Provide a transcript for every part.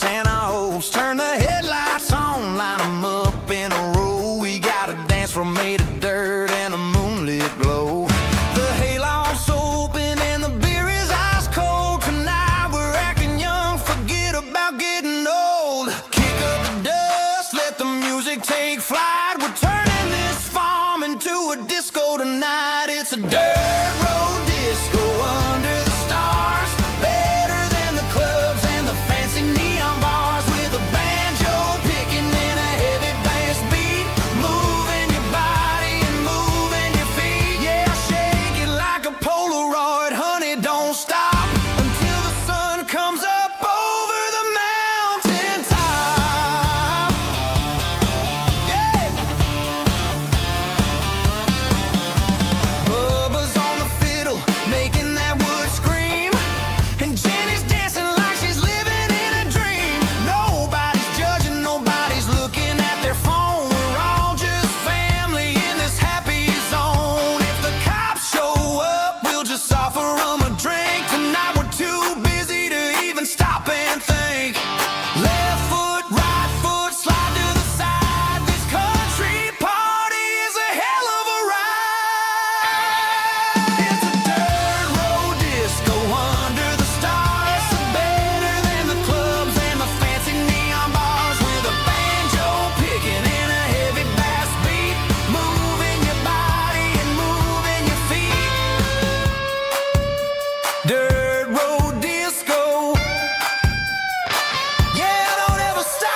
and our hopes. Turn the headlights on, line them up in a row. We got a dance floor made of dirt and a moonlit glow. The hayloft's open and the beer is ice cold. Tonight we're acting young, forget about getting old. Kick up the dust, let the music take flight. We're turning this farm into a disco tonight. It's a dirt road disco under the stars. Better than the clubs and the fancy neon bars. With a banjo picking and a heavy bass beat. Moving your body and moving your feet. Yeah, shake it like a Polaroid, honey, don't stop until the sun comes up over the mountain top. Yeah. Bubba's on the fiddle, making that wood scream. And Jenny's dancing like she's living in a dream. Nobody's judging, nobody's looking at their phone. We're all just family in this happy zone. If the cops show up, we'll just offer them a drink. Tonight we're too busy to even stop and think. Left foot, right foot, slide to the side. This country party is a hell of a ride. It's a dirt road disco under the stars. Better than the clubs and the fancy neon bars. With a banjo picking and a heavy bass beat. Moving your body and moving your feet. Dirt road disco. Yeah, don't ever stop.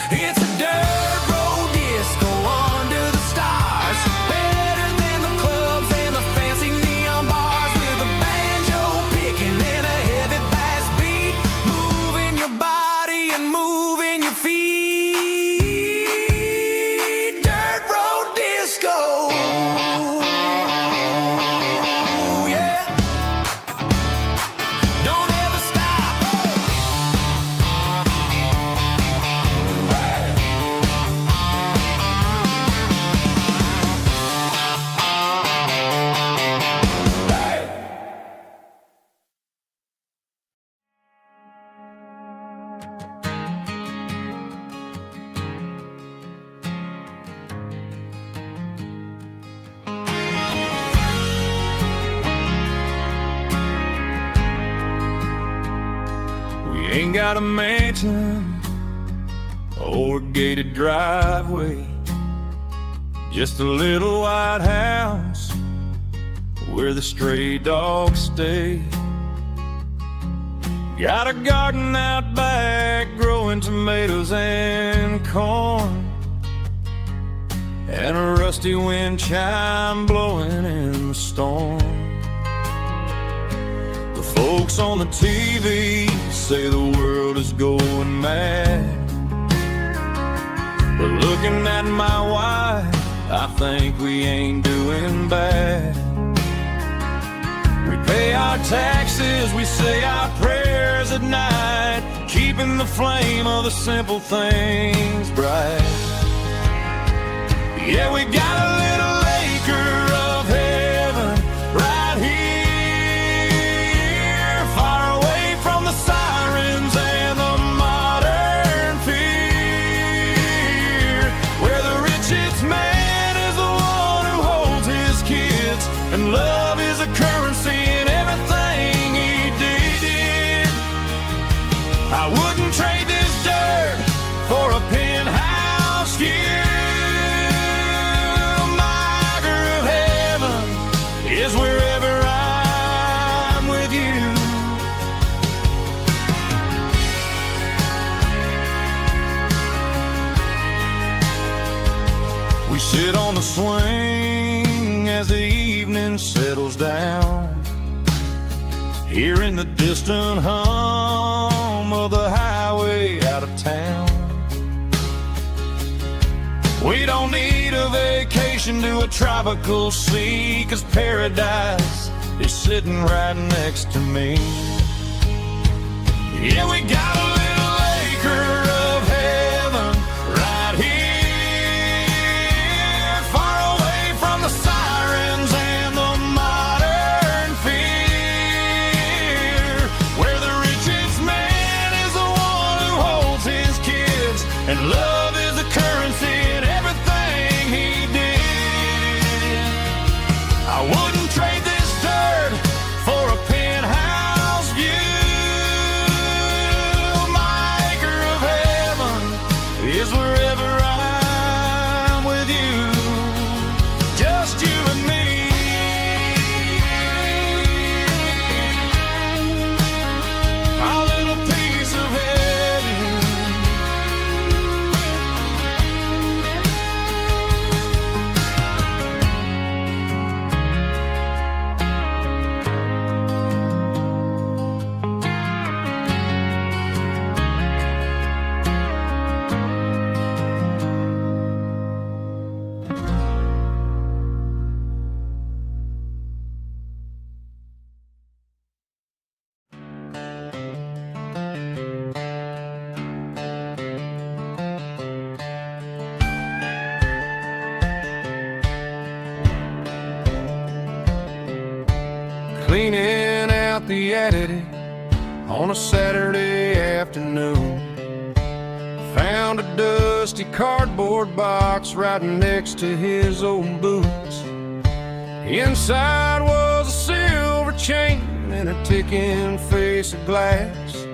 It's a dirt road disco under the stars. Better than the clubs and the fancy neon bars. With a banjo picking and a heavy bass beat. Moving your body and moving your feet. Dirt road disco. Yeah. Don't ever stop. We ain't got a mansion or a gated driveway, just a little white house where the stray dogs stay. Got a garden out back growing tomatoes and corn, and a rusty wind chime blowing in the storm. The folks on the TV say the world is going mad, but looking at my wife, I think we ain't doing bad. We pay our taxes, we say our prayers at night, keeping the flame of the simple things bright. Yeah, we got a little acre of heaven right here, far away from the sirens and the modern fear, where the richest man is the one who holds his kids, and love is a currency in everything he did. I wouldn't trade this dirt for a penthouse here. Is wherever I'm with you. We sit on the swing as the evening settles down, hearing the distant hum of the highway out of town. We don't need a vacation to a tropical sea, 'cause paradise is sitting right next to me. Yeah, we got a little acre of heaven right here, far away from the sirens and the modern fear, where the richest man is the one who holds his kids, and love is the currency in everything he did. I wouldn't trade this dirt for a penthouse view. My acre of heaven is wherever I'm with you, just you and me. Our little piece of heaven. Cleaning out the attic on a Saturday afternoon, found a dusty cardboard box right next to his old boots. Inside was a silver chain and a ticking face of glass,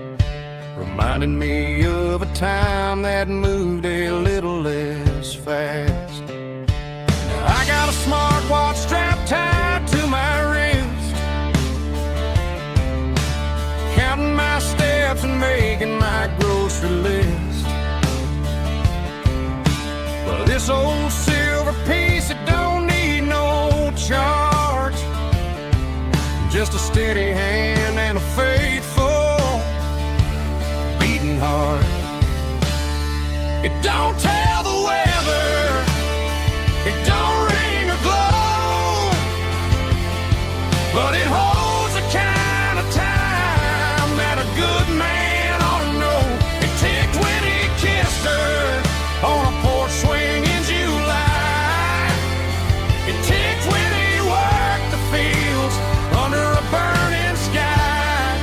reminding me of a time that moved a little less fast. Now I got a smartwatch strapped tied to my wrist, counting my steps and making my grocery list. But this old silver piece, it don't need no charge, just a steady hand and a faithful beating heart. It don't tell the weather, it don't ring or glow, but it holds the kind of time that a good man ought to know. It ticked when he kissed her on a porch swing in July. It ticked when he worked the fields under a burning sky.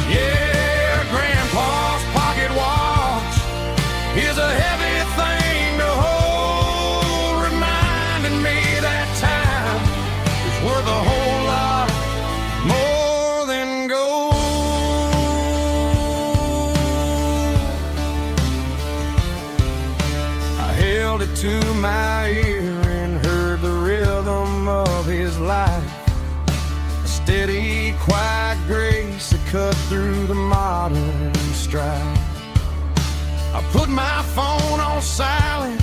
Yeah, Grandpa's pocket watch is a heavy thing to hold, reminding me that time is worth a whole lot more than gold. I held it to my ear and heard the rhythm of his life, a steady, quiet grace that cut through the modern strife. I put my phone on silent,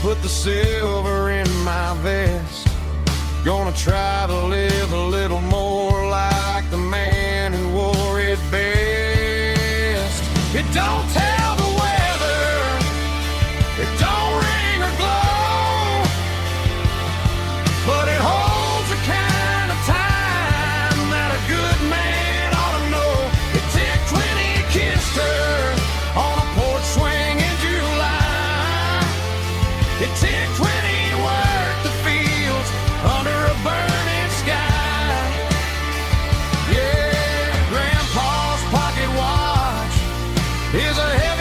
put the silver in my vest, gonna try to live a little more like the man who wore it best. It don't tell the weather, it don't ring or glow, but it holds the kind of time that a good man ought to know. It ticked when he kissed her on a porch swing in July. It ticked when he worked the fields under a burning sky. Yeah, Grandpa's pocket watch is a heavy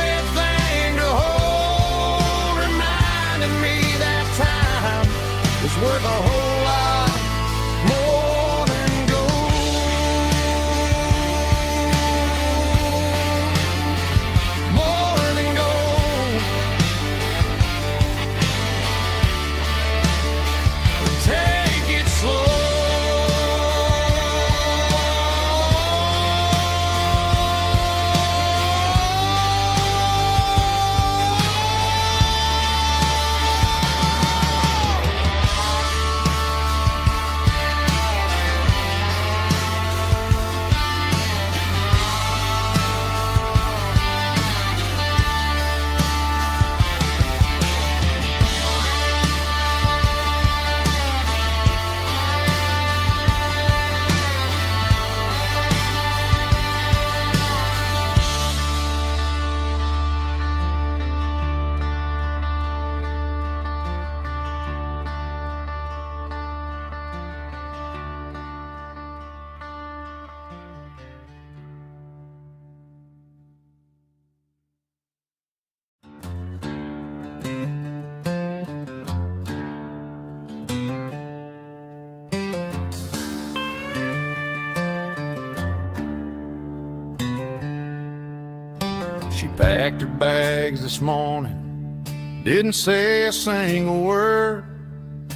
She packed her bags this morning, didn't say a single word,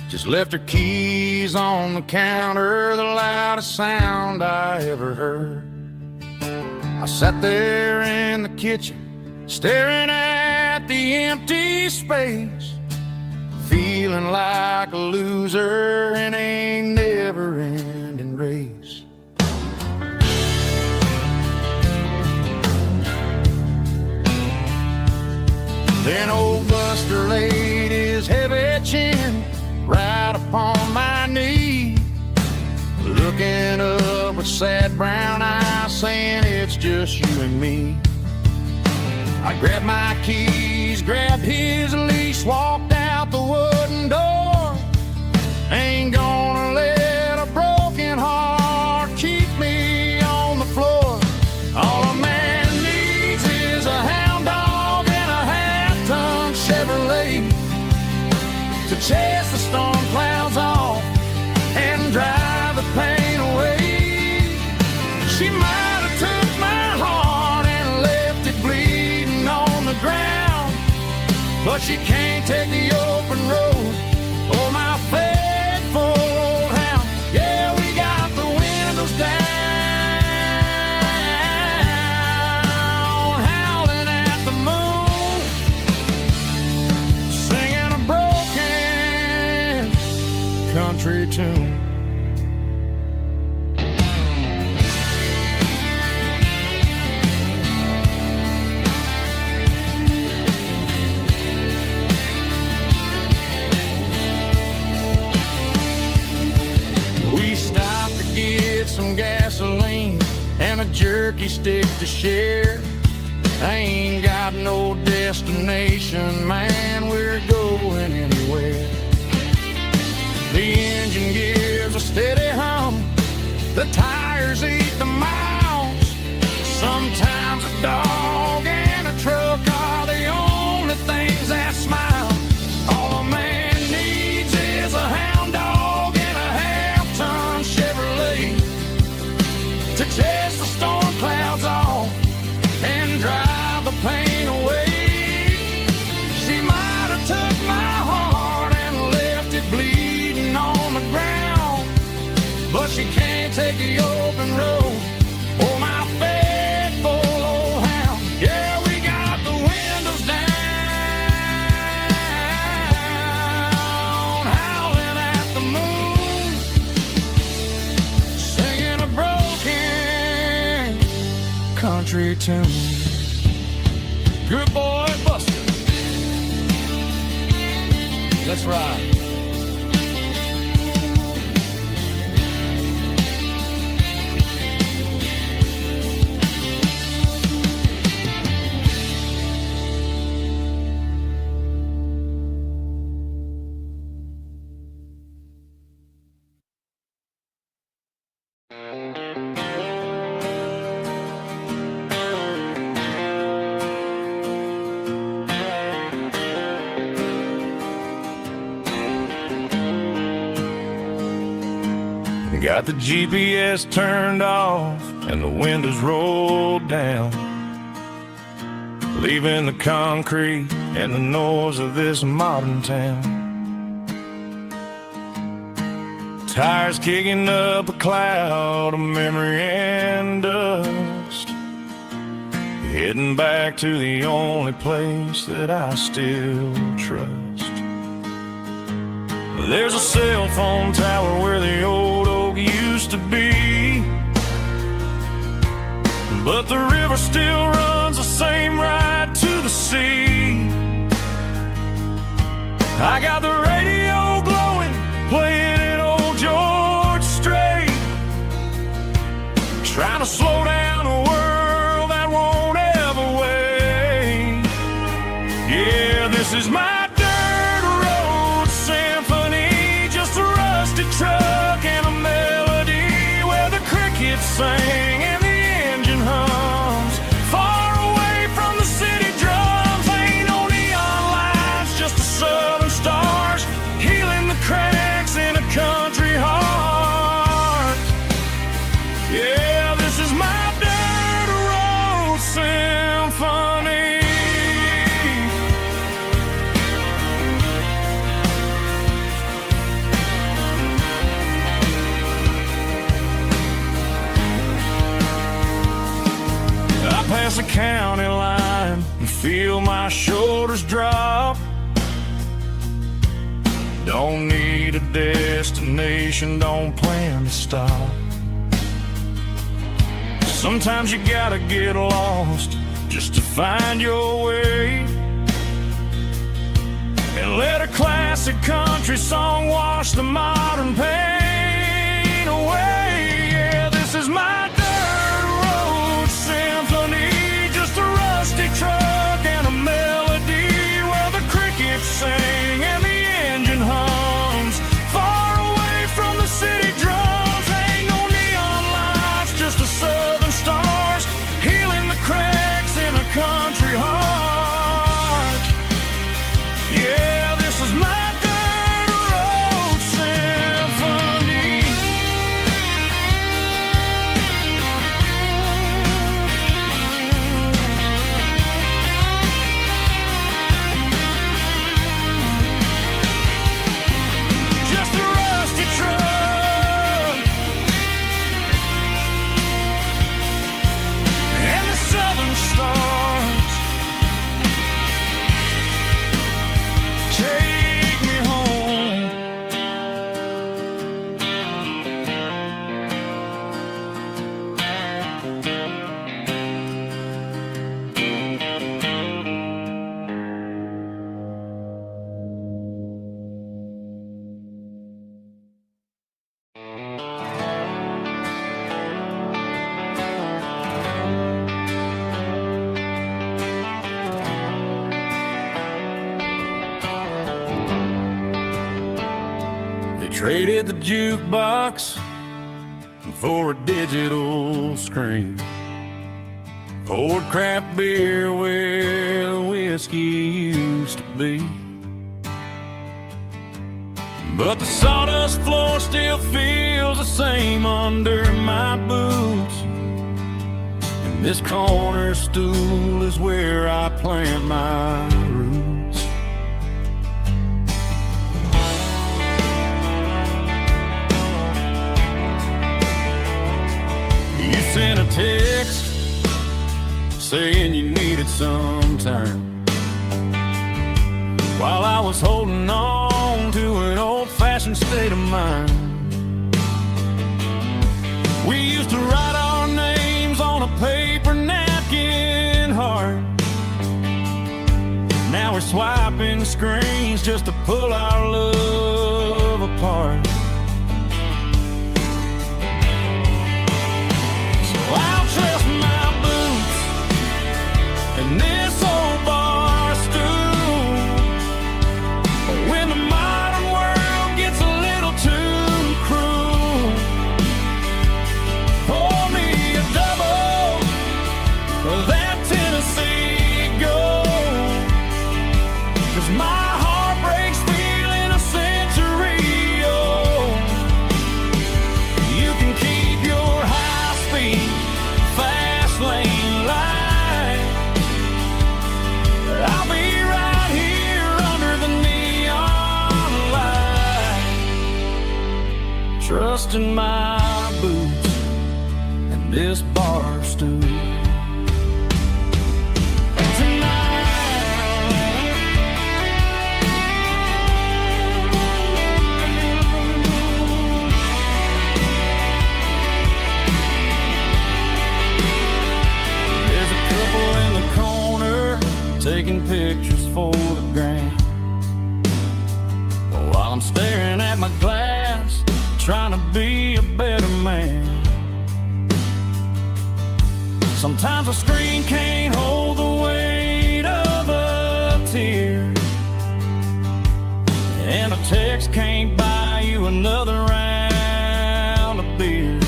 just left her keys on the counter, the loudest sound I ever heard. I sat there in the kitchen, staring at the empty space, feeling like a loser in a never-ending race. Then old Buster laid his heavy chin right upon my knee, looking up with sad brown eyes, saying it's just you and me. I grabbed my keys, grabbed his leash, walked out the wooden door. Ain't gonna let a broken heart keep me on the floor. All a man needs is a hound dog and a half-ton Chevrolet to chase the storm clouds off and drive the pain away. She might have took my heart and left it bleeding on the ground, but she can't take the open road or my faithful old hound. Yeah, we got the windows down, howling at the moon, singing a broken country tune. Some gasoline and a jerky stick to share. I ain't got no destination, man, we're going anywhere. The engine gives a steady hum, the tires eat the miles. Sometimes a dog and a truck are the only things that smile. All a man needs is a hound dog and a half-ton Chevrolet to chase the storm clouds off and drive the pain away. She might have took my heart and left it bleeding on the ground, but she can't take the open road or my faithful old hound. Yeah, we got the windows down, howling at the moon, singing a broken country tune. Good boy, Buster. Let's ride. Got the GPS turned off and the windows rolled down, leaving the concrete and the noise of this modern town. Tires kicking up a cloud of memory and dust, heading back to the only place that I still trust. There's a cell phone tower where the old oak used to be, but the river still runs the same right to the sea. I got the radio glowing, playing it old George Strait, trying to slow down a world that won't ever wait. Yeah, this is my truck and a melody where the crickets sing and the engine hums, far away from the city drums. Ain't no neon lights, just the southern stars healing the cracks in a country heart. Yeah, this is my dirt road symphony. Drive past the county line and feel my shoulders drop. Don't need a destination, don't plan to stop. Sometimes you gotta get lost just to find your way, and let a classic country song wash the modern pain away. Yeah, this is my dirt road symphony, just a rusty truck and a melody where the crickets sing and the engine hums far away from the city drums. Ain't no neon lights, just the southern stars healing the cracks in a country heart. Yeah, this is my dirt road symphony. Just a rusty truck and the southern stars take me home. They traded the jukebox for a digital screen, poured craft beer where the whiskey used to be. But the sawdust floor still feels the same under my boots, and this corner stool is where I plant my roots. You sent a text saying you needed some time, while I was holding on to an old-fashioned state of mind. We used to write our names on a paper napkin heart. Now we're swiping screens just to pull our love apart. I'll trust my boots and this old bar stool when the modern world gets a little too cruel. Pour me a double of that Tennessee Gold, 'cause my heart breaks feeling a century old. You can keep your high-speed fast lane light, I'll be right here under the neon light, trusting my boots and this bar stool. Taking pictures for the gram, while I'm staring at my glass, trying to be a better man. Sometimes a screen can't hold the weight of a tear, and a text can't buy you another round of beer.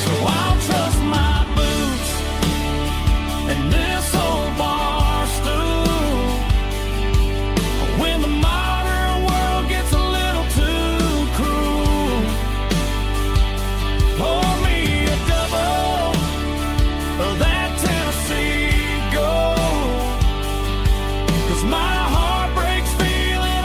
So I'll trust my and this old bar stool when the modern world gets a little too cruel. Pour me a double of that Tennessee Gold, 'cause my heart breaks feeling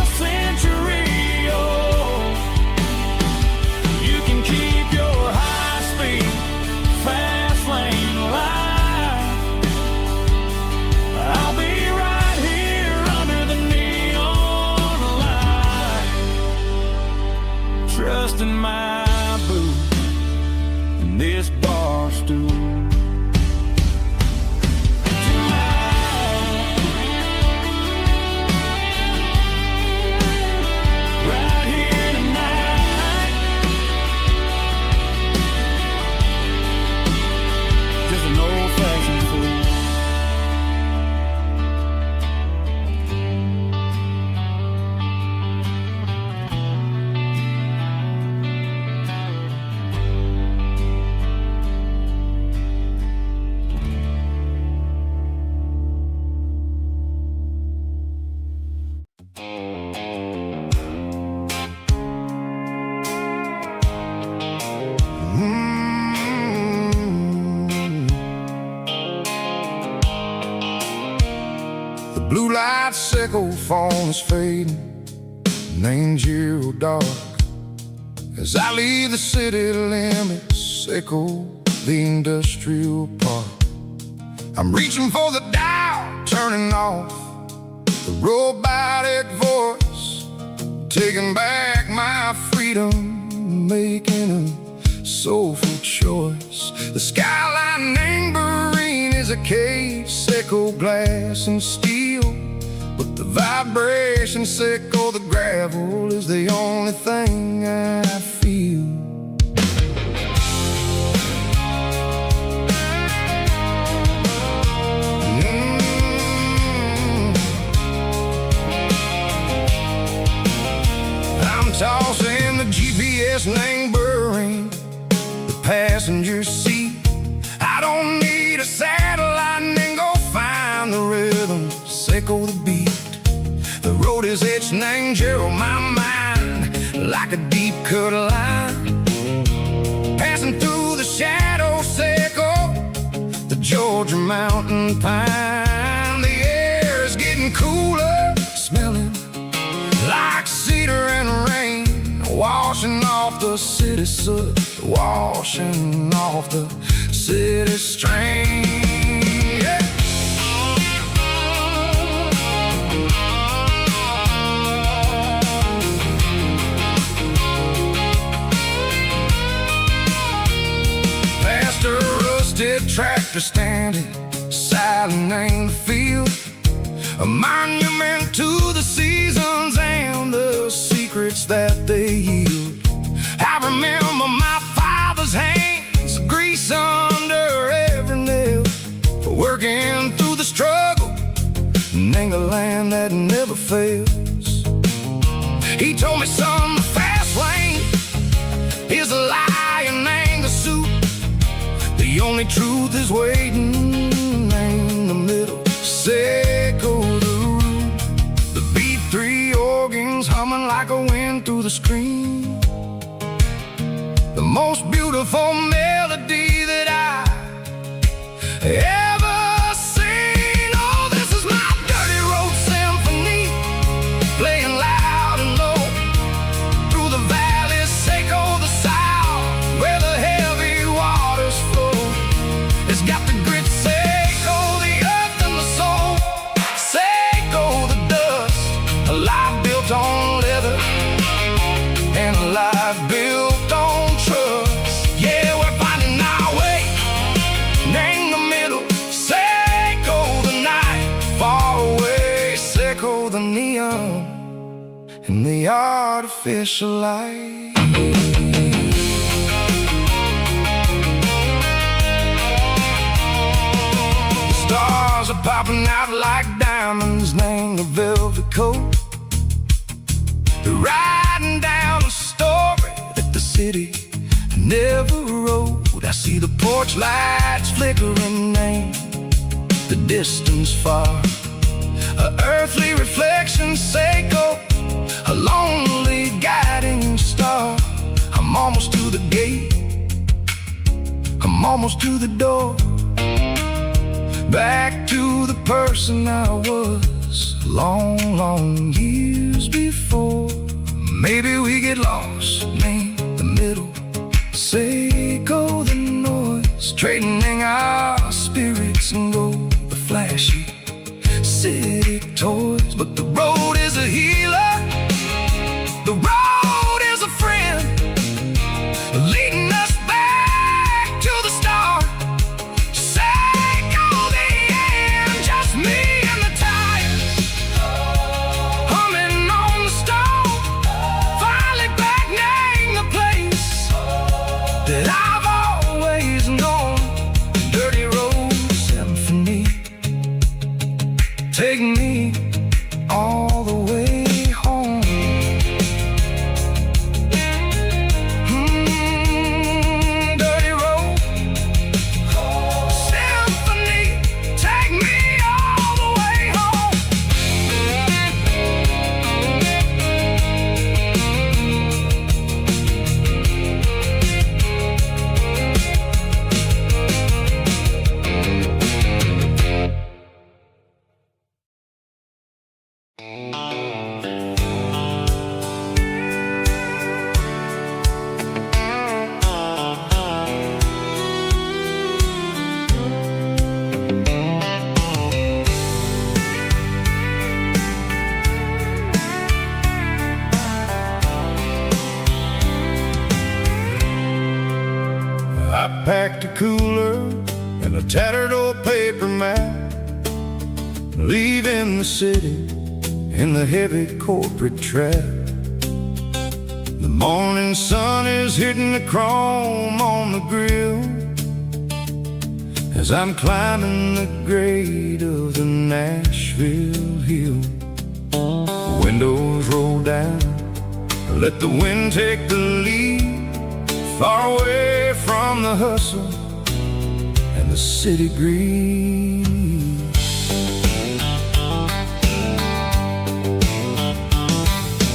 in this bar stool. Right here tonight, just an old-fashioned fool. The blue light sickle phone is fading, and ain't you dark as I leave the city limits, sickle the industrial park. I'm reaching for the dial, turning off the robotic voice, taking back my freedom, making a soulful choice. The skyline anchorine is a cave, sickle glass and steel, but the vibration sickle, the gravel is the only thing I feel. I'm tossing the GPS neighboring the passenger seat. I don't need a satellite and go find the rhythm, sickle the beat. The road is etched and Gerald my mind like a deep cut line, passing through the shadow sickle, the Georgia mountain pine. The air is getting cooler, smelling like cedar and rain, washing off the city soot, washing off the city strain. Yeah. Past a rusted tractor standing silent in the field, a monument to the seasons and the secrets that they yield. I remember my father's hands, grease under every nail, for working through the struggle and the land that never fails. He told me, son, the fast lane is a lie and ain't the suit. The only truth is waiting in the middle, sickle the root. The B3 organs humming like a wind through the screen, the most beautiful melody that I ever seen. Oh, this is my dirty road symphony, playing loud and low through the valleys, sickle the south, where the heavy waters flow. It's got the grit, sickle the earth and the soul, sickle the dust, a life built on leather and a life built on trust. Yeah, we're finding our way in the middle, sickle the night, far away, sickle the neon and the artificial light. The stars are popping out like diamonds, named the velvet coat. They're riding down a story that the city never wrote. I see the porch lights flickering, name the distance far, a earthly reflection, sickle, a lonely guiding star. I'm almost to the gate, I'm almost to the door, back to the person I was long, long years before. Maybe we get lost in the middle, sickle the noise, trading our spirits and go the flashy city toys. But the road is a healer, the road is a friend, leading us back I packed a cooler and a tattered old paper map, leaving the city in the heavy corporate trap. The morning sun is hitting the chrome on the grill as I'm climbing the grade of the Nashville hill. Windows roll down, let the wind take the lead, far away from the hustle and the city greed.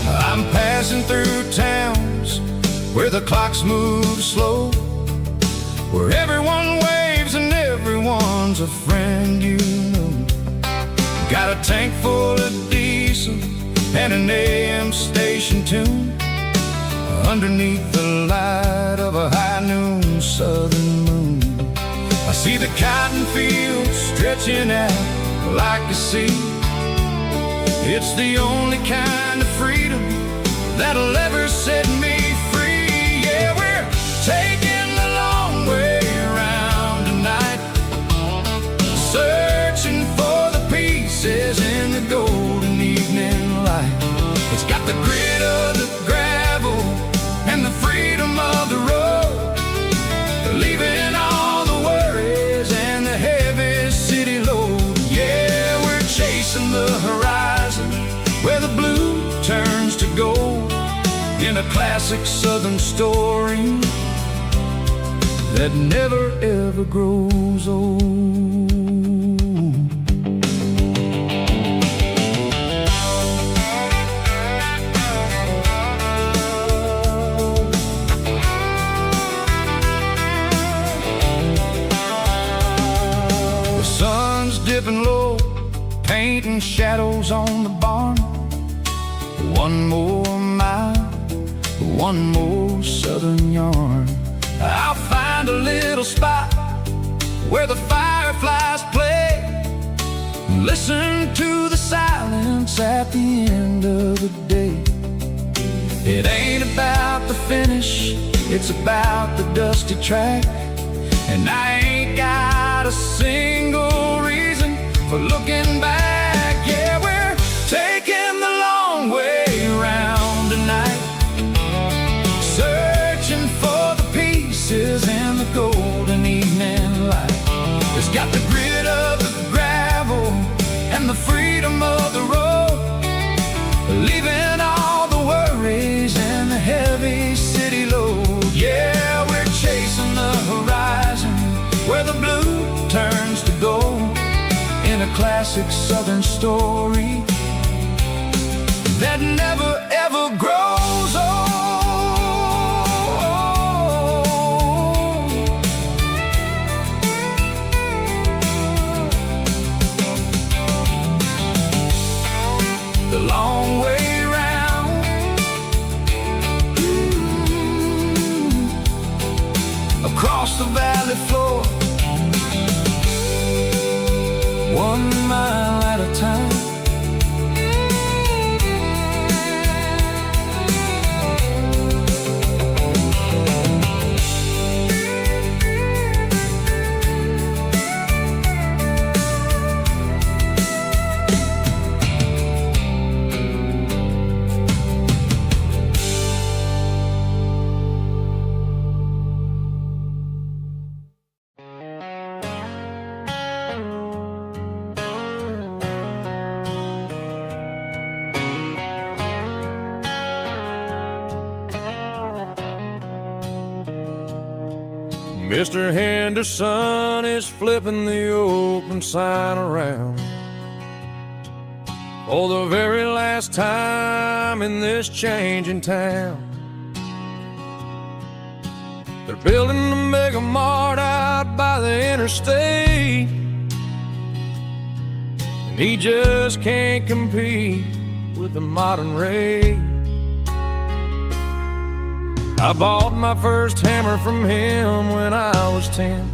I'm passing through towns where the clocks move slow, where everyone waves and everyone's a friend you know. Got a tank full of diesel and an AM station tune underneath the light of a high noon southern moon. I see the cotton fields stretching out like a sea. It's the only kind of freedom that'll ever set me free. Yeah, we're taking the long way around tonight, searching for the pieces in the golden evening light. It's got the grit of the gravel and the freedom of the road, leaving all the worries and the heavy city load. Yeah, we're chasing the horizon where the blue turns to gold, in a classic southern story that never ever grows old. The sun's dipping low, painting shadows on the barn. One more mile, one more southern yarn. I'll find a little spot where the fireflies play, listen to the silence at the end of the day. It ain't about the finish, it's about the dusty track, and I ain't got a single reason for looking back. Yeah, we're taking the long way around tonight, searching for the pieces in the golden evening light. It's got the grit of the gravel and the freedom of the road, leaving all the worries and the heavy city load. Yeah, we're chasing the horizon where the blue turns to gold, in a classic southern story that never ever grows old. The long way round, across the valley floor, 1 mile at a time. Mr. Henderson is flipping the open sign around for the very last time in this changing town. They're building a mega mart out by the interstate, and he just can't compete with the modern rate. I bought my first hammer from him when I was 10.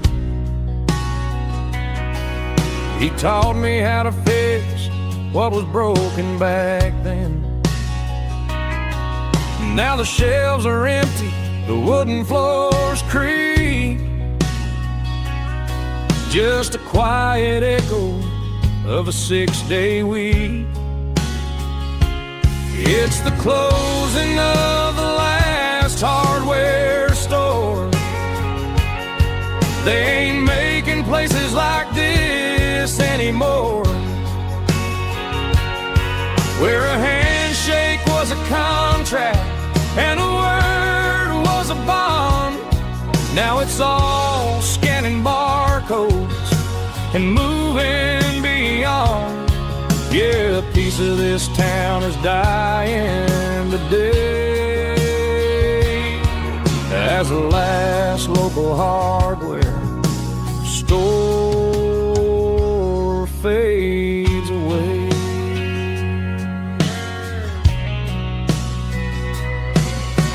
He taught me how to fix what was broken back then. Now the shelves are empty, the wooden floors creak, just a quiet echo of a 6-day week. It's the closing of the last hardware store. They ain't making places like this anymore, where a handshake was a contract and a word was a bond. Now it's all scanning barcodes and moving beyond. Yeah, a piece of this town is dying today as the last local hardware store fades away.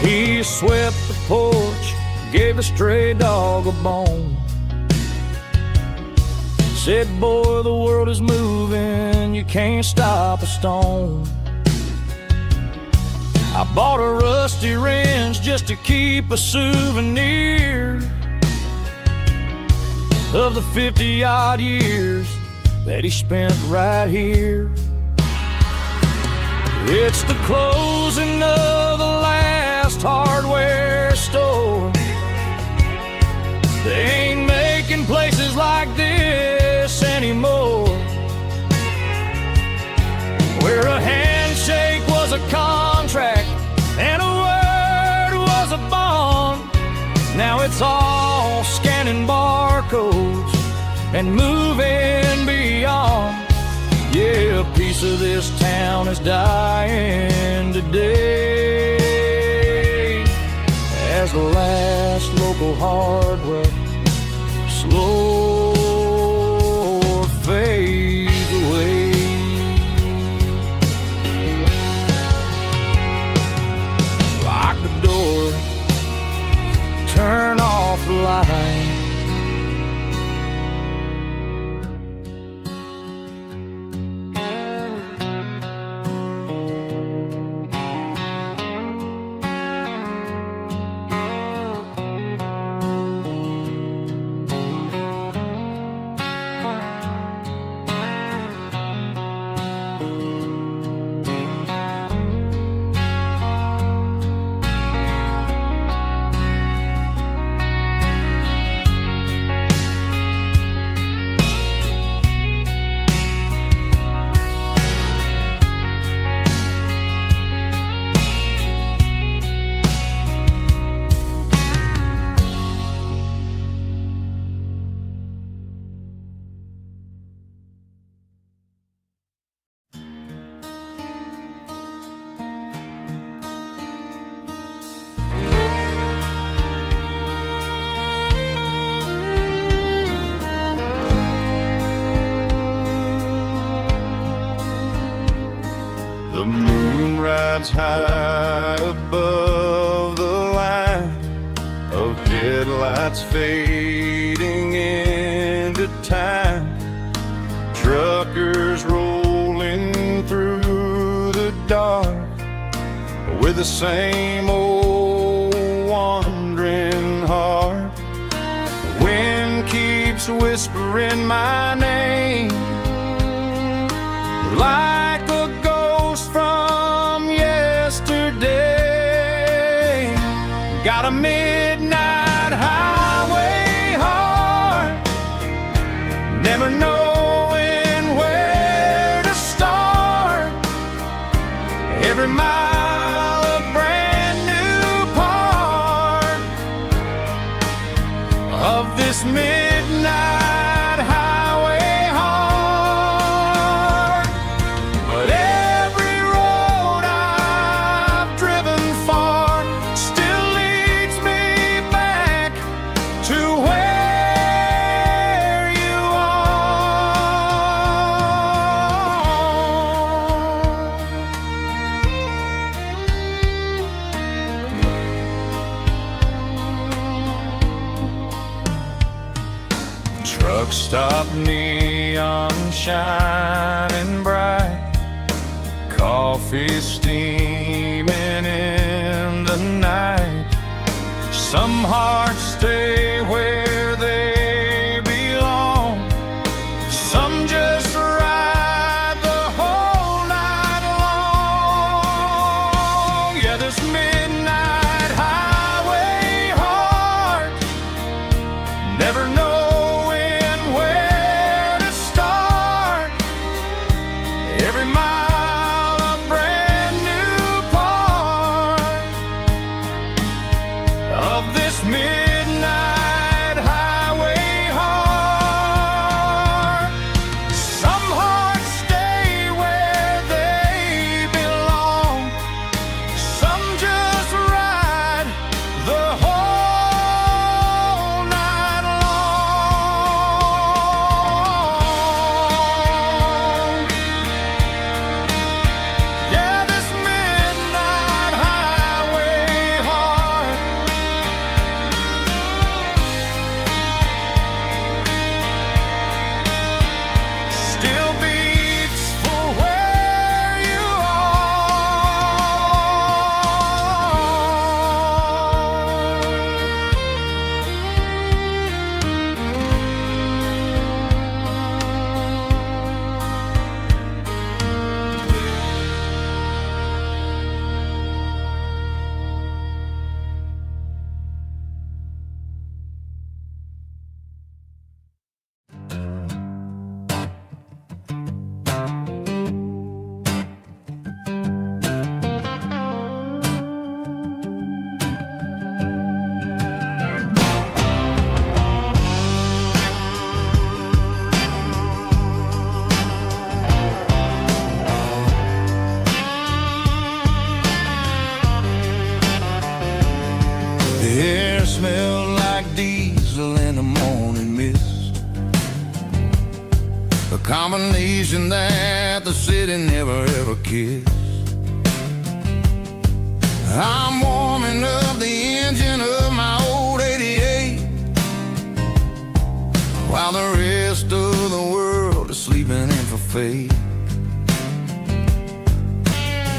He swept the porch, gave the stray dog a bone, said, boy, the world is moving, you can't stop a stone. I bought a rusty wrench just to keep a souvenir of the 50-odd years that he spent right here. It's the closing of the last hardware store. They ain't making places like this anymore, where a handshake was a contract and a word was a bond. Now it's all scanning barcodes and moving beyond. Yeah, a piece of this town is dying today as the last local hardware slow fades away. Lock the door, turn off the light. The moon rides high above the line of headlights fading into time. Truckers rolling through the dark with the same old wandering heart. The wind keeps whispering my name like a ghost from yesterday. Got a midnight highway heart, never knowing where to start. Every mile a brand new part of this midnight highway heart. But every road I've driven far still leads me back to where you are. Truck stop, neon shining bright, coffee steaming in the night. Some hearts stay where they belong, combination that the city never ever kissed. I'm warming up the engine of my old 88, while the rest of the world is sleeping in for fate.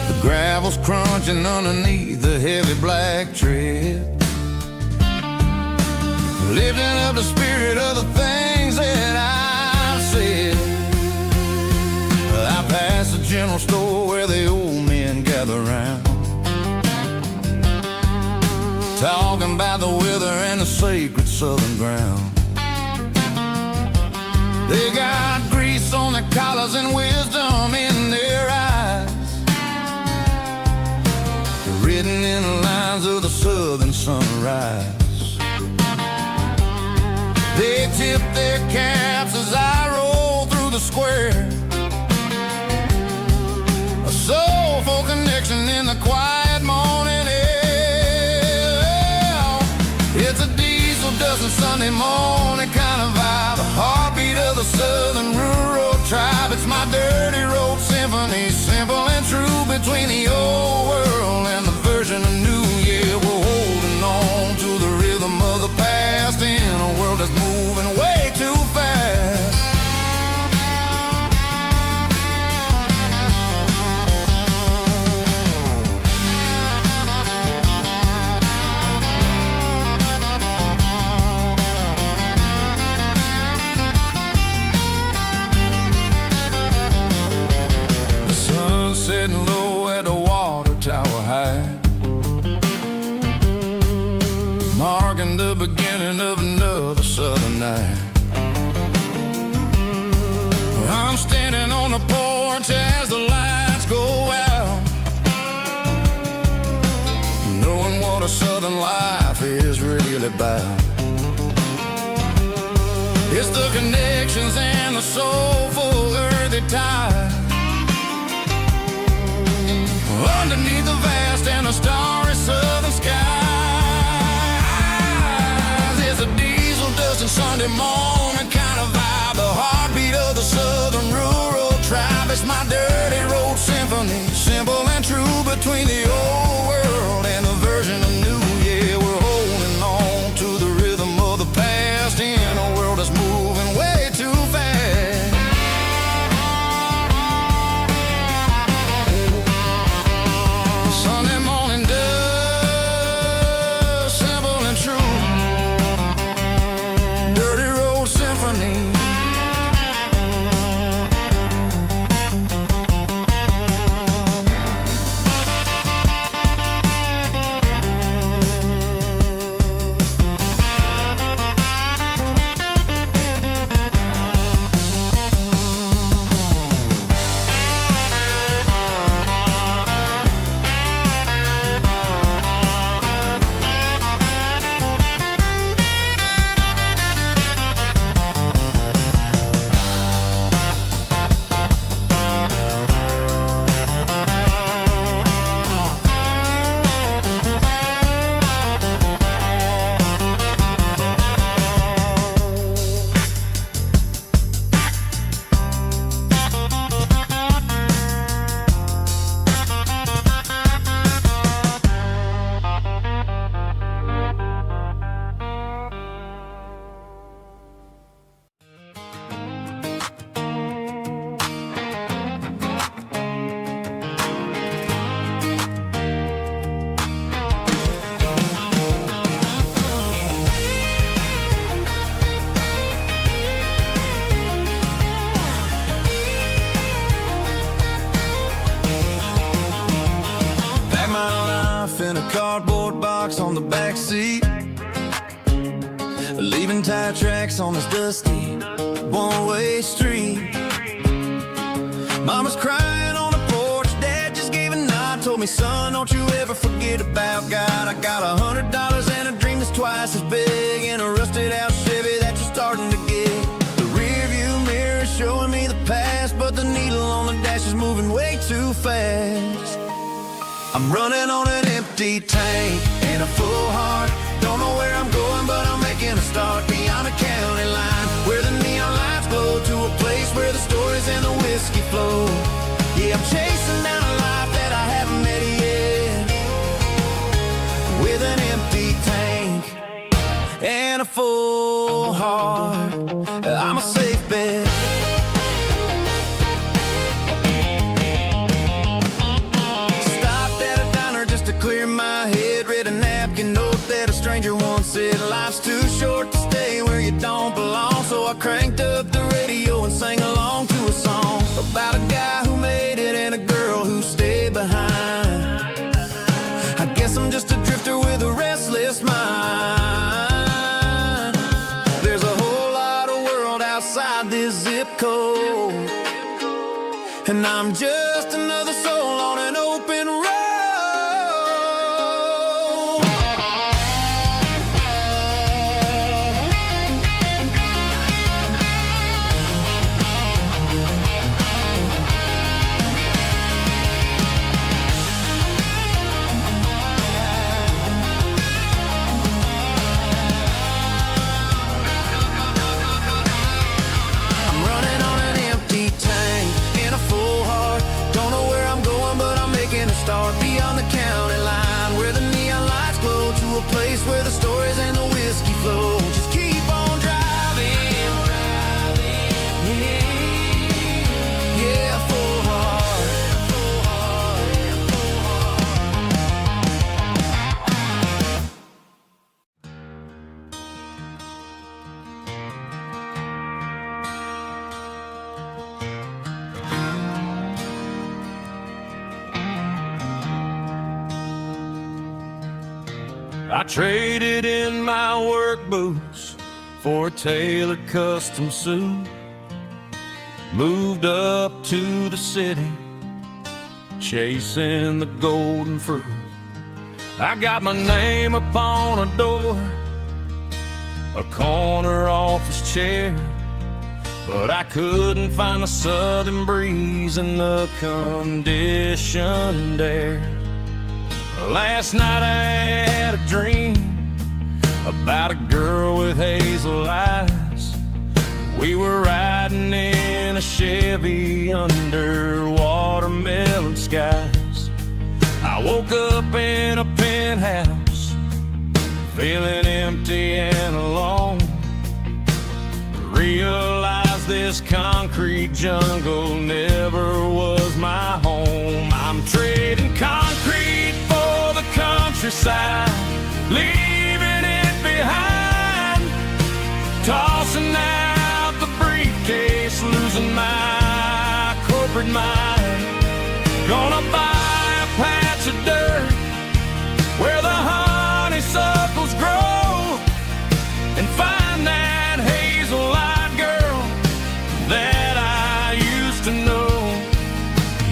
The gravel's crunching underneath the heavy black tread, lifting up the spirit of the things that I've said. I pass the general store where the old men gather round, talking about the weather and the sacred southern ground. They got grease on their collars and wisdom in their eyes, written in the lines of the southern sunrise. They tip their caps as I roll through the square, a soulful connection in the quiet morning air. It's a diesel dusting Sunday morning kind of vibe, the heartbeat of the southern rural tribe. It's my dirty road symphony, simple and true, between the old world and the version of new. Yeah, we're holding on to the rhythm of the past in a world that's moving way too fast. The sun setting low at the water tower high, marking the beginning of another southern night. I'm standing on the porch as the lights go out, knowing what a southern life is really about. It's the connections and the soulful earthy tide, underneath the vast and the starry southern skies. It's a diesel dusting Sunday morning kind of vibe, the heartbeat of the southern rural tribe. It's my dirty road symphony, simple and true, between the old world and the version of new. Yeah, we're holding on to the rhythm of the past in a world that's moving way too fast. Sunday morning dust, simple and true, dirty road symphony. In a cardboard box on the back seat, leaving tire tracks on this dusty one-way street. Mama's crying on the porch, Dad just gave a nod, told me, son, don't you ever forget about God. I got $100 and a dream that's twice as big, and a rusted out Chevy that you're starting to get. The rear view mirror is showing me the past, but the needle on the dash is moving way too fast. I'm running on an empty tank and a full heart. Don't know where I'm going, but I'm making a start beyond a county line, where the neon lights glow, to a place where the story hard, I'm a safe bet. Stopped at a diner just to clear my head. Read a napkin note that a stranger once said, life's too short to stay where you don't belong. So I cranked up the radio and sang along to a song about a guy who made it and a girl who stayed behind. I guess I'm just a drifter with a restless mind. There's a whole lot of world outside this zip code, and I'm just another soul on an open road. I'm running on an empty tank in a full heart. Don't know where I'm going, but I'm making a start beyond the county line, where the neon lights glow, to a place where the stories and the whiskey flow. Just keep on driving, yeah, full heart. I traded in my work boots for a tailored custom suit. Moved up to the city, chasing the golden fruit. I got my name upon a door, a corner office chair, but I couldn't find the southern breeze in the conditioned air. Last night I had a dream about a girl with hazel eyes. We were riding in a Chevy under watermelon skies. I woke up in a penthouse, feeling empty and alone. Realized this concrete jungle never was my home. I'm trading concrete for the countryside, leaving it behind. Tossing out the briefcase, losing my corporate mind. Gonna buy a patch of dirt where the honeysuckles grow, and find that hazel-eyed girl that I used to know.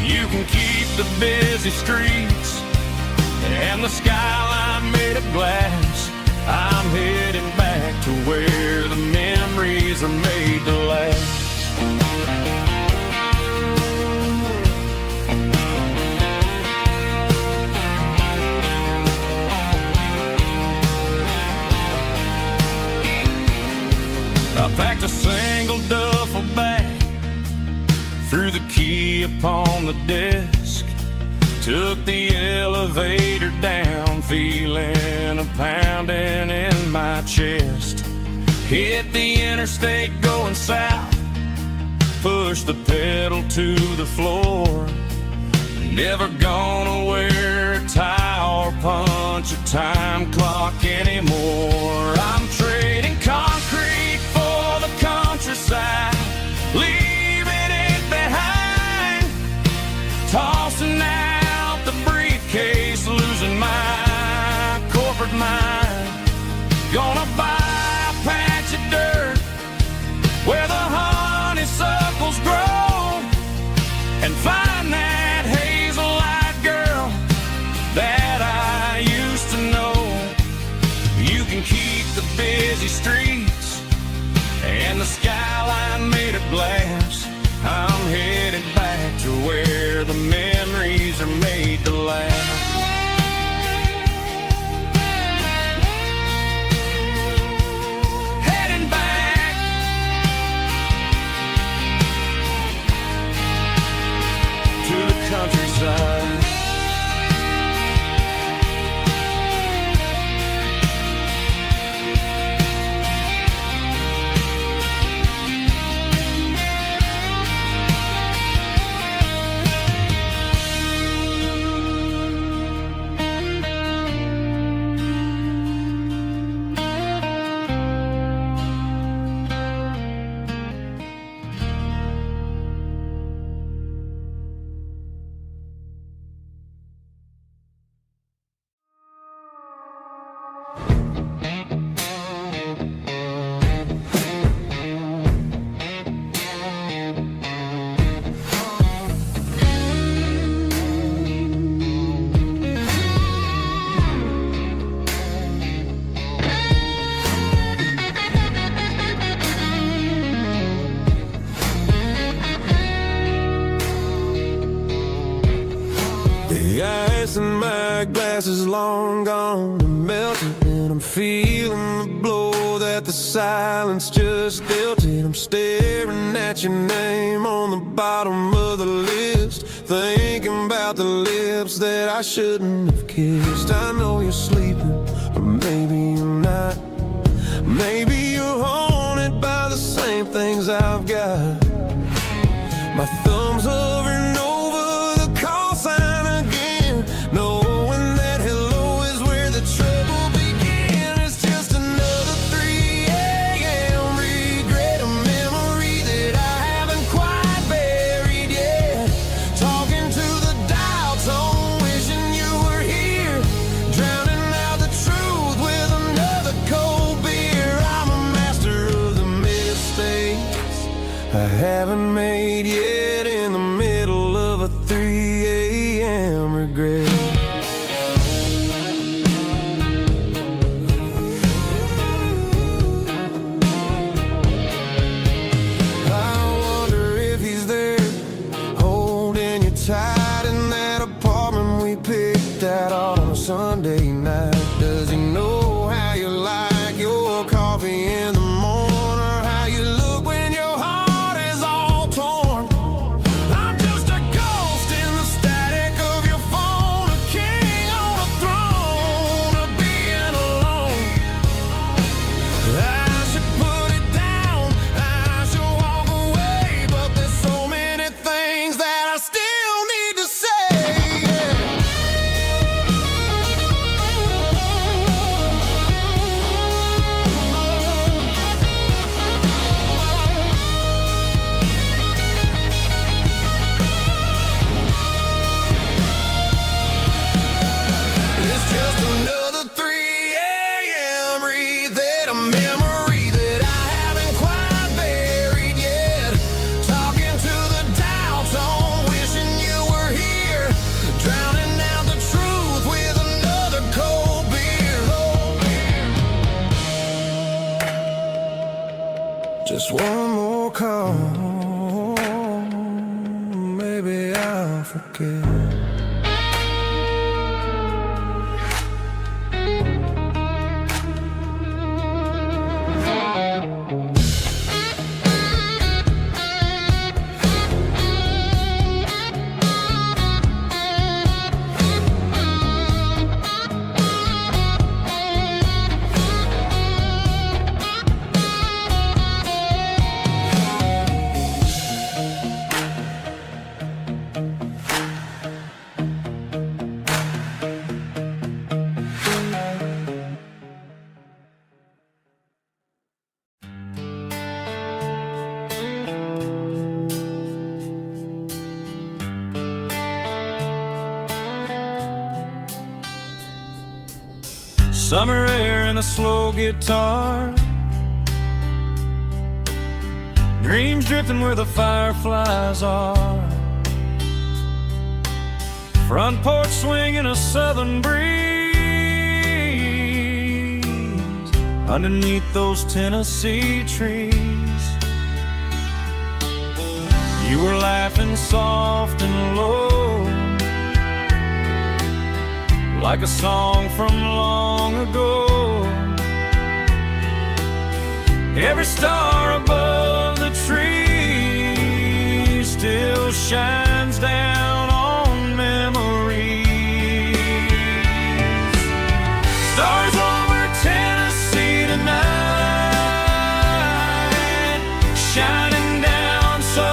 You can keep the busy streets and the skyline made of glass. I'm heading back to where the memories are made to last. I packed a single duffel bag, threw the key upon the desk, took the elevator down, feeling a pounding in my chest. Hit the interstate going south, pushed the pedal to the floor. Never gonna wear a tie or punch a time clock anymore. I'm trading concrete for the countryside, leaving it behind. Tossing out the briefcase, losing my corporate mind. Gonna buy a patch of dirt where the honeysuckles grow, and find that hazel-eyed girl that I used to know. You can keep the busy streets my glass is long gone and melted, and I'm feeling the blow that the silence just dealt it. I'm staring at your name on the bottom of the list, thinking about the lips that I shouldn't have kissed. I know you're sleeping, but maybe you're not. Maybe you're haunted by the same things I've got. My thumb's hovering over the call sign again, knowing that hello is where the trouble began. It's just another 3 a.m. regret, a memory that I haven't quite buried yet. Talking to the dial tone, wishing you were here, drowning out the truth with another cold beer. I'm a master of the mistakes I haven't made yet, in the middle of a 3 a.m. regret. I wonder if he's there, holding you tight in that apartment we picked out on a Sunday night. Does he know how you like your coffee in the morning, or how you look when your heart is all torn? I'm just a ghost in the static of your phone, a king on a throne of being alone. I should put it down, I should walk away, but there's so many things that I still need to say. It's just another 3 a.m. read, a memory that I haven't quite buried yet. Talking to the dial tone, wishing you were here, drowning out the truth with another cold beer. Just one more call, maybe I'll forget. Summer air and a slow guitar, dreams drifting where the fireflies are. Front porch swinging a southern breeze underneath those Tennessee trees. You were laughing soft and low, like a song from long ago. Every star above the tree still shines down on memories. Stars over Tennessee tonight, shining down so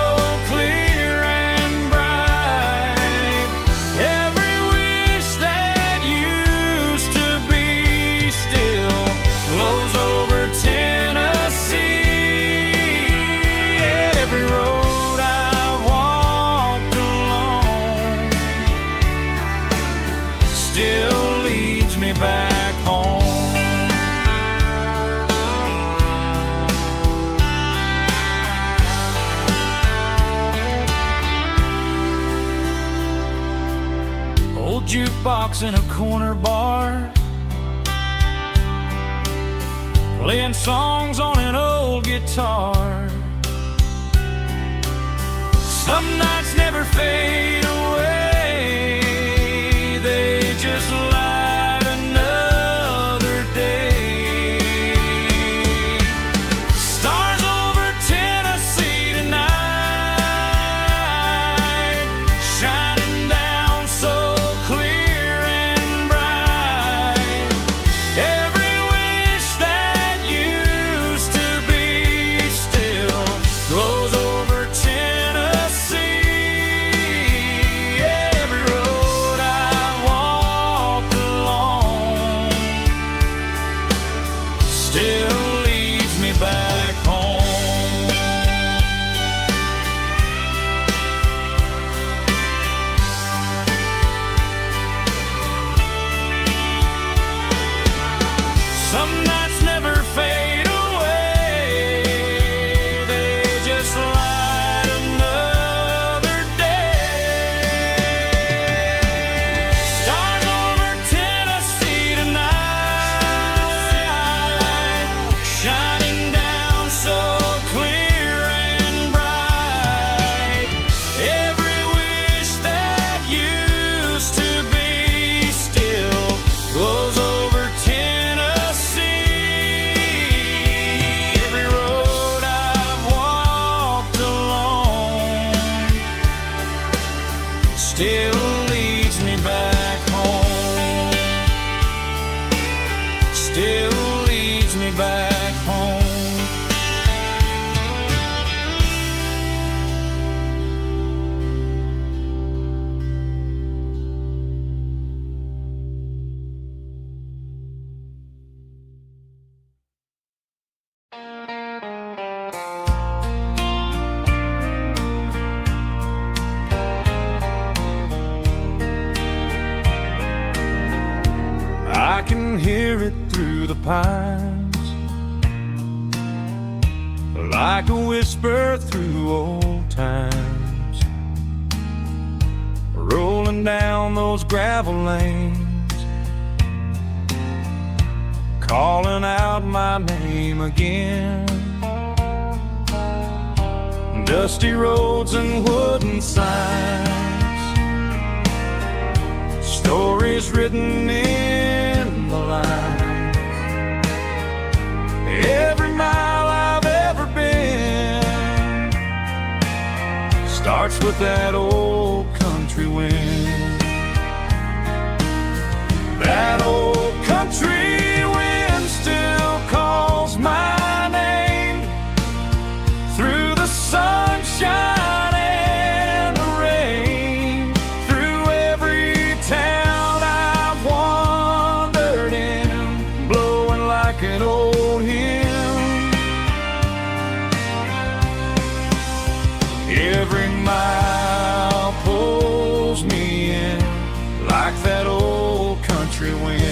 clear and bright. Every wish that used to be still glows over Tennessee. Every road I've walked along still leads me back home. Old jukebox in a corner bar, playing songs on an old guitar. Some nights never fade away, they just can hear it through the pines, like a whisper through old times, rolling down those gravel lanes, calling out my name again. Dusty roads and wooden signs, stories written in the lines. Every mile I've ever been starts with that old country wind. That old country wind still calls my name through the sunshine and the rain, through every town I've wandered in, blowing like an old hymn. Every mile pulls me in like that old country wind.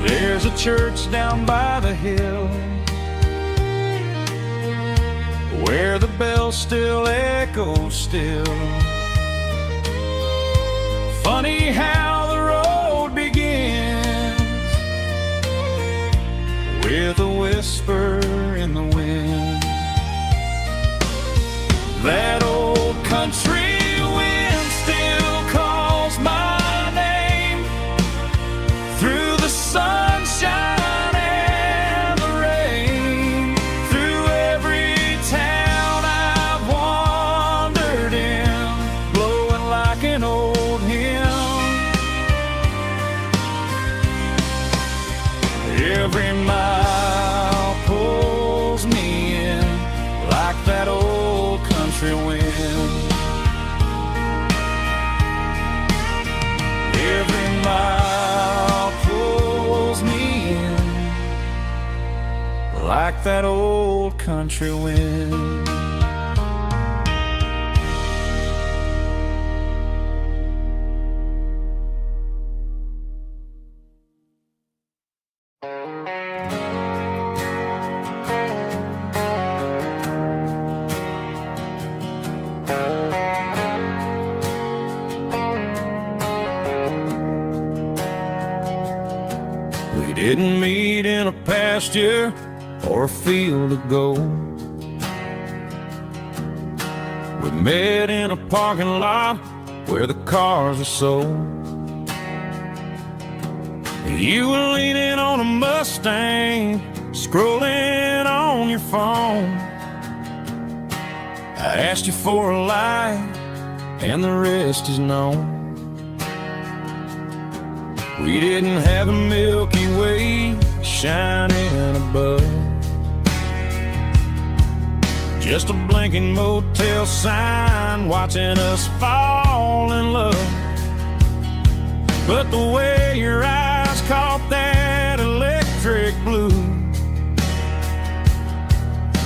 There's a church down by the hill where the bells still echo still. Funny how the road begins with a whisper in the wind. That old country wind still calls my name through the sunshine and the rain, through every town I've wandered in, blowing like an old hymn. Every mile pulls me in like that old country wind. Every mile pulls me in like that old country wind. We didn't meet in a pasture or a field of gold. We met in a parking lot where the cars are sold. You were leaning on a Mustang, scrolling on your phone. I asked you for a light, and the rest is known. We didn't have a Milky Way shining above, just a blinking motel sign watching us fall in love. But the way your eyes caught that electric blue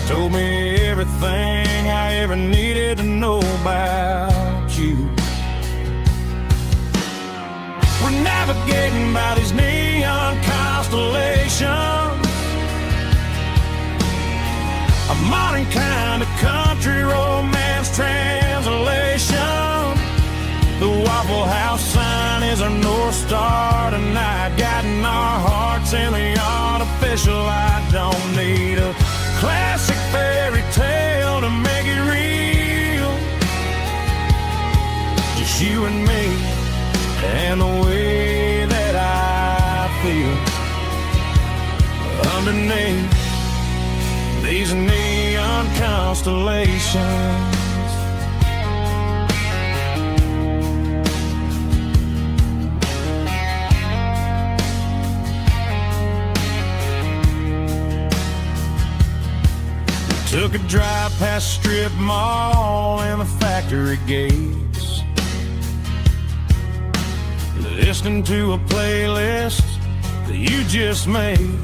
told me everything I ever needed to know about you. We're navigating by these neon constellations, a modern kind of country romance translation. The Waffle House sign is our North Star tonight, guiding our hearts in the artificial light. Don't need a classic fairy tale to make it real, just you and me and the way that I feel underneath these neon constellations. We took a drive past strip mall and the factory gates, listening to a playlist that you just made.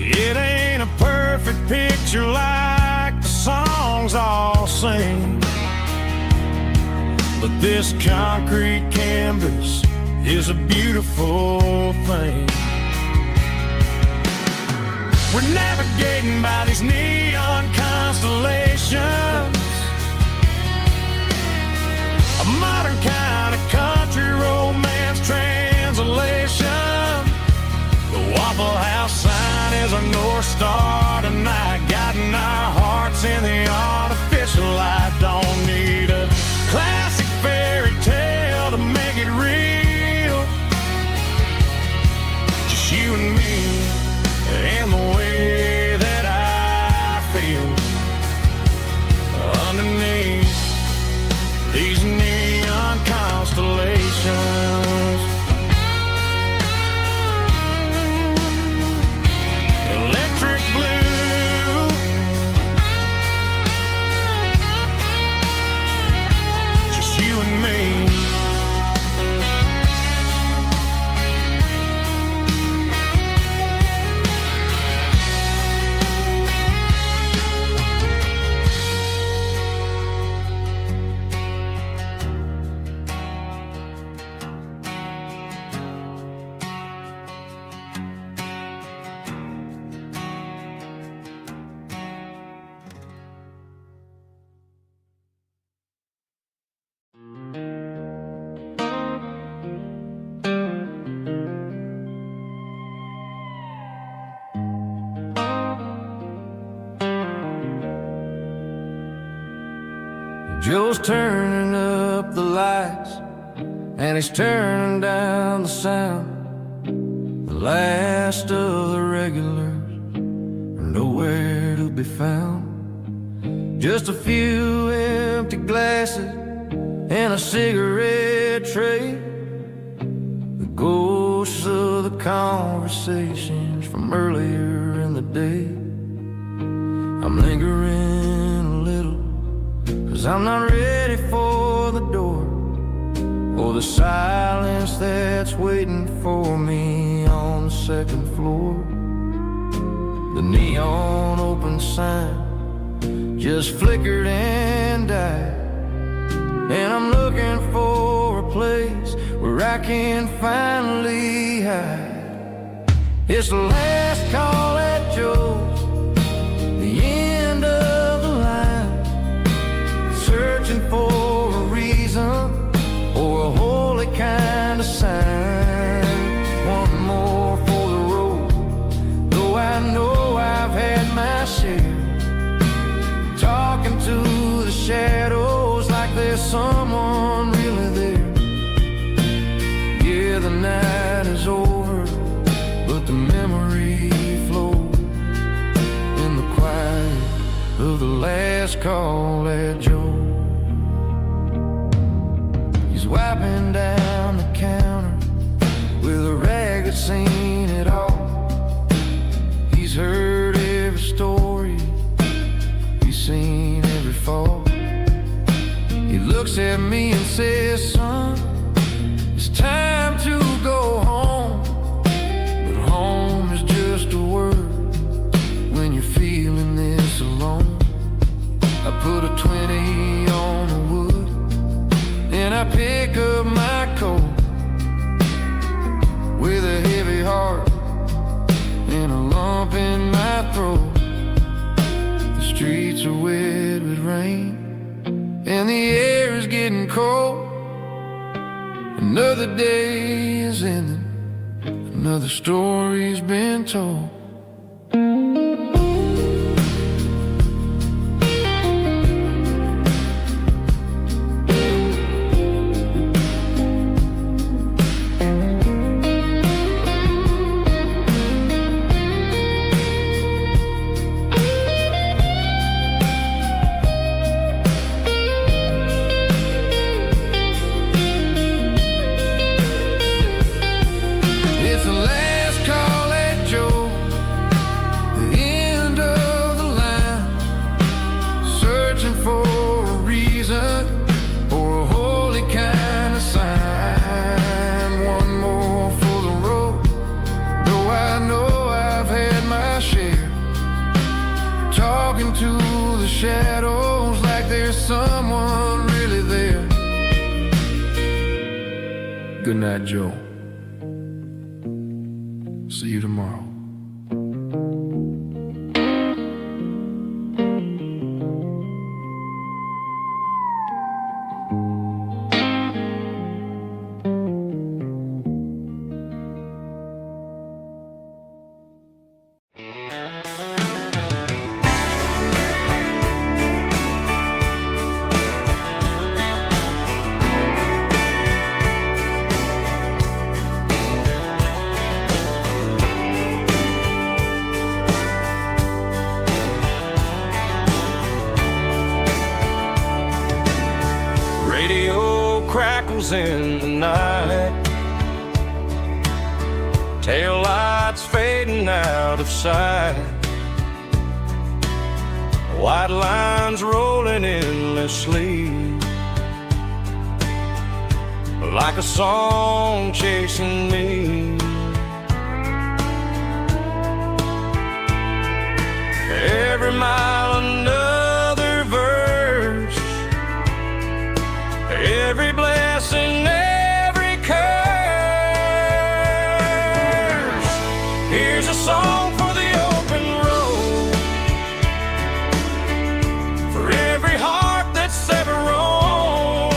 It ain't a perfect picture like the songs all sing, but this concrete canvas is a beautiful thing. We're navigating by these neon constellations, a modern kind of country romance translation. The Waffle House sign is a North Star tonight, guiding our hearts in the artificial light. Don't need a classic fairy tale to make it real, just you and me and the way that I feel underneath these neon constellations. Electric blue, just you and me. Joe's turning up the lights, and he's turning down the sound. The last of the regulars are nowhere to be found. Just a few empty glasses and a cigarette tray, the ghosts of the conversations from earlier in the day. I'm lingering a little, 'cause I'm not ready for the door, or the silence that's waiting for me on the second floor. The neon open sign just flickered and died, and I'm looking for a place where I can finally hide. It's the last call at Joe's, the end of the line, searching for a reason or a holy kind of sign. One more for the road, though I know I've had my share, talking to the shadows like there's someone really there. Yeah, the night is over, but the memory flows in the quiet of the last call at Joe. He's wiping down the counter with a rag that's seen it all. He's heard every story, he's seen every fall. He looks at me and says, son, it's time to go home. But home is just a word when you're feeling this alone. I put a 20 on the wood, and I pick up my coat with a heavy heart and a lump in my throat. The streets are wet with rain, and the air is getting cold. Another day is ending, another story's been told. It's the last call at Joe, the shadows like there's someone really there. Good night, Joe. See you tomorrow. Crackles in the night, tail lights fading out of sight, white lines rolling endlessly, like a song chasing me. Every mile another verse, every blessing, every curse. Here's a song for the open road, for every heart that's ever roamed,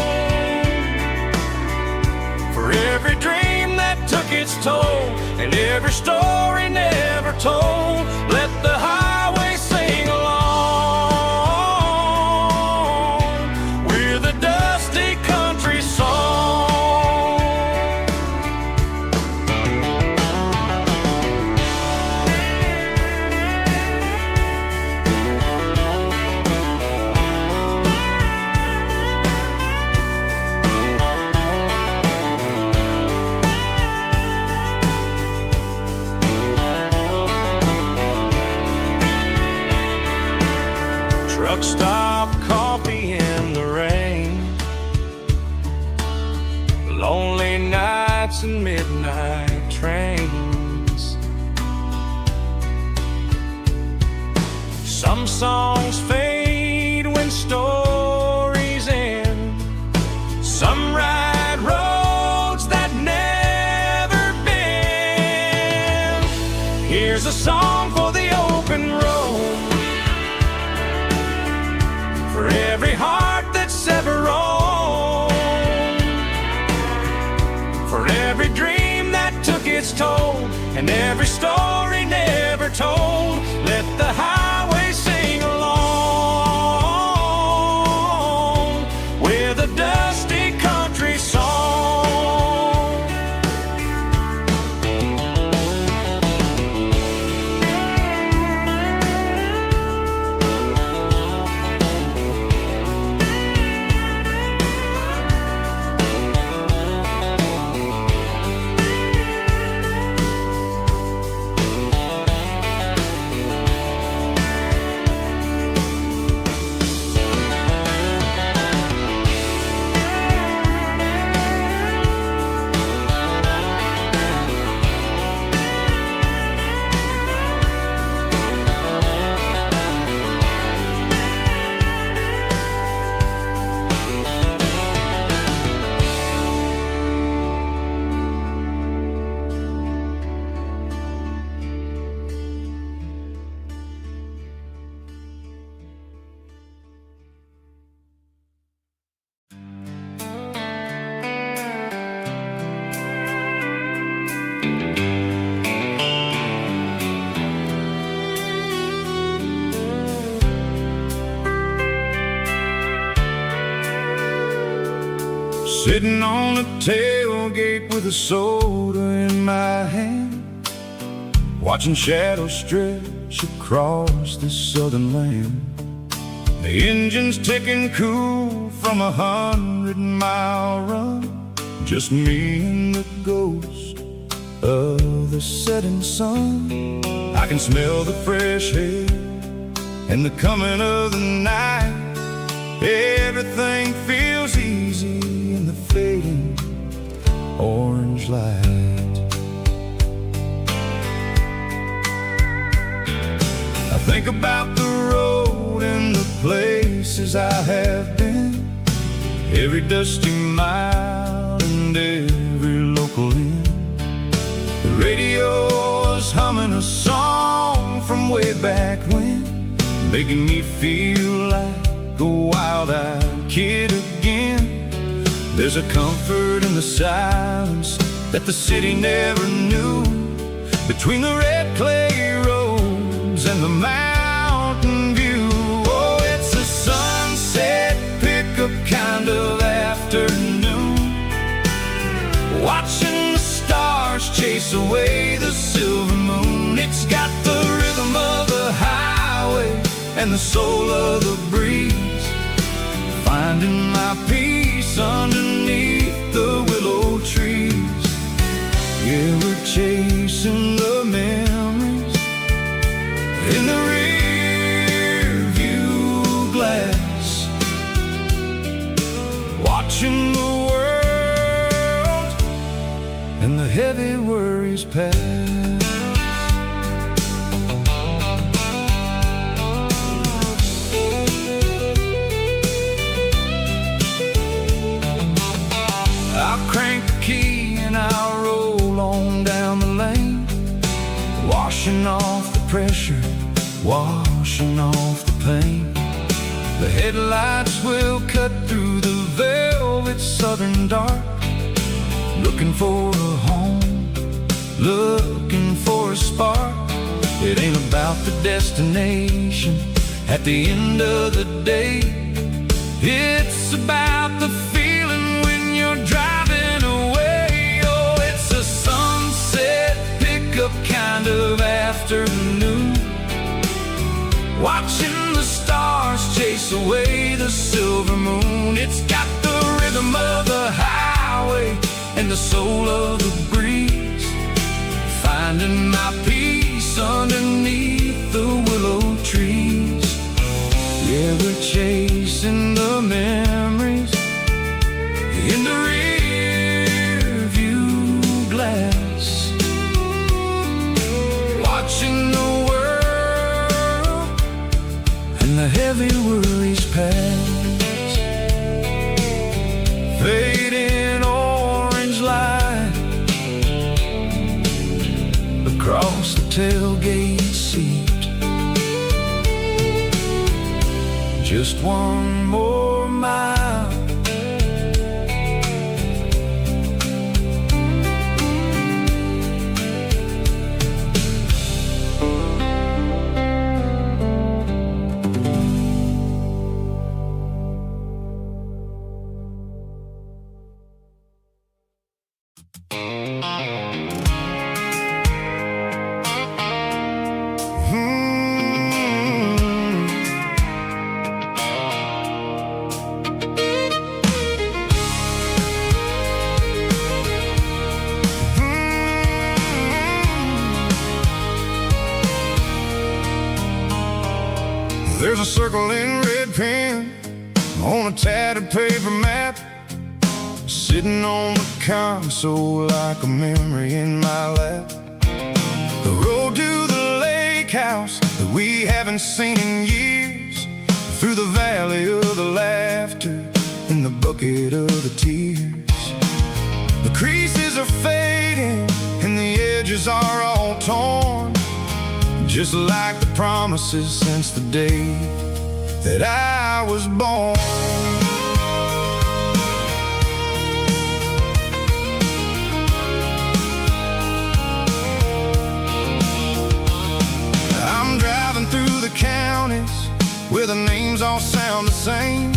for every dream that took its toll, and every story never told. Let the highway sing along with a dusty country song. Truck stop, coffee in the rain, lonely nights and midnight trains. Some songs fade when stories end, some ride roads that never bend. Here's a song for the open road, for every heart that's ever roamed, for every dream that took its toll, and every story never told. Let the highway sing along with a dusty country song. Sitting on the tailgate with a soda in my hand, watching shadows stretch across this southern land. The engine's ticking cool from 100-mile run, just me and the ghost of the setting sun. I can smell the fresh air and the coming of the night. Everything feels easy in the fading orange light. I think about the road and the places I have been, every dusty mile and every local inn. The radio is humming a song from way back when, making me feel like a wild-eyed kid again. There's a comfort in the silence that the city never knew, between the red clay roads and the mountain view. Oh, it's a sunset pickup kind of afternoon, watching the stars chase away the silver moon. It's got the rhythm of the highway and the soul of the breeze, finding my peace underneath the willow trees. Yeah, we're chasing the memories in the rear view glass, watching the world and the heavy worries pass. I'll crank the key and I'll roll on down the lane, washing off the pressure, washing off the pain. The headlights will cut through the velvet southern dark, looking for a home, looking for a spark. It ain't about the destination at the end of the day, it's about the feeling when you're driving away. Oh, it's a sunset pickup kind of afternoon, watching the stars chase away the silver moon. It's got the rhythm of the highway and the soul of the breeze, finding my peace underneath the willow trees. Yeah, we're chasing the memories in the rear view glass, watching the world and the heavy worries pass. Fading orange light across the tailgate seat, just one more mile. There's a circle in red pen on a tattered paper map, sitting on the console like a memory in my lap. The road to the lake house that we haven't seen in years, through the valley of the laughter and the bucket of the tears. The creases are fading and the edges are all torn, just like the promises since the day that I was born. I'm driving through the counties where the names all sound the same,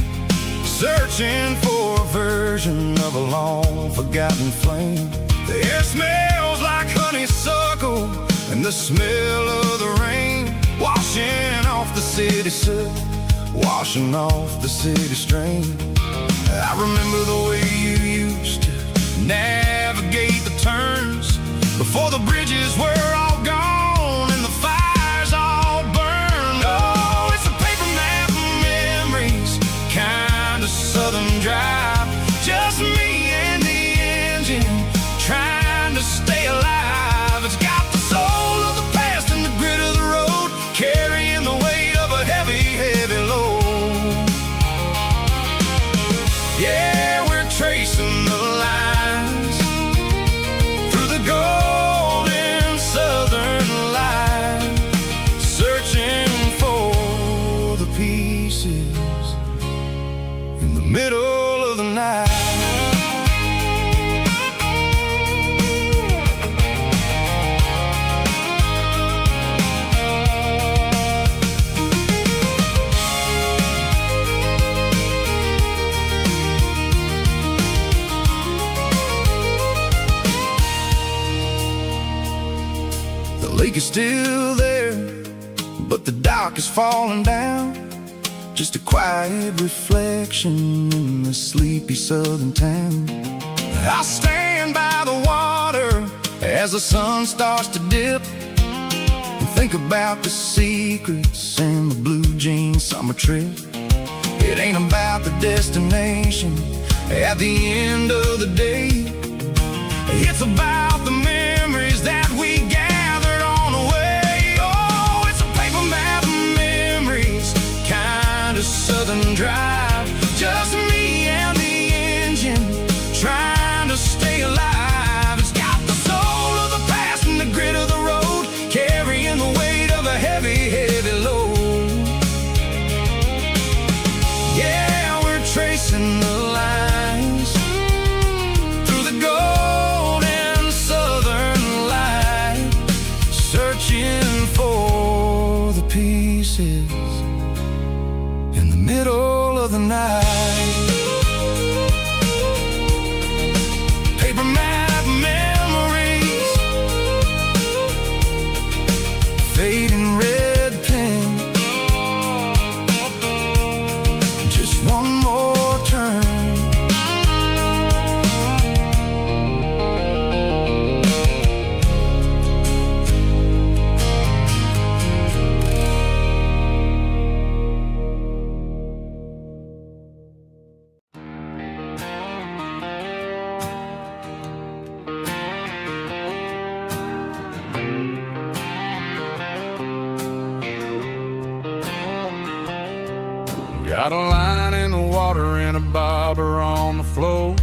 searching for a version of a long forgotten flame. The air smells like honeysuckle and the smell of the rain, washing off the city soot, washing off the city strain. I remember the way you used to navigate the turns before the bridges were all gone and the fires all burned. Oh, it's a paper map of memories, kind of southern drive, just me and the engine trying to stay alive. It's got the soul of the past and the grit of the road, carrying the weight of a heavy, heavy load. pieces in the middle of the night. The lake is still there, but the dock is falling down. Just a quiet reflection in the sleepy southern town. I stand by the water as the sun starts to dip, and think about the secrets and the blue jean summer trip. It ain't about the destination at the end of the day. It's about the memories that we gathered on the way. Oh, it's a paper map of memories, kind of southern drive. Just me and the engine, trying to stay alive. It's got the soul of the past and the grit of the road, carrying the weight of a heavy, heavy load. Yeah, we're tracing the lines through the golden southern light, searching for the pieces in the middle of the night. Paper map memories, fading red pen, just one more turn. Got a line in the water and a bobber on the floor,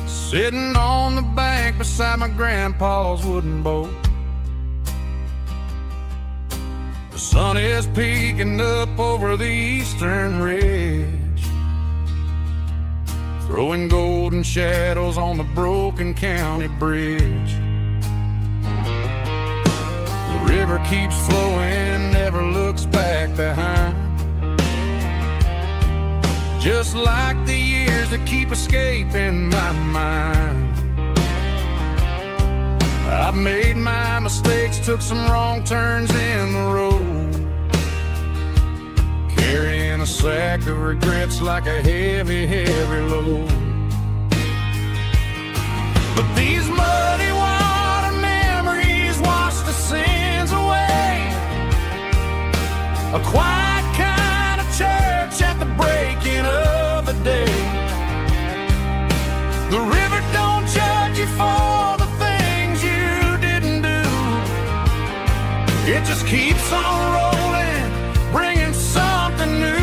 sitting on the bank beside my grandpa's wooden boat. The sun is peeking up over the eastern ridge, throwing golden shadows on the broken county bridge. The river keeps flowing, never looks back behind, just like the years that keep escaping my mind. I've made my mistakes, took some wrong turns in the road, carrying a sack of regrets like a heavy, heavy load. But these muddy water memories wash the sins away. A quiet kind of church at the breaking of the day. The river don't judge you for the things you didn't do. It just keeps on rolling, bringing something new.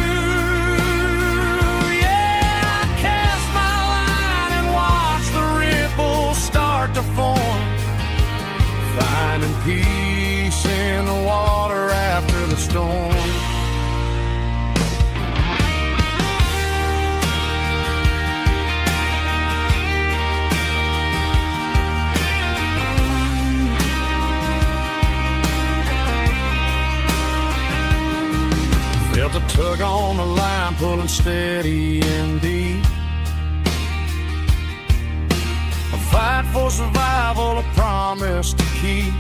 Yeah, I cast my line and watch the ripples start to form, finding peace in the water after the storm. Felt a tug on the line, pulling steady and deep. A fight for survival, a promise to keep.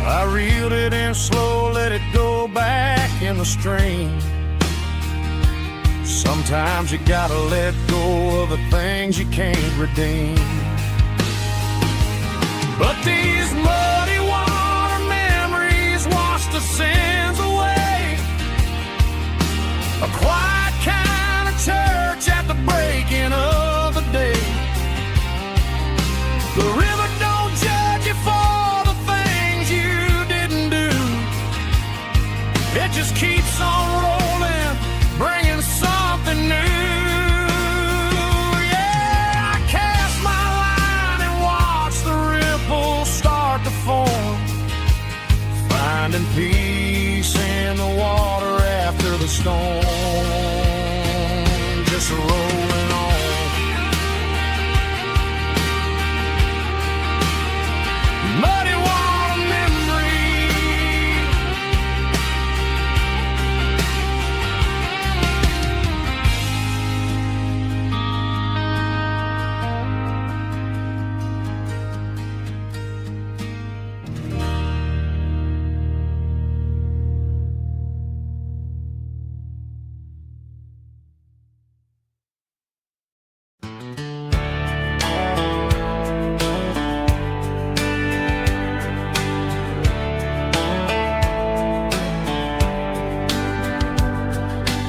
I reeled it in slow, let it go back in the stream. Sometimes you gotta let go of the things you can't redeem. But these muddy water memories wash the sins away. A quiet kind of church at the breaking of the day. The river don't judge you for the things you didn't do. It just keeps on rolling, bringing something new. Yeah, I cast my line and watch the ripples start to form, finding peace in the water after the storm, just rolling on. Muddy water memory,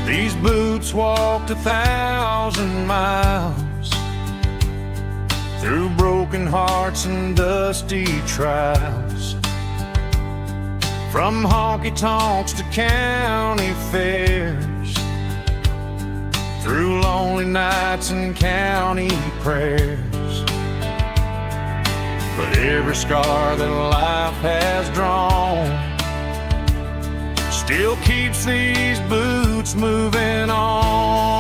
these boots walked 1,000 miles through broken hearts and dusty trials, from honky-tonks to county fairs, through lonely nights and county prayers. But every scar that life has drawn still keeps these boots moving on.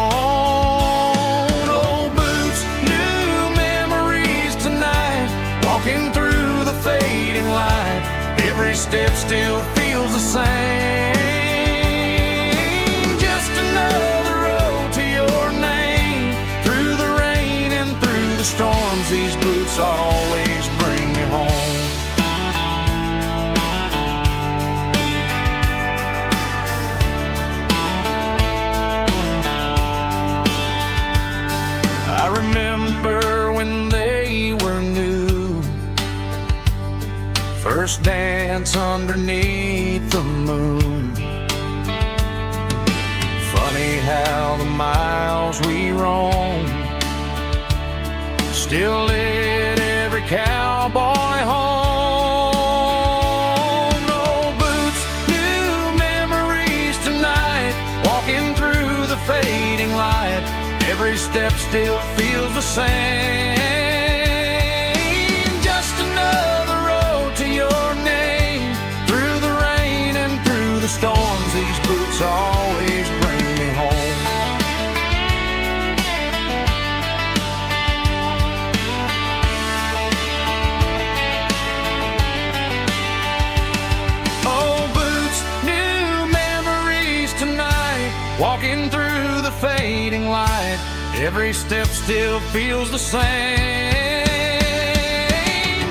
Old boots, new memories tonight, walking through the fading light. Every step still feels the same. Just another road to your name. Through the rain and through the storms, these boots always bring me home. I remember when they were new, first dance underneath the moon. Funny how the miles we roam still lit every cowboy home. Old boots, new memories tonight, walking through the fading light. Every step still feels the same. Just another road to your name. Through the rain and through the storms, these boots always bring me home. Old boots, new memories tonight, walking through the fading light. Every step still feels the same.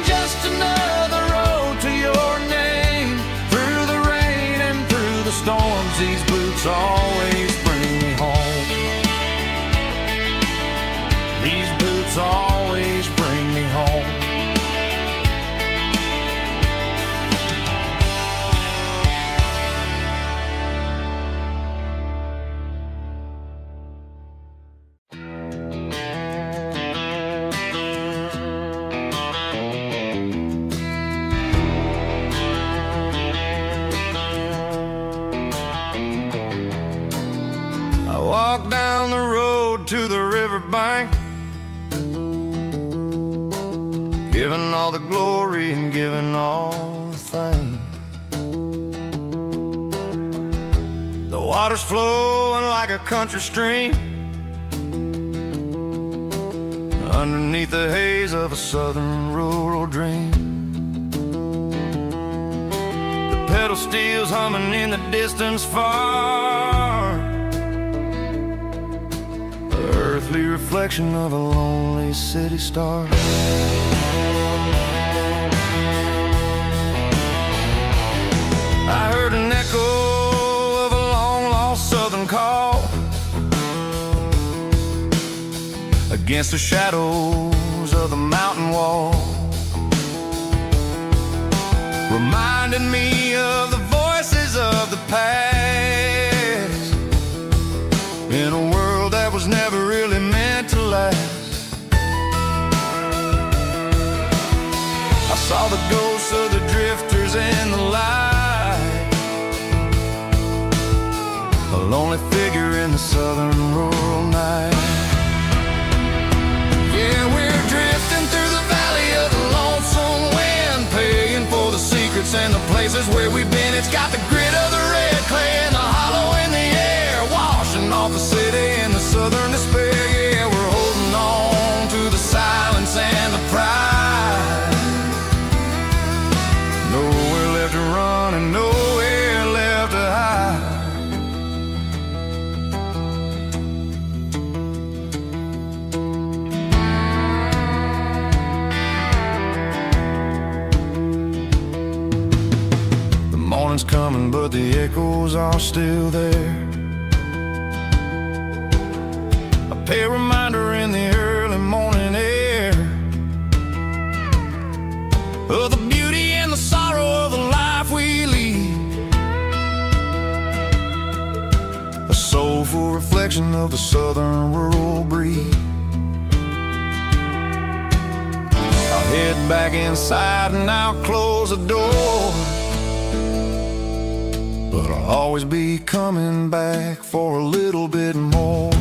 Just another road to your name. Through the rain and through the storms, these boots always bring me home. These boots always bring me home. Walk down the road to the riverbank, giving all the glory and giving all the thanks. The water's flowing like a country stream underneath the haze of a southern rural dream. The pedal steel's humming in the distance far, earthly reflection of a lonely city star. I heard an echo of a long-lost southern call against the shadows of the mountain wall, reminding me of the voices of the past in a world that was never really meant to last. I saw the ghosts of the drifters in the light, a lonely figure in the southern rural night. Yeah, we're drifting through the valley of the lonesome wind, paying for the secrets and the places where we've been. It's got the echoes are still there. A pale reminder in the early morning air of the beauty and the sorrow of the life we lead. A soulful reflection of the southern rural breed. I'll head back inside and I'll close the door, but I'll always be coming back for a little bit more.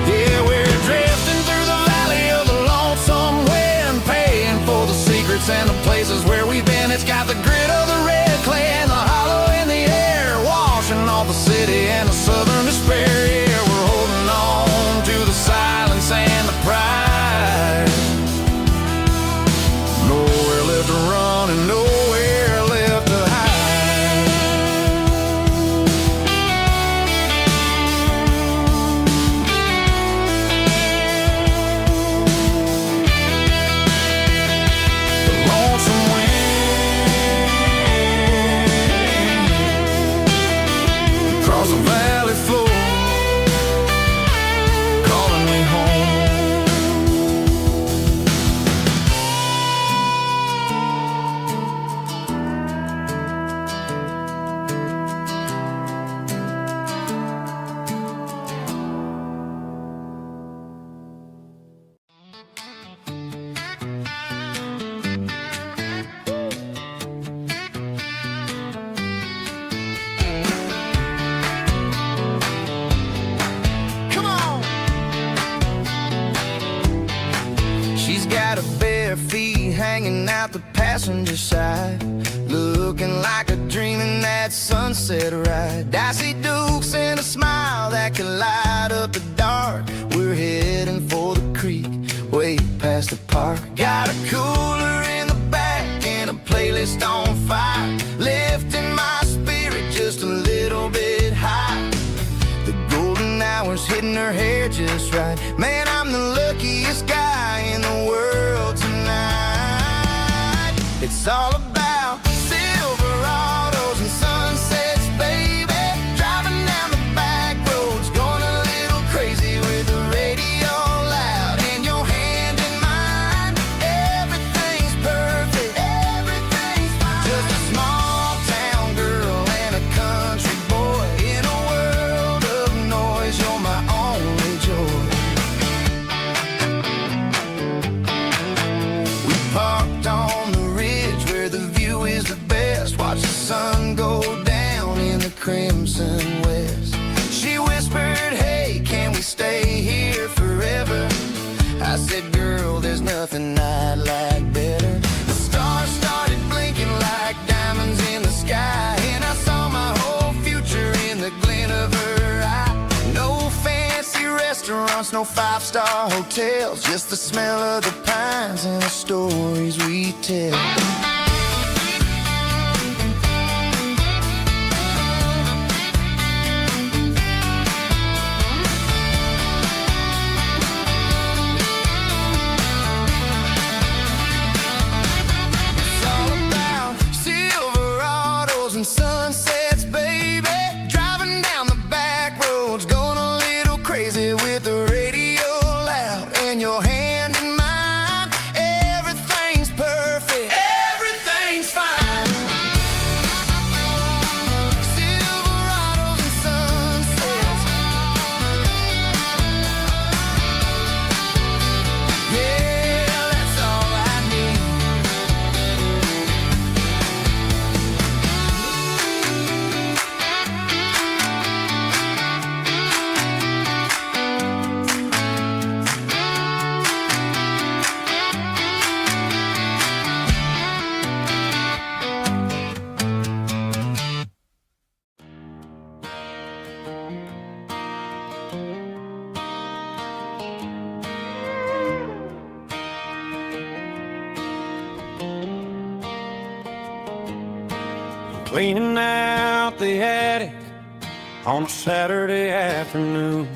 Yeah, we're drifting through the valley of the lonesome wind, paying for the secrets and the places where we've been. It's got the grit of the red clay and the hollow in the air, washing off the city and the southern despair. Yeah, we're holding on to the silence and the pride. Nowhere left to run and nowhere left to hide. The lonesome wind across the valley floor, calling me home. Come on. She's got her bare feet hanging out the passenger side, looking like a dream in that sunset ride. I see Dukes and a smile that can light up the dark. We're heading for the creek, way past the park. Got a cooler in the back and a playlist on fire, lifting my spirit just a little bit high. The golden hours hitting her hair just right. Man, I'm the luckiest guy in the world tonight. It's all about Silverados and sunsets, baby. Driving down the back roads, going a little crazy with the radio loud and your hand in mine. Everything's perfect, everything's fine. Just a small town girl and a country boy in a world of noise. You're my only joy. We parked on the ridge where the view is the best. Watch the sun go down in the crimson west. She whispered, hey, can we stay here forever? I said, girl, there's nothing I'd like better. The stars started blinking like diamonds in the sky, and I saw my whole future in the glint of her eye. No fancy restaurants, no five-star hotels, just the smell of the pines and the stories we tell. It's all about Silverados and sunsets, baby. Driving down the back roads, going a little crazy with the radio loud and your hand in mine. Everything's perfect, everything's fine. Silverados and sunsets. Yeah, that's all I need. Cleaning out the attic on a Saturday afternoon.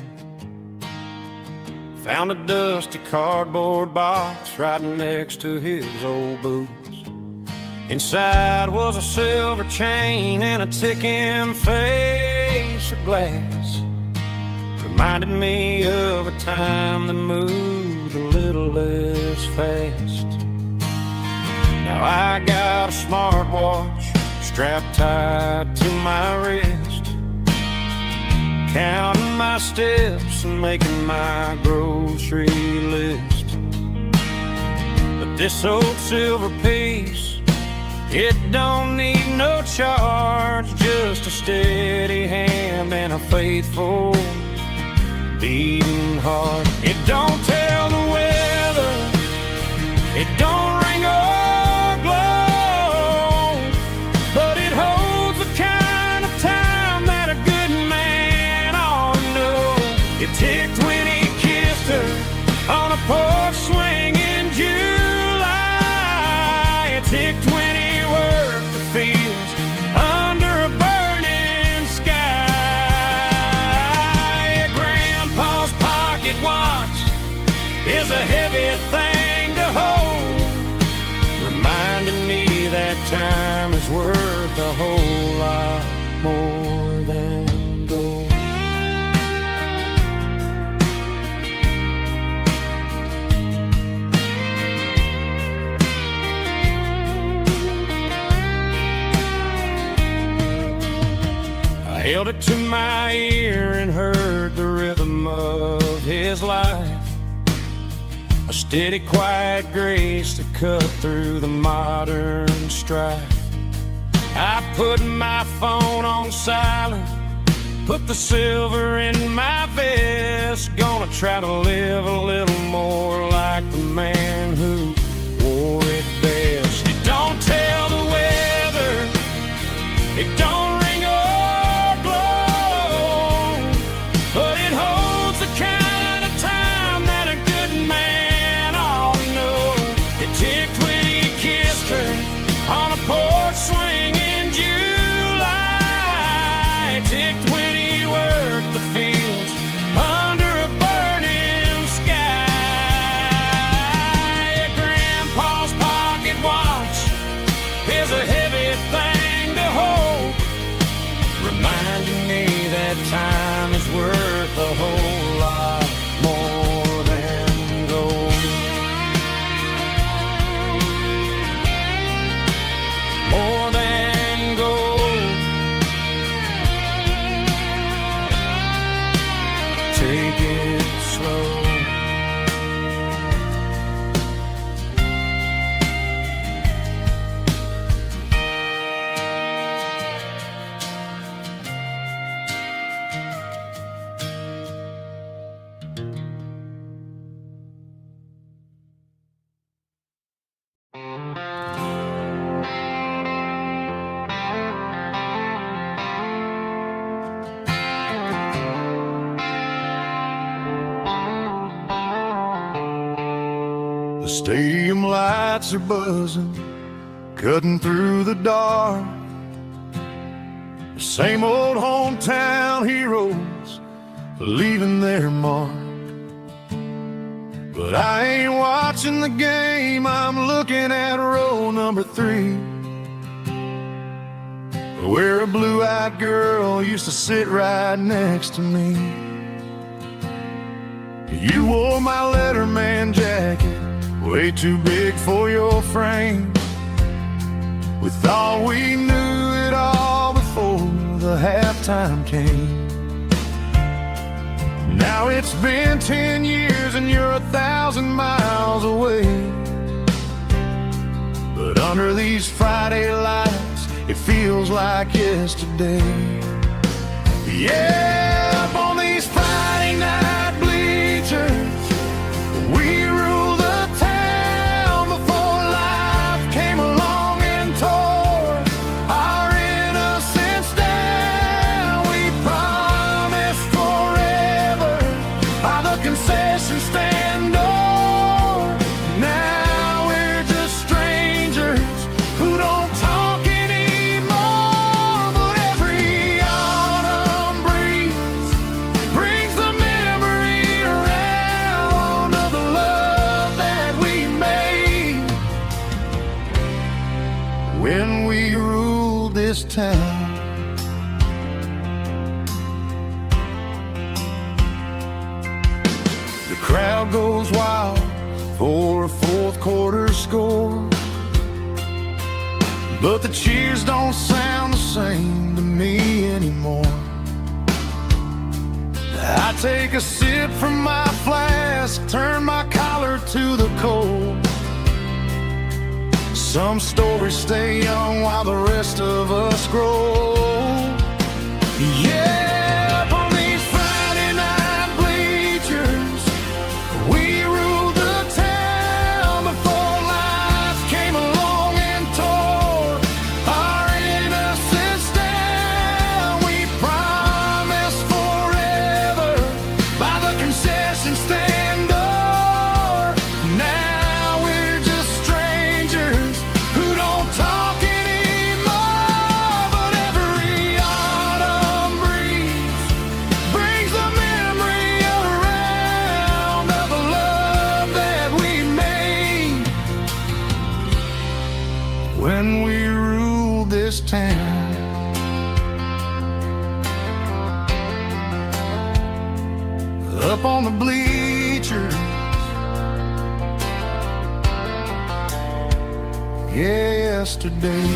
Found a dusty cardboard box right next to his old boots. Inside was a silver chain and a ticking face of glass. Reminded me of a time that moved a little less fast. Now I got a smartwatch strapped tight to my wrist, counting my steps and making my grocery list. But this old silver piece, it don't need no charge, just a steady hand and a faithful beating heart. It don't tell the weather, it don't ring or glow, but it holds the kind of time that a good man ought to know. It ticked when he kissed her on a porch swing in July. It ticked when he worked the fields under a burning sky. Grandpa's pocket watch is a heavy thing to hold, reminding me that time is worth a whole lot more than gold. I held it to my ear and heard the rhythm of his life, a steady, quiet grace to cut through the modern strife. I put my phone on silent, put the silver in my vest. Gonna try to live a little more like the man who wore it best. It don't tell the weather, it don't ring or glow, but it holds the kind of time that a good man ought to know. It ticked when he kissed her on a porch swing in July. It ticked when he worked the fields under a burning sky. Grandpa's pocket watch is a heavy thing to hold, reminding me that time is worth a whole lot more than gold. More than gold. Take it slow. The stadium lights are buzzing, cutting through the dark. The same old hometown heroes leaving their mark. But I ain't watching the game, I'm looking at row number 3, where a blue-eyed girl used to sit right next to me. You wore my Letterman jacket, way too big for your frame. We thought we knew it all before the halftime came. Now it's been 10 years and you're 1,000 miles away, but under these Friday lights it feels like yesterday. Yeah, up on these Friday night bleachers, we rule the town before life came along and tore our innocence down. We promised forever by the concession stand door. Now we're just strangers who don't talk anymore. But every autumn breeze crowd goes wild for a fourth quarter score, but the cheers don't sound the same to me anymore. I take a sip from my flask, turn my collar to the cold. Some stories stay young while the rest of us grow. Yeah, up on these Friday night bleachers, we ruled the town before life came along and tore our innocence down. We promised forever by the concession stand door. Now we're just strangers who don't talk anymore. But every autumn breeze brings the memory around of the love that we made when we ruled this town. Up on the bleachers, yesterday.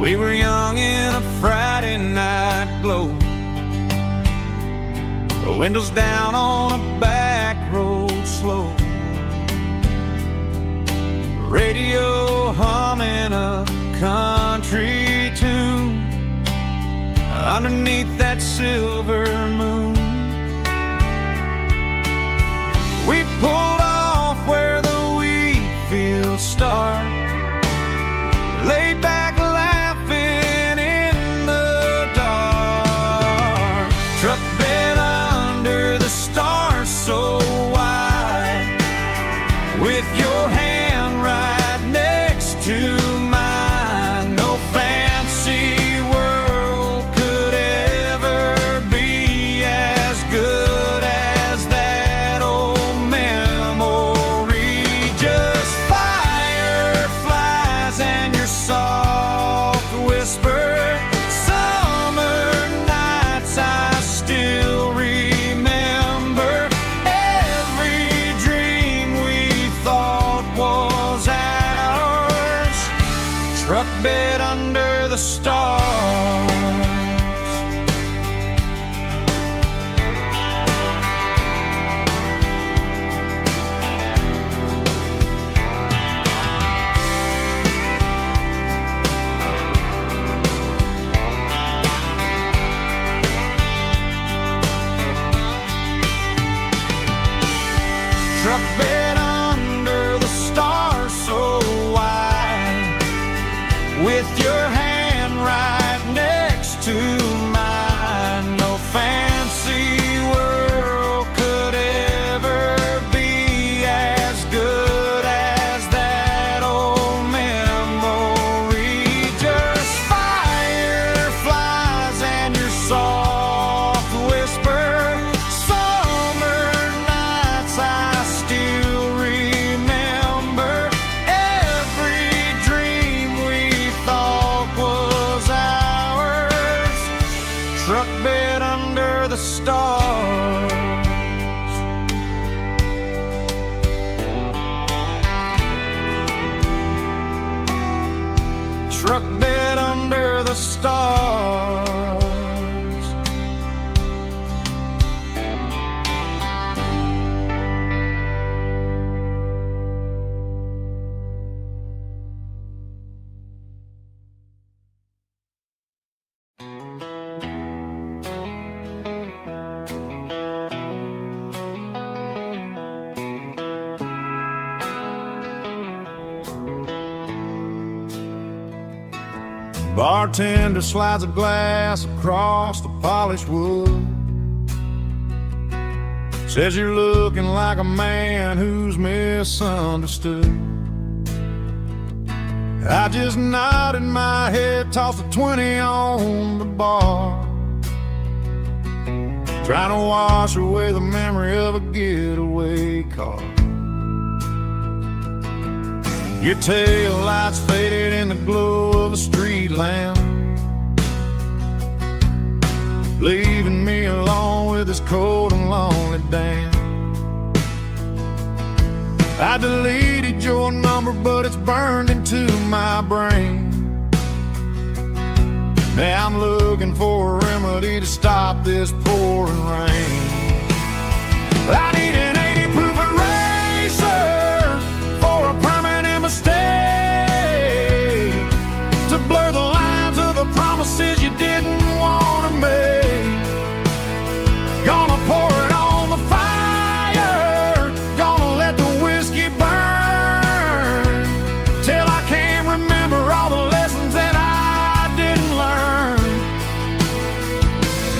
We were young in a Friday night glow, the windows down on a back road slow, radio humming a country tune underneath that silver moon. We pulled off where the wheat fields start, laid back laughing in the dark, truck bed under the stars so wide, with your hand right next to mine. No fancy world could ever be as good as that old memory. Just fireflies and your soft whisper. Summer nights I still remember. Every dream we thought was ours, truck bed under the stars. Truck bed under the stars so wide, with your hand right next to mine. No fancy world could ever be as good as that old memory. Just fireflies and your soft whisper. Summer nights I still remember. Every dream we thought was ours, truck bed under the stars. Truck bed under the stars. Bartender slides a glass across the polished wood. Says you're looking like a man who's misunderstood. I just nodded my head, tossed a 20 on the bar, trying to wash away the memory of a getaway car. Your tail lights faded in the glow of a street lamp, leaving me alone with this cold and lonely damn. I deleted your number, but it's burned into my brain. Now I'm looking for a remedy to stop this pouring rain. I need an 80 proof eraser for a permanent mistake, to blur the lines of the promises you didn't want to make. Gonna pour it on the fire, gonna let the whiskey burn, till I can't remember all the lessons that I didn't learn.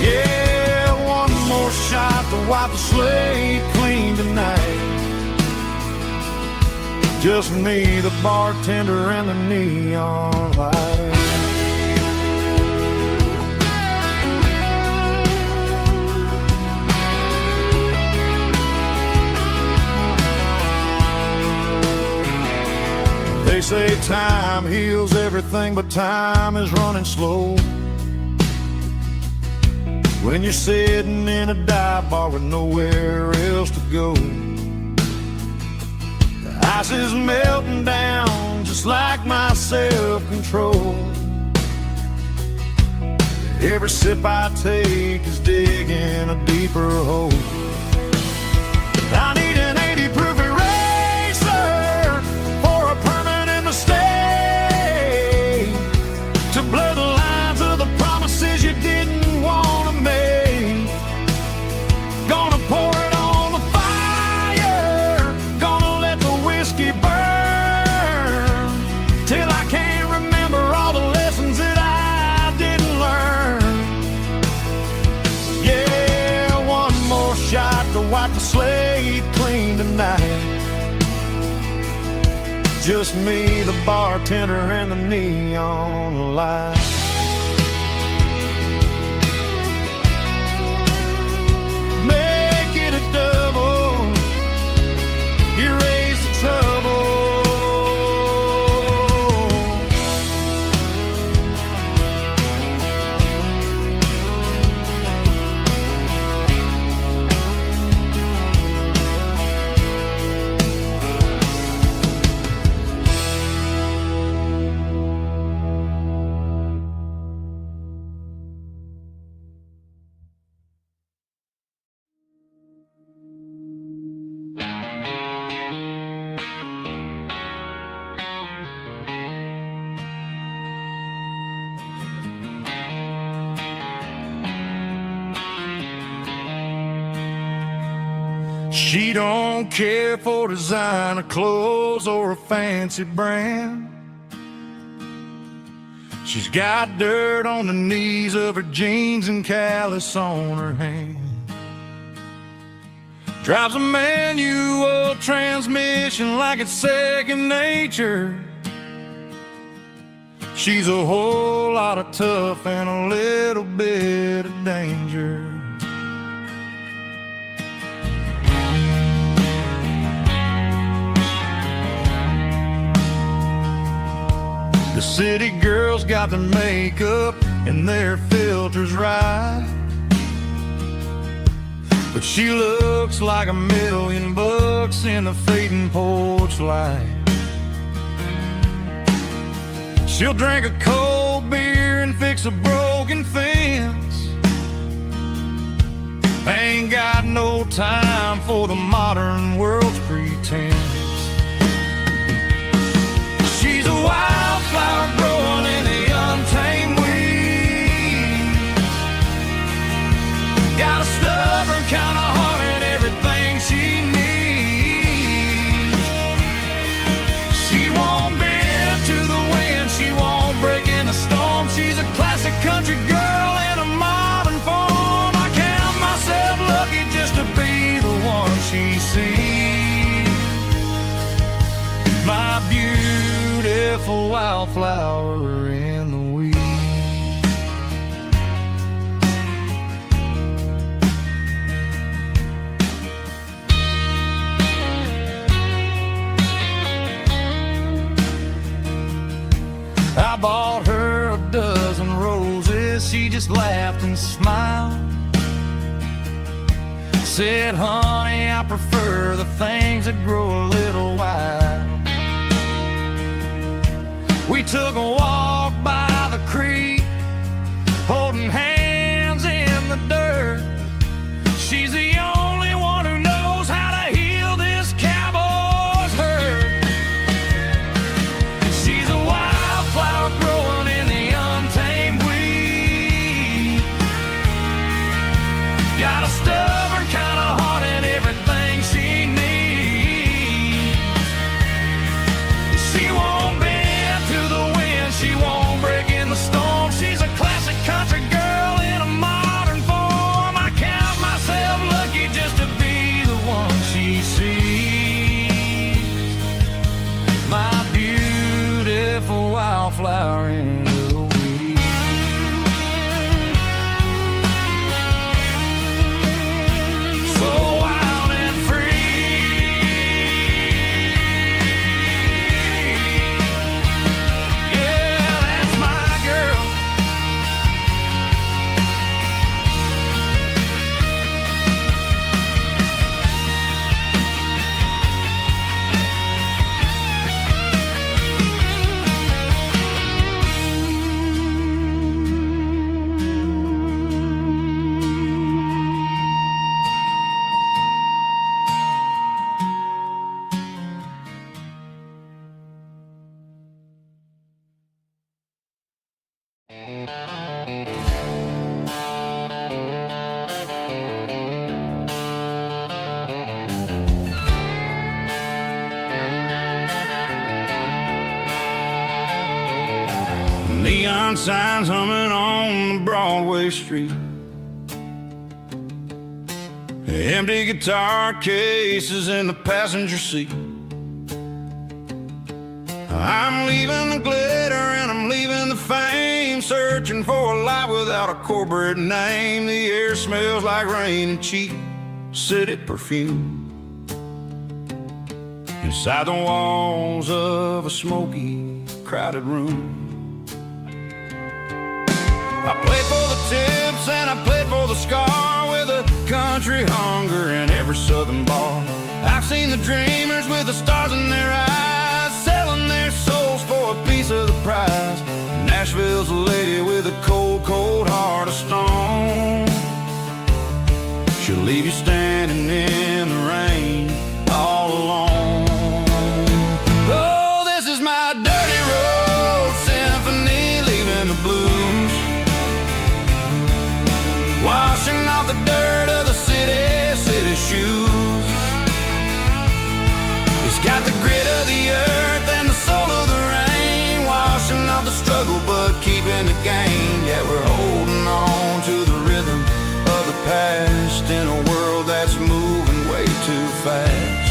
Yeah, one more shot to wipe the slate clean tonight. Just me, the bartender, and the neon light. They say time heals everything, but time is running slow when you're sitting in a dive bar with nowhere else to go. The ice is melting down just like my self-control. Every sip I take is digging a deeper hole. I need an 80 proof eraser for a permanent mistake, to blur the lines of the promises you didn't want to make. Gonna pour it on the fire, gonna let the whiskey burn, till I can't remember all the lessons that I didn't learn. Yeah, one more shot to wipe the slate clean tonight. Just me, the bartender, and the neon light. Make it a double, erase the trouble. She don't care for designer clothes or a fancy brand. She's got dirt on the knees of her jeans and callus on her hand. Drives a manual transmission like it's second nature. She's a whole lot of tough and a little bit of danger. The city girls got their makeup and their filters right, but she looks like $1,000,000 in the fading porch light. She'll drink a cold beer and fix a broken fence. Ain't got no time for the modern world's pretense. She's a wildflower growing in the untamed weeds. Got a stubborn kind of heart and everything she needs. She won't bend to the wind, she won't break in the storm. She's a classic country girl in a modern form. I count myself lucky just to be the beautiful wildflower in the weeds. I bought her a dozen roses, she just laughed and smiled. Said, honey, I prefer the things that grow a little wild. We took a walk by the creek, holding hands in the dirt. She's the only one who knows how to heal this cowboy's hurt. She's a wildflower growing in the untamed weed. Got a stubborn kind of heart and everything she needs. She won't bend to the wind, she won't break in the storm. She's a classic country girl in a modern form. I count myself lucky just to be the one she sees. My beautiful wildflower in the weeds. So wild and free. Yeah, that's my girl. Neon signs humming on the Broadway street. Empty guitar cases in the passenger seat. I'm leaving the glitter and I'm leaving the fame, searching for a life without a corporate name. The air smells like rain and cheap city perfume. Inside the walls of a smoky, crowded room. I played for the tips and I played for the scar, with a country hunger in every southern bar. I've seen the dreamers with the stars in their eyes, selling their souls for a piece of the prize. Nashville's a lady with a cold, cold heart of stone. She'll leave you standing in the rain all alone. Oh, this is my dirty road symphony, leaving the blues, washing off the dirt of the city shoes. It's got the grit of the earth and the soul of the rain, washing off the struggle but keeping the gain. Yeah, we're holding on to the rhythm of the past in a world that's moving way too fast.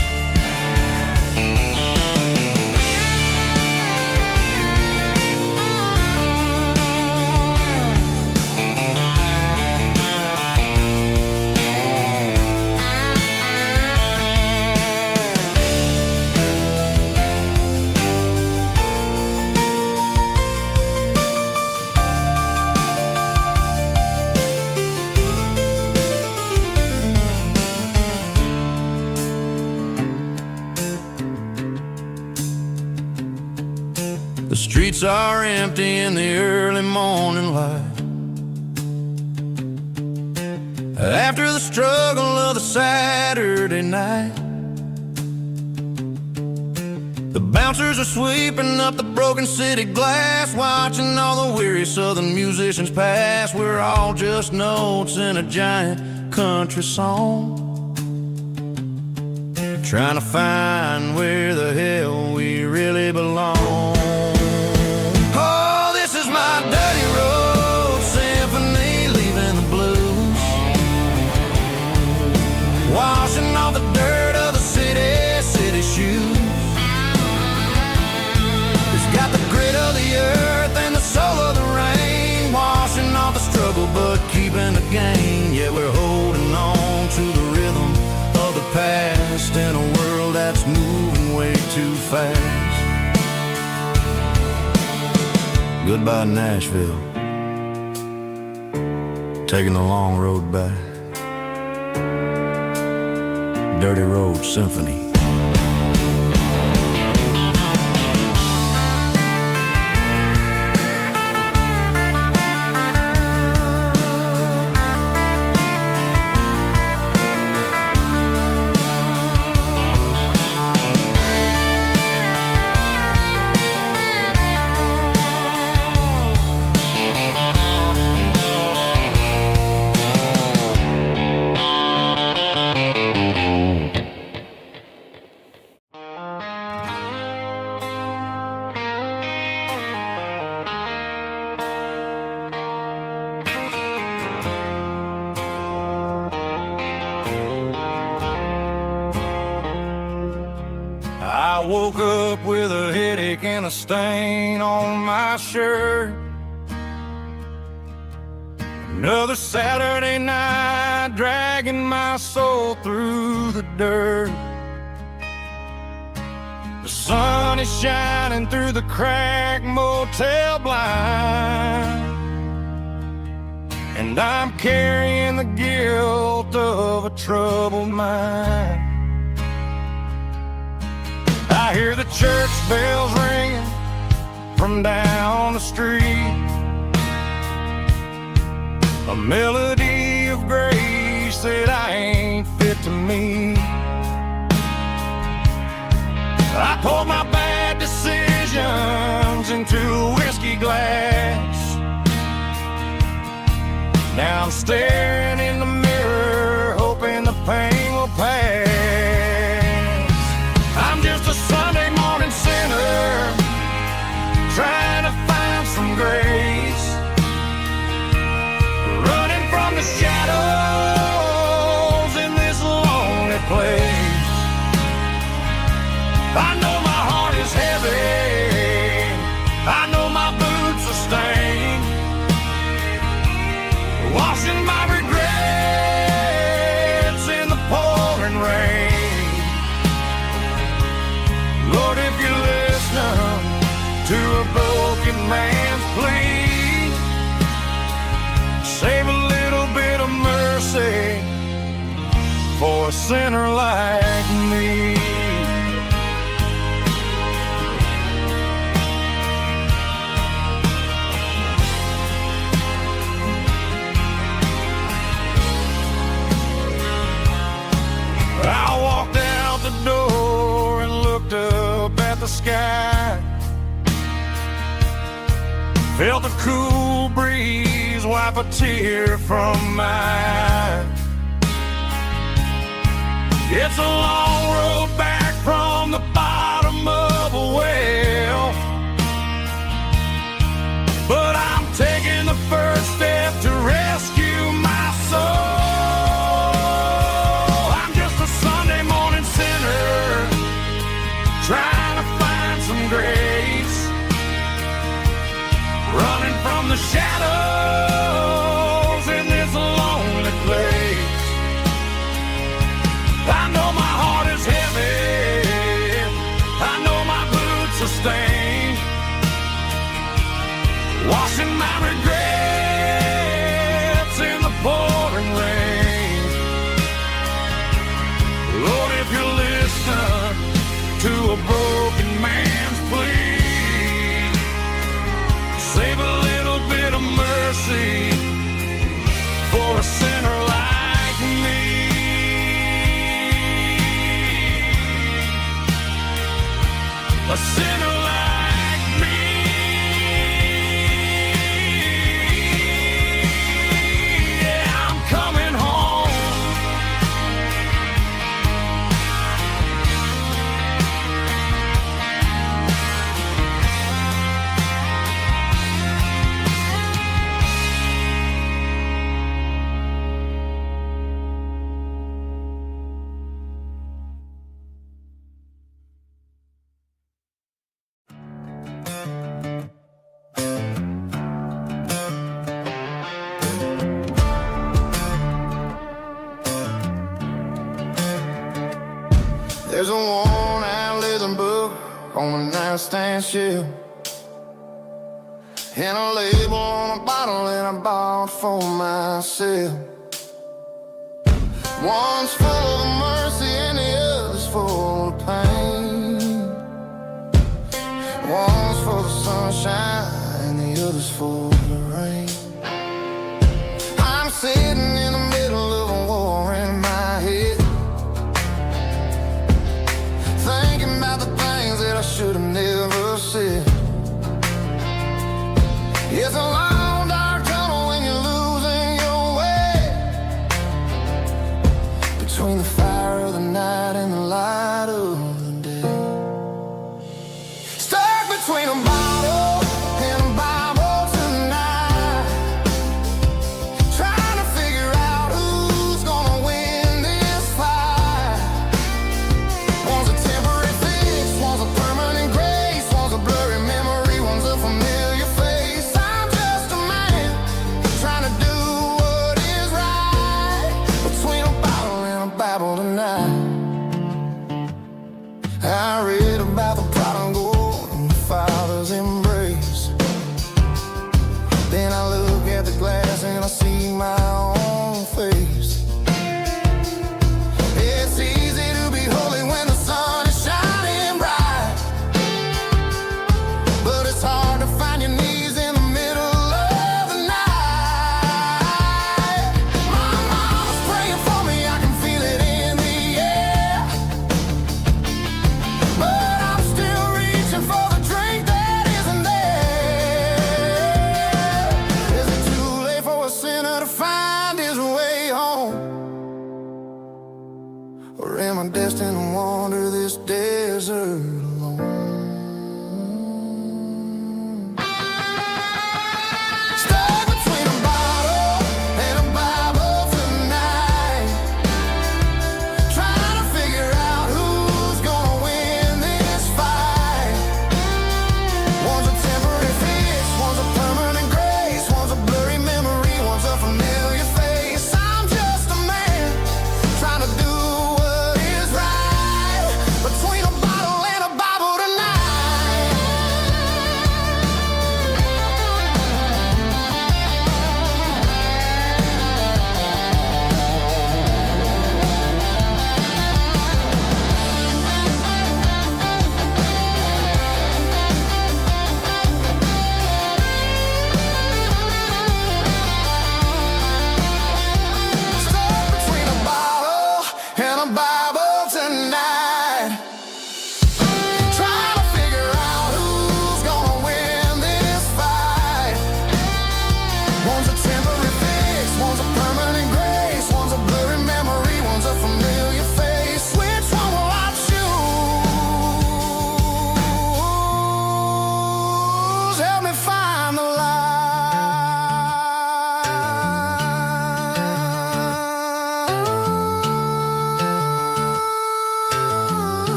The streets are empty in the early morning light, after the struggle of the Saturday night. The bouncers are sweeping up the broken city glass, watching all the weary southern musicians pass. We're all just notes in a giant country song, trying to find where the hell we really belong. Oh, this is my dirty road symphony, leaving the blues, washing off the dirt of the city shoes. It's got the fast. Goodbye Nashville, taking the long road back. Dirty Road Symphony. I woke up with a headache and a stain on my shirt. Another Saturday night, dragging my soul through the dirt. The sun is shining through the cracked motel blind, and I'm carrying the guilt of a troubled mind. I hear the church bells ringing from down the street, a melody of grace that I ain't fit to meet. I poured my bad decisions into a whiskey glass. Now I'm staring in the mirror, hoping the pain will pass. I'm just a Sunday morning sinner, trying to find some grace, running from the shadows in this lonely place. I know my heart is heavy, I know my boots are stained, washing my regrets in the pouring rain. Lord, if you listen to a broken man's plea, save a little bit of mercy for a sinner like me. I walked out the door and looked up at the sky, felt the cool breeze wipe a tear from my eye. It's a long road back from the bottom of a well, but I'm taking the first step to rescue my soul. Trying to find some grace, running from the shadows in this lonely place. I know my heart is heavy, I know my boots are stained, washing my regrets in the pouring rain. Lord, if you listen to a broken man's plea, save a little bit of mercy for a sinner like me. A sinner like me. Yeah, I'm coming home. There's a worn-out living book on a nightstand shelf, and a label on a bottle that I bought for myself. One's full of mercy and the other's full of pain. One's full of sunshine and the other's full of rain. I'm sitting in the middle of a war in my head, thinking about the things that I should have never said. It's a long dark tunnel when you're losing your way, between the fire of the night and the light of the day. Stuck between a bottle and a Bible tonight, trying to figure out who's gonna win this fight. One's a temporary fix, one's a permanent grace, one's a blurry memory, one's a familiar face. I'm just a man trying to do what is right, between a bottle and a Bible tonight. I read about the prodigal and the father's embrace. Then I look at the glass and I see my own face. It's easy to be holy when the sun is shining bright, but it's hard to find your knees in the middle of the night. My mama's praying for me, I can feel it in the air, but I'm still reaching for the drink that isn't there. Is it too late for a sinner to find his way home? Or am I destined to wander this desert alone? Stuck between a bottle and a Bible tonight, trying to figure out who's gonna win this fight. One's a temporary fix, one's a permanent grace, one's a blurry memory, one's a familiar face. I'm just a man trying to do what is right, between a bottle and a Bible tonight. Stuck between a bottle and a Bible tonight, trying to figure out who's gonna win this fight. One's a temporary fix, one's a permanent grace, one's a blurry memory, one's a familiar face. Which one will I choose? Help me find the light.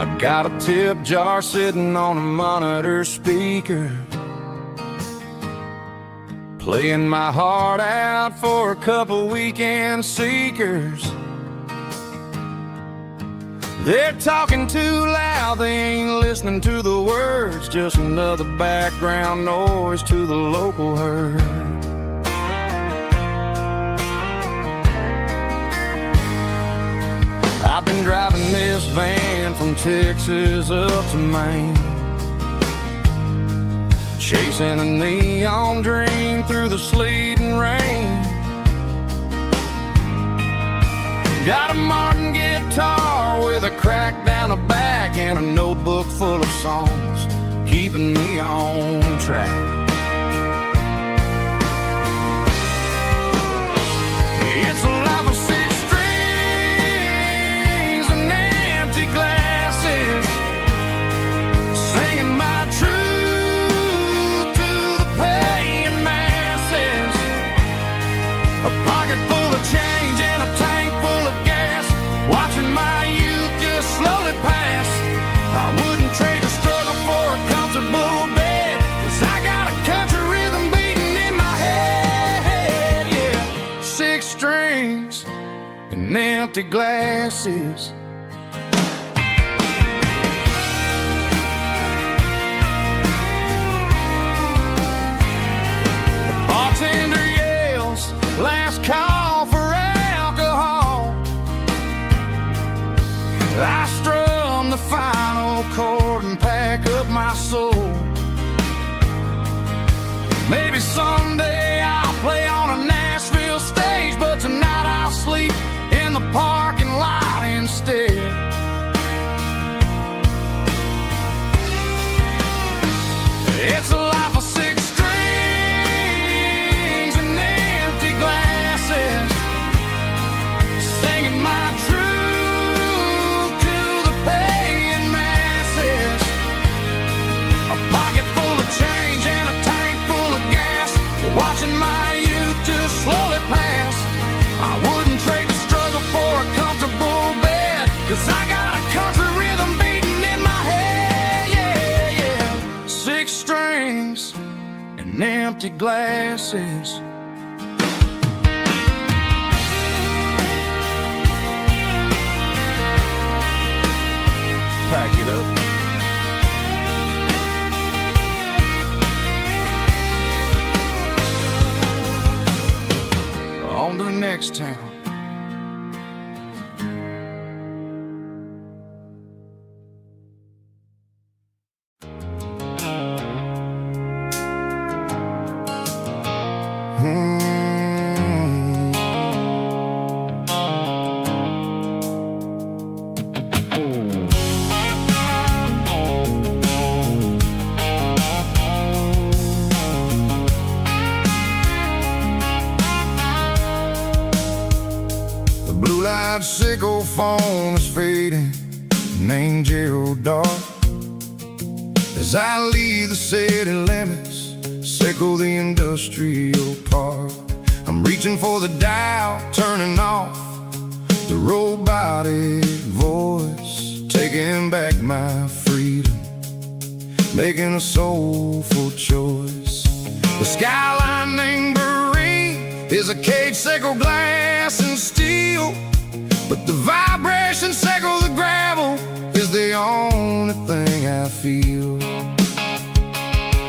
I got a tip jar sitting on a monitor speaker, playing my heart out for a couple weekend seekers. They're talking too loud, they ain't listening to the words, just another background noise to the local herd. I've been driving this van from Texas up to Maine, chasing a neon dream through the sleet and rain. Got a Martin guitar with a crack down the back and a notebook full of songs, keeping me on track. It's a life of six strings and empty glasses, singing my truth to the paying masses. A pocket full of change and a tank full of gas, watching my youth just slowly empty glasses. The bartender yells, last call for alcohol. I strum the final chord and pack up my soul. Maybe someday I'll play on a Nashville stage, but tonight I'll sleep in the parking lot instead. It's a life of six strings and empty glasses, singing my truth to the paying masses. A pocket full of change and a tank full of gas, watching my youth just slowly pass. I wouldn't trade the struggle for a comfortable bed, 'cause I got a country rhythm beating in my head, yeah, yeah. Six strings and empty glasses. Pack it up. On to the next town. Sickle phone is fading, named Gerald dark. As I leave the city limits, sickle the industrial park. I'm reaching for the dial, turning off the robotic voice, taking back my freedom, making a soulful choice. The skyline named Marine is a cage, sickle glass and steel, but the vibration sickle the gravel is the only thing I feel.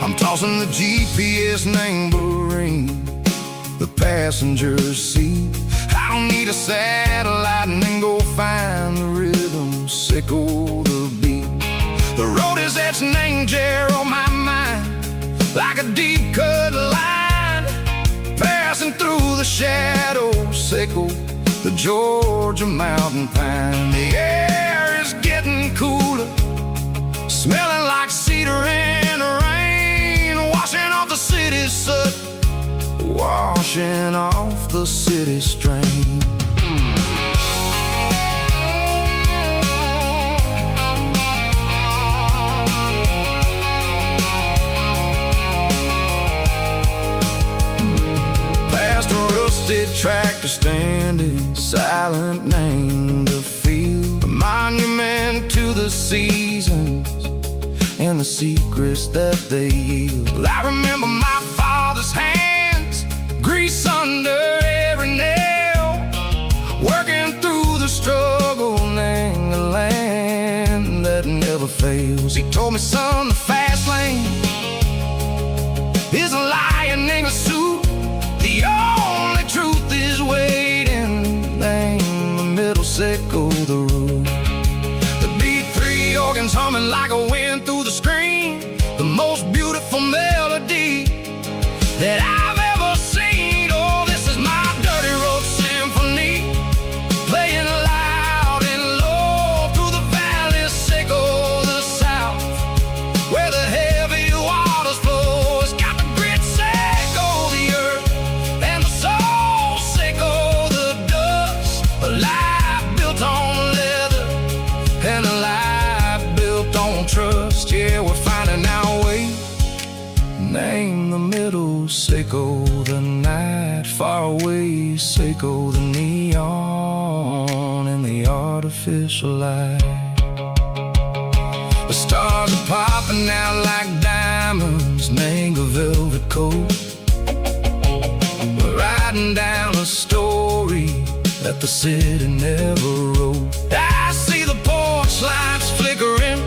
I'm tossing the GPS named Marine, the passenger seat. I don't need a satellite and then go find the rhythm, sickle the beat. The road is etched named Jer on my mind, like a deep cut line, passing through the shadows, sickle the Georgia mountain pine. The air is getting cooler, smelling like cedar in the rain, washing off the city's soot, washing off the city strain. Past a rusted tractor standing silent, named a field, a monument to the seasons and the secrets that they yield. I remember my father's hands, grease under every nail, working through the struggle, named the land that never fails. He told me, son, the fast lane is a lion in a suit. The only truth is waiting, name the middle, sickle the root. The B3 organs humming like a wind through the screen, the most beautiful melody that I've ever seen. Oh, this is my dirty road symphony, playing loud and low through the valleys, sickle the south, where the heavy waters flow. It's got the grit, sickle the earth, and the soul, sickle the dust. A life built on leather and a life built on trust. Yeah, we're finding our way, name the middle, sickle the night, far away, sickle the neon and the artificial light. The stars are popping out like diamonds, name a velvet coat. We're riding down a story that the city never wrote. I see the porch lights flickering,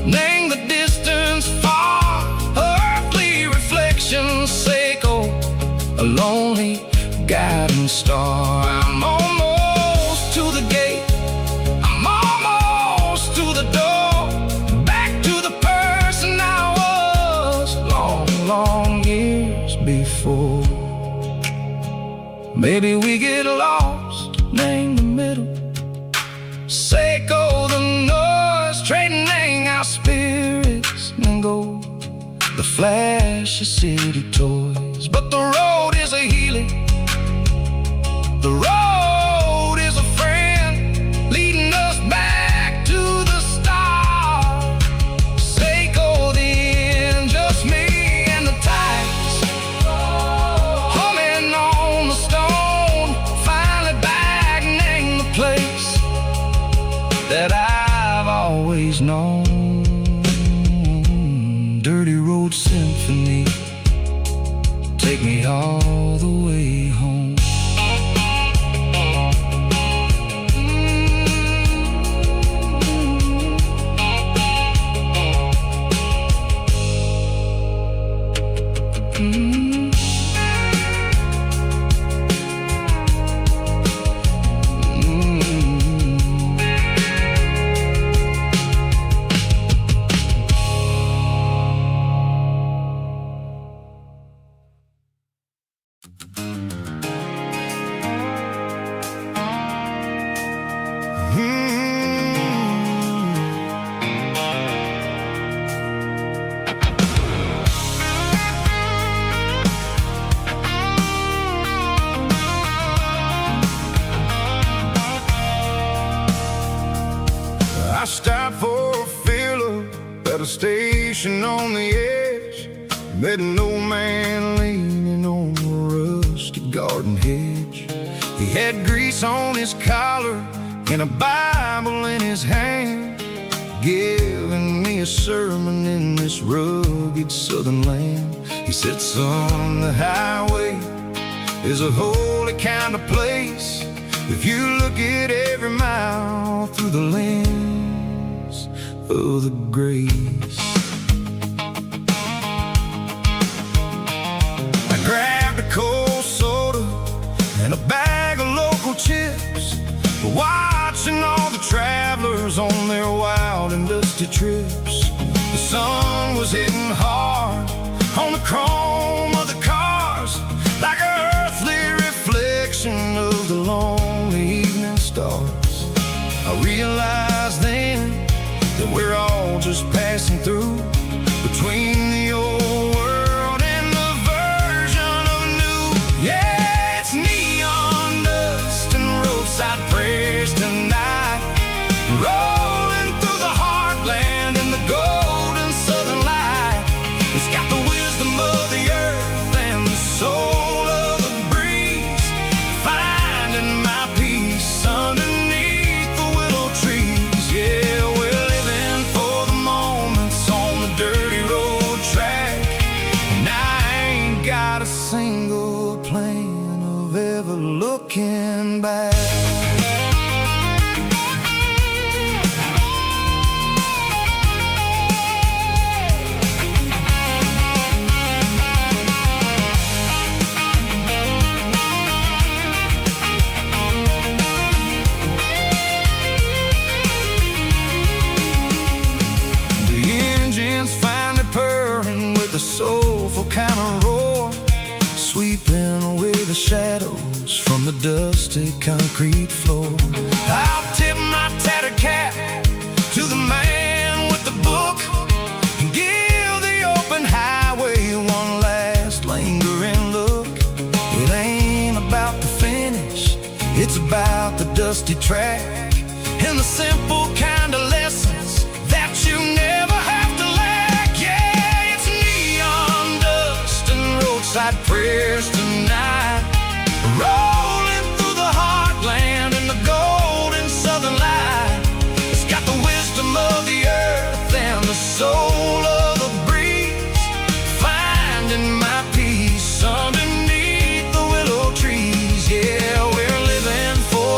name the distance far, earthly reflections echo, a lonely guiding star. I'm almost to the gate, I'm almost to the door, back to the person I was long, long years before. Maybe we get lost, name the middle, Seiko the noise, trading our spirits and go the flash of city toys. But the road is a healing, the road is a friend, leading us back to the start. Seiko the end, just me and the tides, humming on the stone, finally back, name the place that I've always known. Dirty Road Symphony, take me all the way home. I stopped for a fill-up at a station on the edge. Met an old man leaning on a rusty garden hedge. He had grease on his collar and a Bible in his hand, giving me a sermon in this rugged southern land. He said, son, the highway is a holy kind of place if you look at every mile through the lens of the grace. I grabbed a cold soda and a bag of local chips, watching all the travelers on their wild and dusty trips. The sun was hitting hard on the chrome of the cars, like an earthly reflection of the lonely evening stars. I realized then that we're all just passing through, between the old world and the version of new. Yeah, it's neon dust and roadside prayers tonight, rolling through the heartland in the golden southern light. It's got the wisdom of the earth and the soul of the breeze, finding my peace underneath the willow trees. Yeah, we're living for the moments on the dirty road track, and I ain't got a single plan of ever looking back. The soulful kind of roar, sweeping away the shadows from the dusty concrete floor. I'll tip my tattered cap to the man with the book and give the open highway one last lingering look. It ain't about the finish, it's about the dusty track and the simple kind of lessons that you never have to lack. Yeah, it's neon dust and roadside prayers tonight, rolling through the heartland in the golden southern light. It's got the wisdom of the earth and the soul of the breeze, finding my peace underneath the willow trees. Yeah, we're living for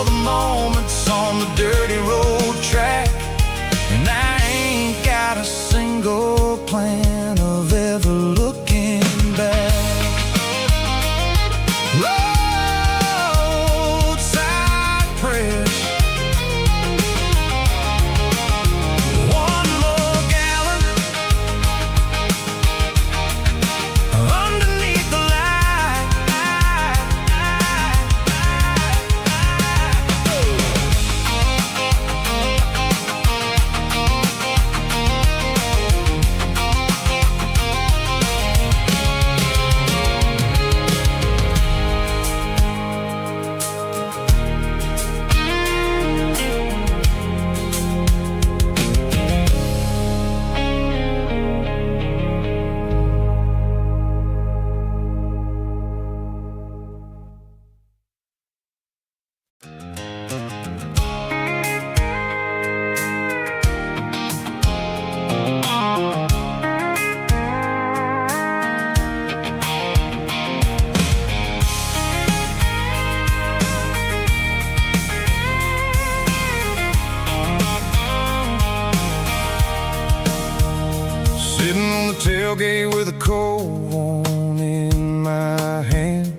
tailgate with a cold one in my hand,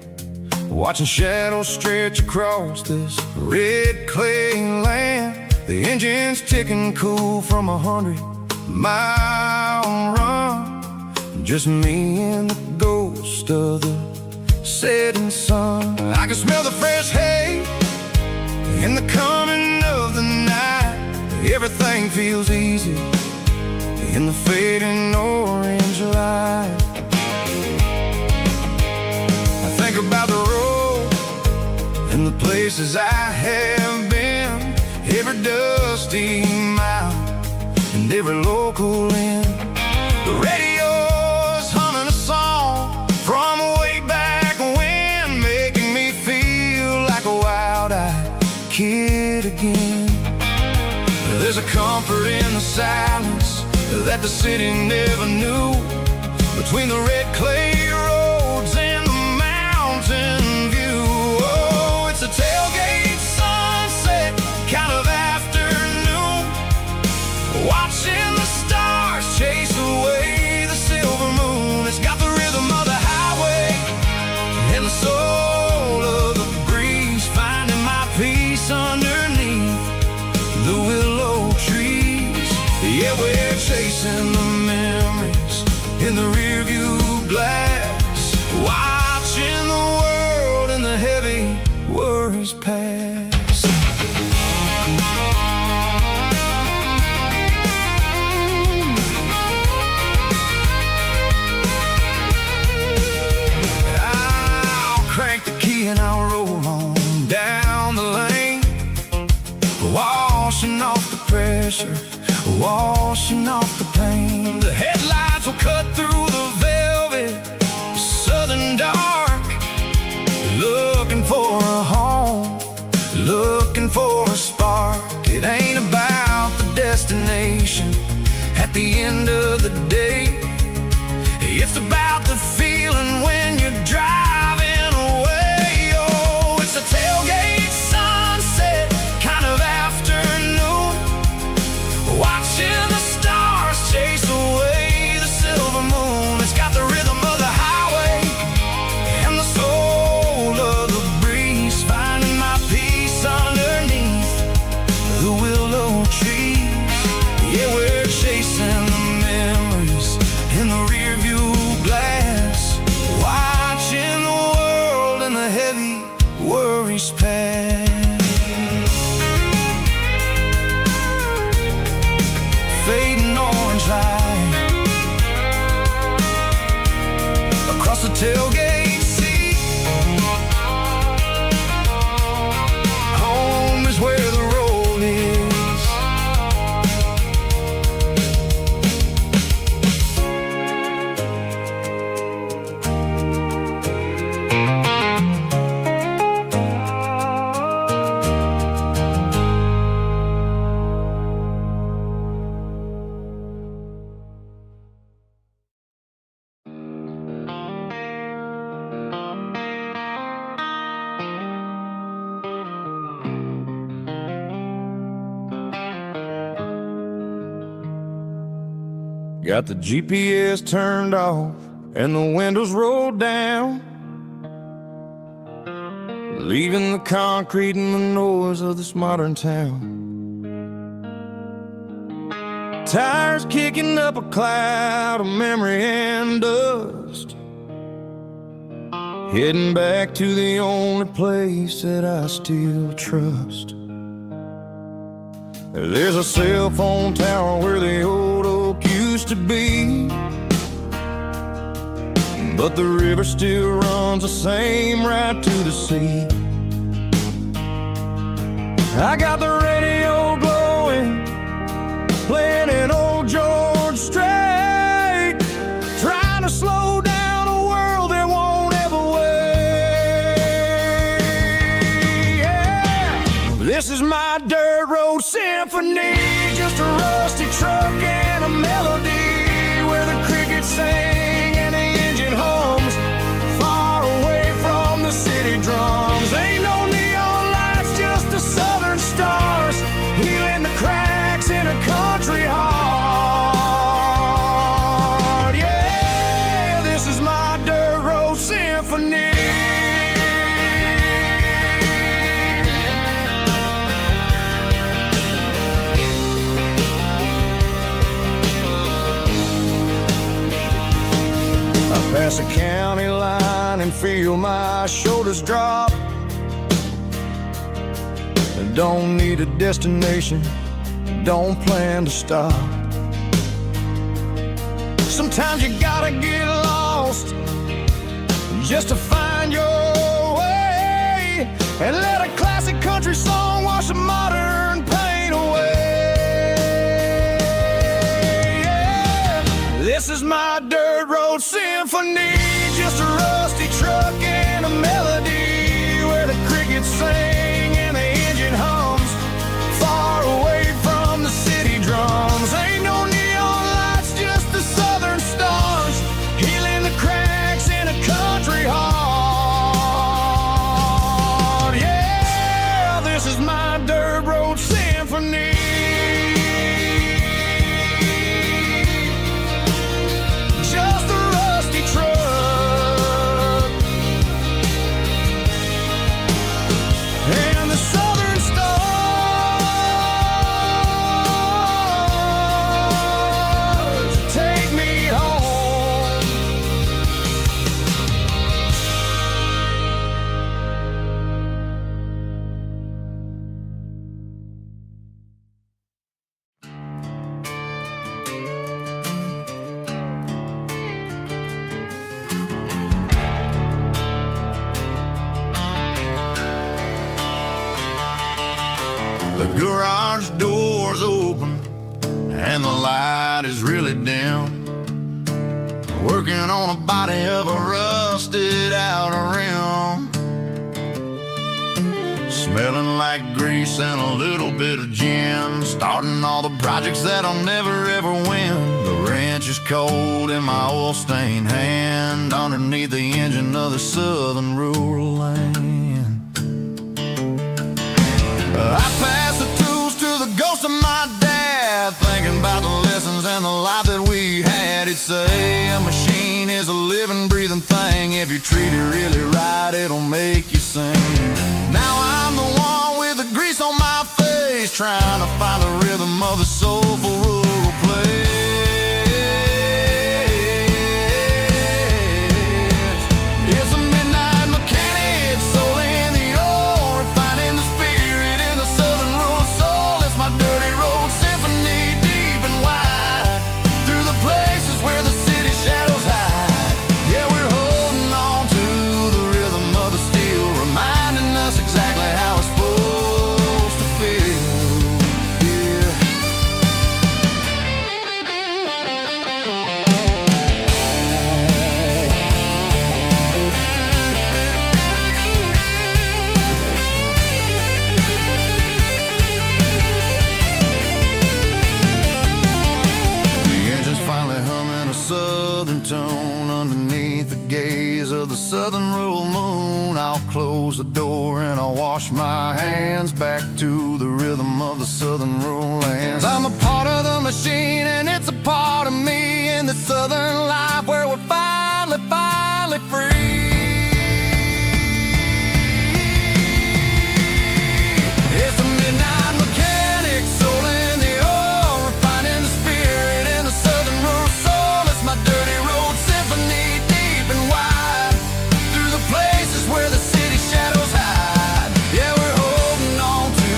watching shadows stretch across this red clay land. The engine's ticking cool from 100-mile run. Just me and the ghost of the setting sun. I can smell the fresh hay in the coming of the night. Everything feels easy in the fading orange light. I think about the road and the places I have been, every dusty mile and every local inn. The radio's humming a song from way back when, making me feel like a wild-eyed kid again. There's a comfort in the silence that the city never knew, between the red clay roads and the mountain view. Oh, it's a tailgate sunset kind of afternoon, watching the stars chase away the silver moon. It's got the rhythm of the highway and the soul of the breeze, finding my peace underneath the willow trees. Yeah, we're chasing the memories in the rearview glass, watching the world and the heavy worries pass. I'll crank the key and I'll roll on down the lane, washing off the pressure, washing off the pain. The headlights will cut through the velvet southern dark, looking for a home, looking for a spark. It ain't about the destination at the end of the day, it's about the feeling when you're driving away. Oh, it's a tailgate sunset kind of afternoon, watching the stars chase away the silver moon. It's got the rhythm of the highway and the soul of the breeze, finding my peace underneath the willow trees. Yeah, we're chasing the memories in the rearview glass, watching the world and the heavy worries pass. Fading orange light across the tailgate seat. Home is where the road is. Got the GPS turned off and the windows rolled down, leaving the concrete and the noise of this modern town. Tires kicking up a cloud of memory and dust, heading back to the only place that I still trust. There's a cell phone tower where the old oak used to be, but the river still runs the same right to the sea. I got the radio glowing, playing an old George Strait, trying to slow down a world that won't ever wait. Yeah. This is my dirt road symphony, just a rusty truck and a melody, where the crickets sing and the engine hums, far away from the city drums. Ain't no neon lights, just the southern stars, healing the cracks in a country heart. Yeah. symphony. I pass a county line and feel my shoulders drop. I don't need a destination, don't plan to stop. Sometimes you gotta get lost just to find your way, and let a classic country song wash the modern pain away. Yeah. This is my dirt road symphony, just a rusty truck and a melody where the crickets sing and the engine hums, far away from the city drums. Ain't no neon lights, just the southern stars, healing the cracks in a country heart. Yeah, this is my dirt road symphony. Just a rusty truck and the southern stars take me home. The garage door's open and the light is really dim. Working on a body of a rusted out rim, smelling like grease and a little bit of gin. Starting all the projects that I'll never ever win. The wrench is cold in my oil-stained hand, underneath the engine of the southern rural land. I pass the tools to the ghost of my dad, thinking about the lessons and the life that we had. He'd say a machine is a living, breathing thing. If you treat it really right, it'll make you sing. Now I'm the one with the grease on my face, trying to find the rhythm of the soulful rural place. It's a midnight mechanic, soul in the ore, refining the spirit in the southern rural soul. It's my dirty road symphony, deep and wide, through the places where the city shadows hide. Yeah, we're holding on to the rhythm of the steel, reminding us exactly how it's supposed to feel. Yeah. The engine's finally humming a southern tone underneath the gaze of the southern rural moon. I'll close the door and I'll wash my hands back to the rhythm of the southern rural lands. I'm a part of the machine and it's a part of me in the southern life where we're finally free. It's a midnight mechanic, soul in the ore, refining the spirit in the southern rural soul. It's my dirty road symphony, deep and wide, through the places where the city shadows hide. Yeah, we're holding on to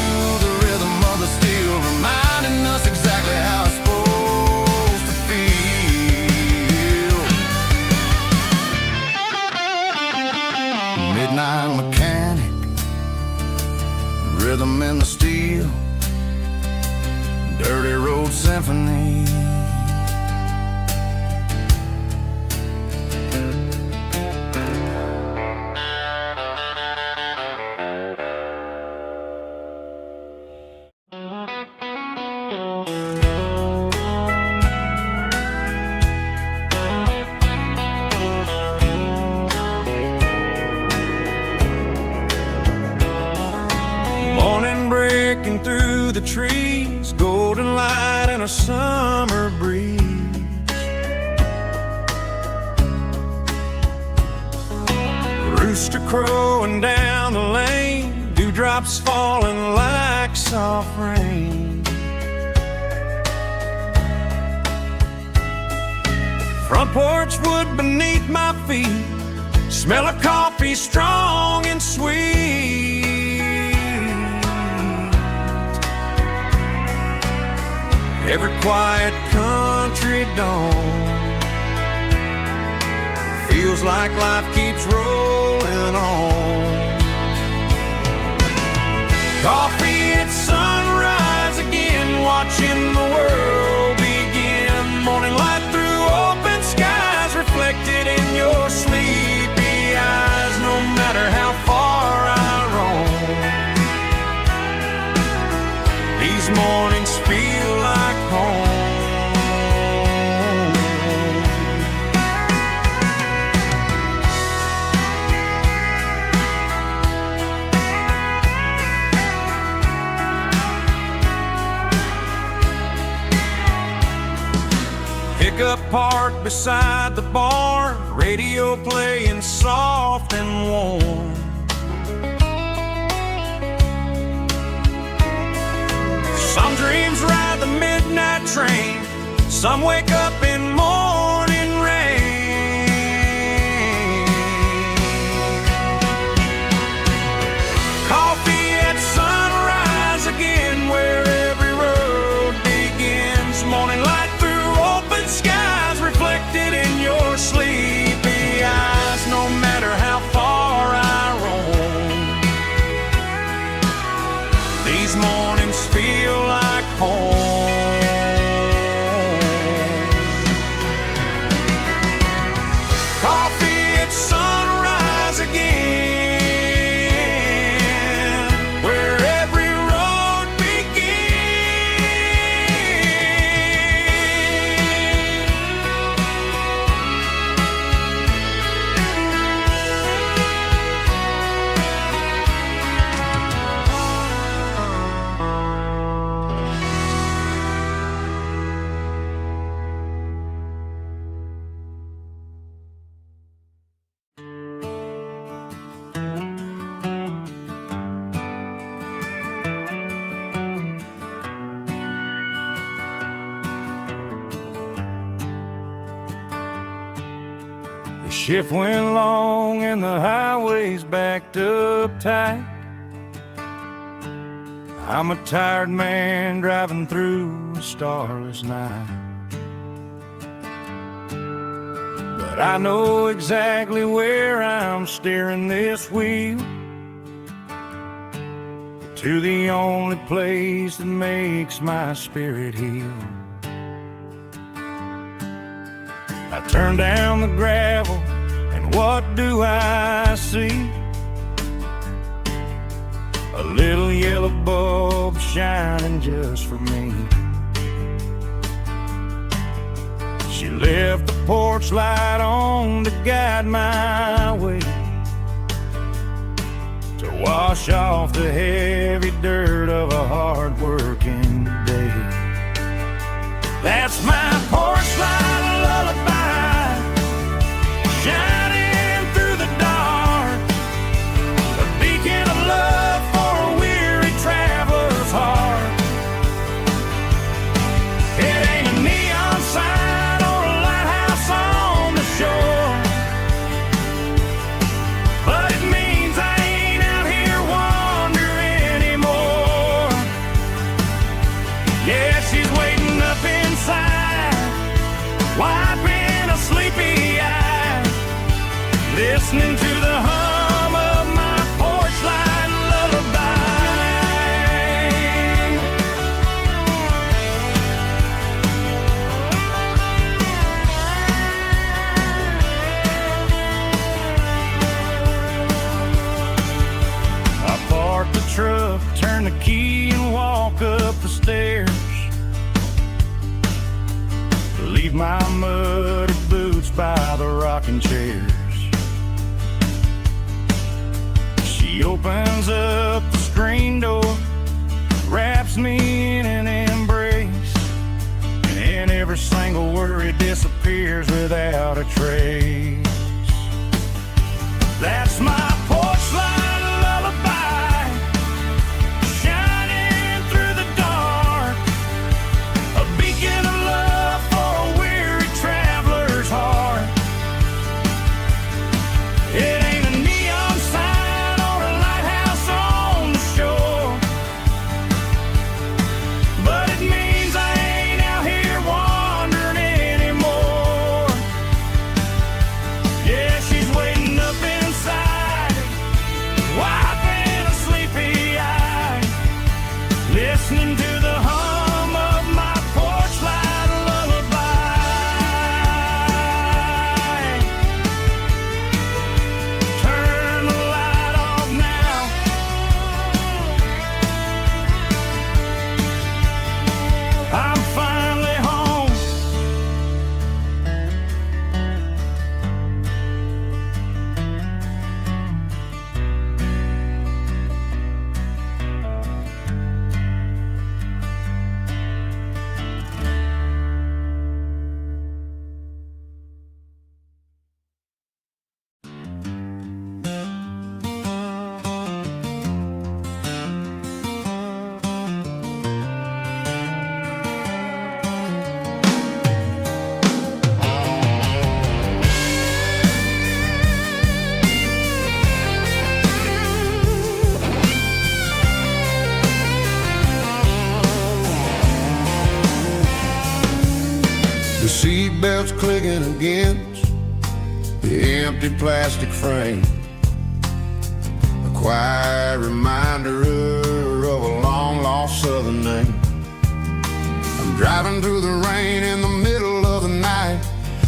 the rhythm of the steel, reminding us exactly how it's supposed to feel. Midnight mechanic, rhythm in the steel, dirty road symphony. Morning breaking through the trees, golden light and a summer breeze. Rooster crowing down the lane, dewdrops falling like soft rain. Front porch wood beneath my feet, smell of coffee strong and sweet. Every quiet country dawn feels like life keeps rolling on. Coffee at sunrise again, watching the world begin. Morning light through open skies, reflected in your sleepy eyes. No matter how far I roam, these mornings feel like home. Pickup parked beside the barn, radio playing soft and warm. Some dreams ride the midnight train, some wake up in morning rain. Coffee at sunrise again, where every road begins. Morning light through open skies, reflected in your sleepy eyes. No matter how far I roam, these mornings feel like home. Coffee at sunrise again, where every road The shift went long and the highway's backed up tight. I'm a tired man driving through a starless night. But I know exactly where I'm steering this wheel, to the only place that makes my spirit heal. I turn down the gravel, and what do I see? A little yellow bulb shining just for me. She left the porch light on to guide my way, to wash off the heavy dirt of a hard-working day. That's my porch light lullaby, shining through the dark, a beacon of love for a weary traveler's heart. It ain't a neon sign or a lighthouse on the shore, but it means I ain't out here wandering anymore. Yeah, she's waiting up inside, wiping a sleepy eye, listening to the hum of my porch light lullaby. I park the truck, turn the key and walk up the stairs, leave my muddy boots by the rocking chairs. She opens up the screen door, wraps me in an embrace, and every single worry disappears without a trace. That's my clicking against the empty plastic frame. A quiet reminder of a long-lost southern name. I'm driving through the rain in the middle of the night,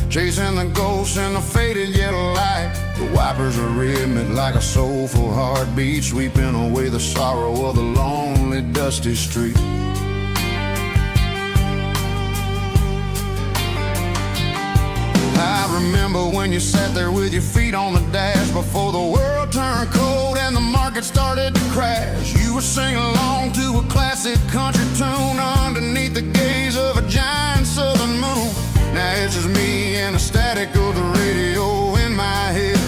chasing the ghosts in the faded yellow light. The wipers are rhythmic like a soulful heartbeat, sweeping away the sorrow of the lonely, dusty street. I remember when you sat there with your feet on the dash, before the world turned cold and the market started to crash. You were singing along to a classic country tune underneath the gaze of a giant southern moon. Now it's just me and the static of the radio in my head,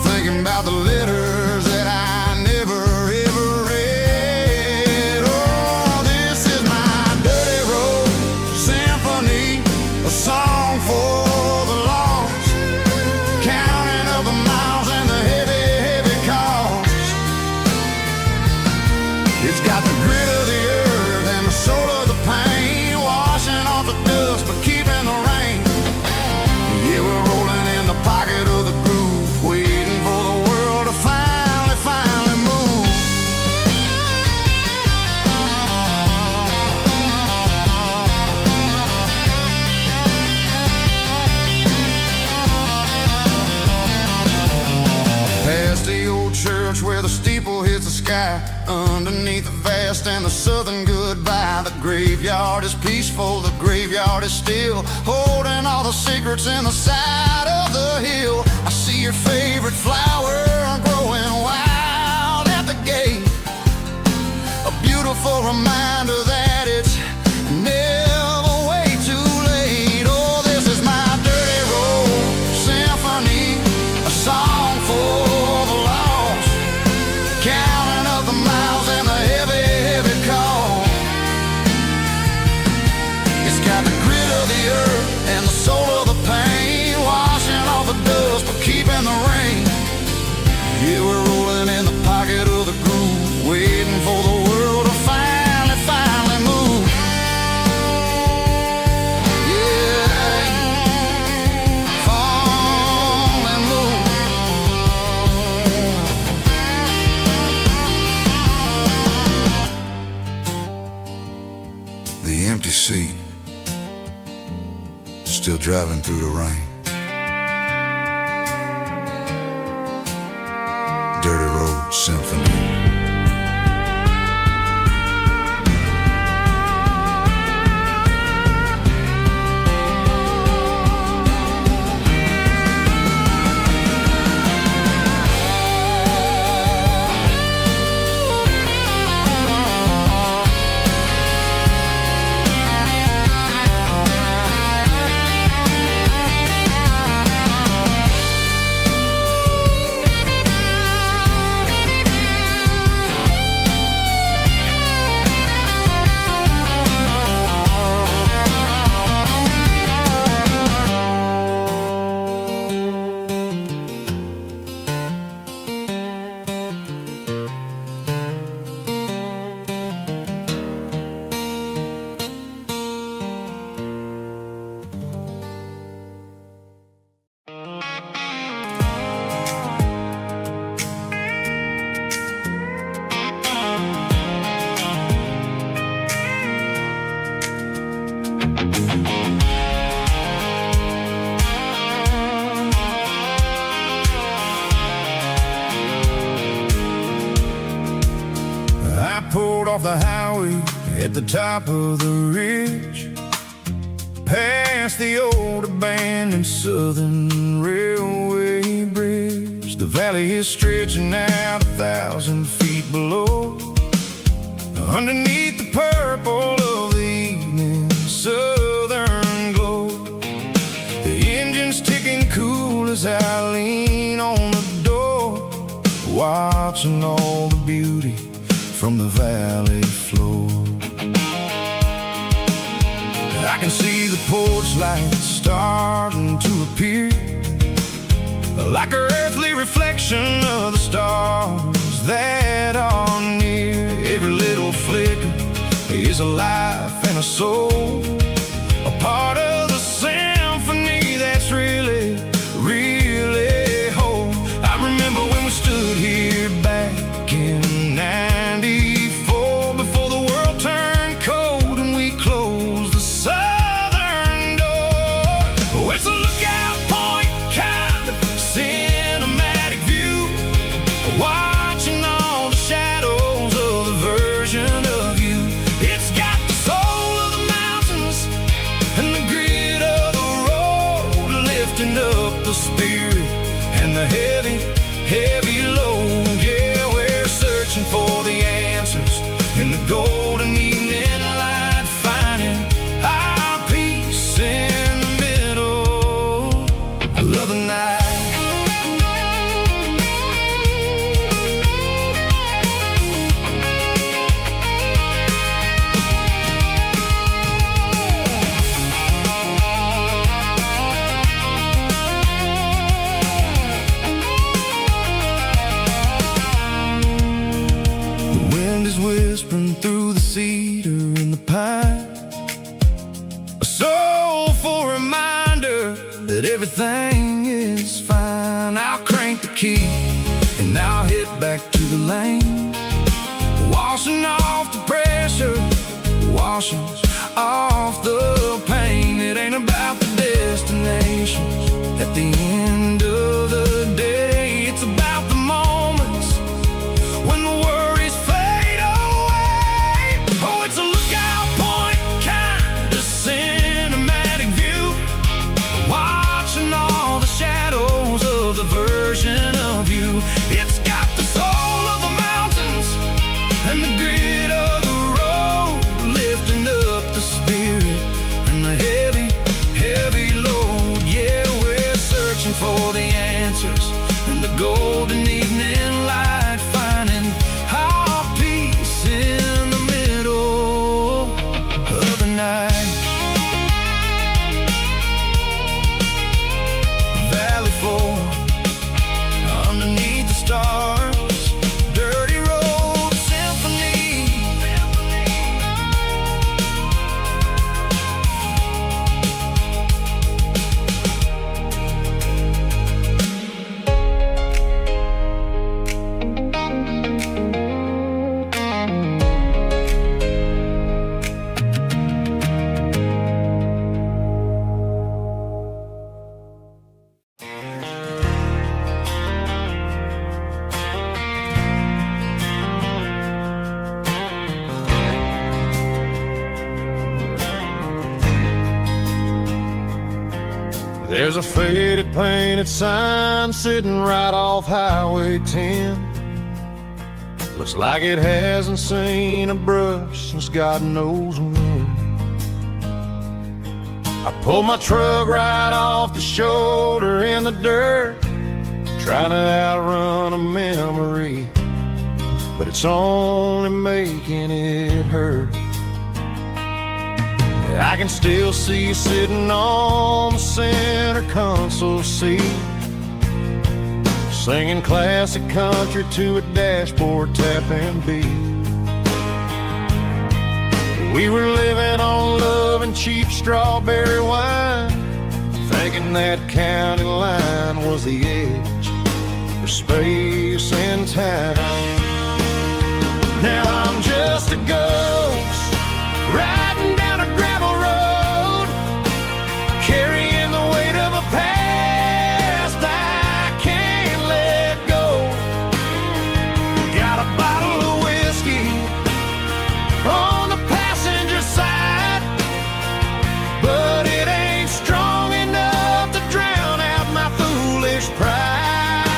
thinking about the letters that I never ever read. Oh, this is my dirty road symphony, a song for the lost, counting up the miles and the heavy, heavy cost. It's got the grit of the earth and the soul of the pain, washing off the dust but keeping the rain. Yeah, we're rolling in the pocket of the groove, waiting for the world to finally move. Past the old church where the steeple hits the sky, underneath the vast and the southern goodbye. The graveyard is peaceful, the graveyard is still, holding all the secrets in the side of the hill. I see your favorite flower growing wild at the gate, a beautiful reminder that it's never way too late. Oh, this is my dirty road symphony, a song for the lost, counting up the miles and the heavy, heavy call. It's got the grit of the earth and the soul of the pain, washing off the dust but keeping the rain. Yeah, we're rolling in the pocket of the groove, waiting for the world to finally move. Yeah, finally move. The empty seat, still driving through the rain. Dirty Road Symphony. Pulled off the highway at the top of the ridge, past the old abandoned southern railway bridge. The valley is stretching out 1,000 feet below, underneath the purple of the evening southern glow. The engine's ticking cool as I lean on the door, watching all the beauty from the valley floor. I can see the porch lights starting to appear, like an earthly reflection of the stars that are near. Every little flicker is a life and a soul, a part of the symphony the spirit and the heavy, heavy load. Yeah, we're searching for the answers in the golden evening light, finding our peace in the middle of the night. Whispering through the cedar and the pine, a soulful reminder that everything is fine. I'll crank the key and I'll head back to the lane, washing off the pressure, washing off the pain. It ain't about the destinations at the end of the day. It's about the moments when the worries fade away. Oh, it's a lookout point, kind of cinematic view, watching all the shadows of the version of you. It's got the soul of the mountains and the grit of the road, lifting up the spirit and the heavy, heavy load. Yeah, we're searching for the answers in the golden evening light, finding our peace in the middle of the night. Valley floor underneath the stars, dirty road symphony. There's a faded painted sign sitting right off Highway 10. Looks like it hasn't seen a brush since God knows when. I pulled my truck right off the shoulder in the dirt, trying to outrun a memory, but it's only making it hurt. I can still see you sitting on the center console seat, singing classic country to a dashboard tapping beat. We were living on love and cheap strawberry wine, thinking that county line was the edge for space and time. Now I'm just a ghost riding down a gravel road, carrying the weight of a past I can't let go. Got a bottle of whiskey on the passenger side, but it ain't strong enough to drown out my foolish pride.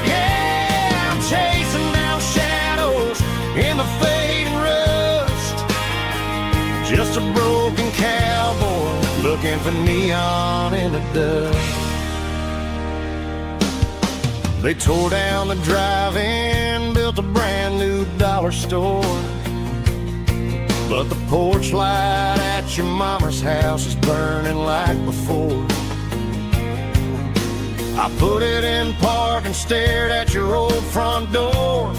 Yeah, I'm chasing down shadows in the fading rust, just a broken cowboy looking for neon in the dust. They tore down the drive-in, built a brand new dollar store, but the porch light at your mama's house is burning like before. I put it in park and stared at your old front door,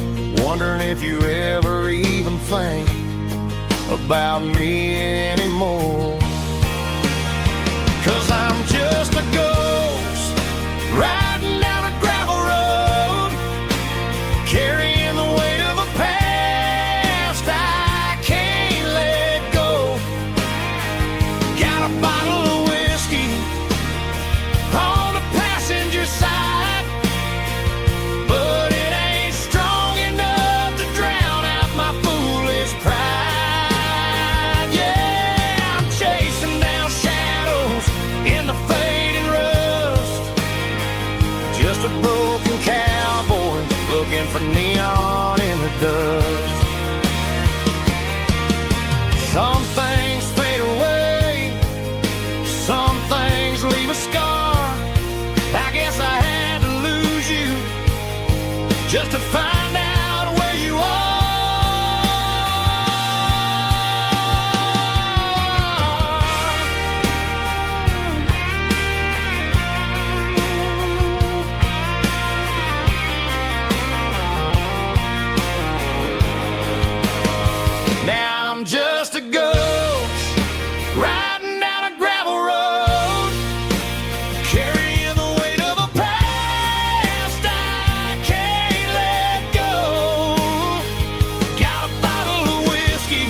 wondering if you ever even think about me anymore. 'Cause I'm just a ghost riding down a gravel road, carrying the weight of a past I can't let go. Got a bottle of whiskey on the passenger side, but it ain't strong enough to drown out my foolish pride. Yeah, I'm chasing down shadows in the a broken cowboy looking for neon in the dust. Some things fade away, some things leave a scar. I guess I had to lose you just to find out where you are. Now I'm just a ghost riding down a gravel road, carrying the weight of a past I can't let go. Got a bottle of whiskey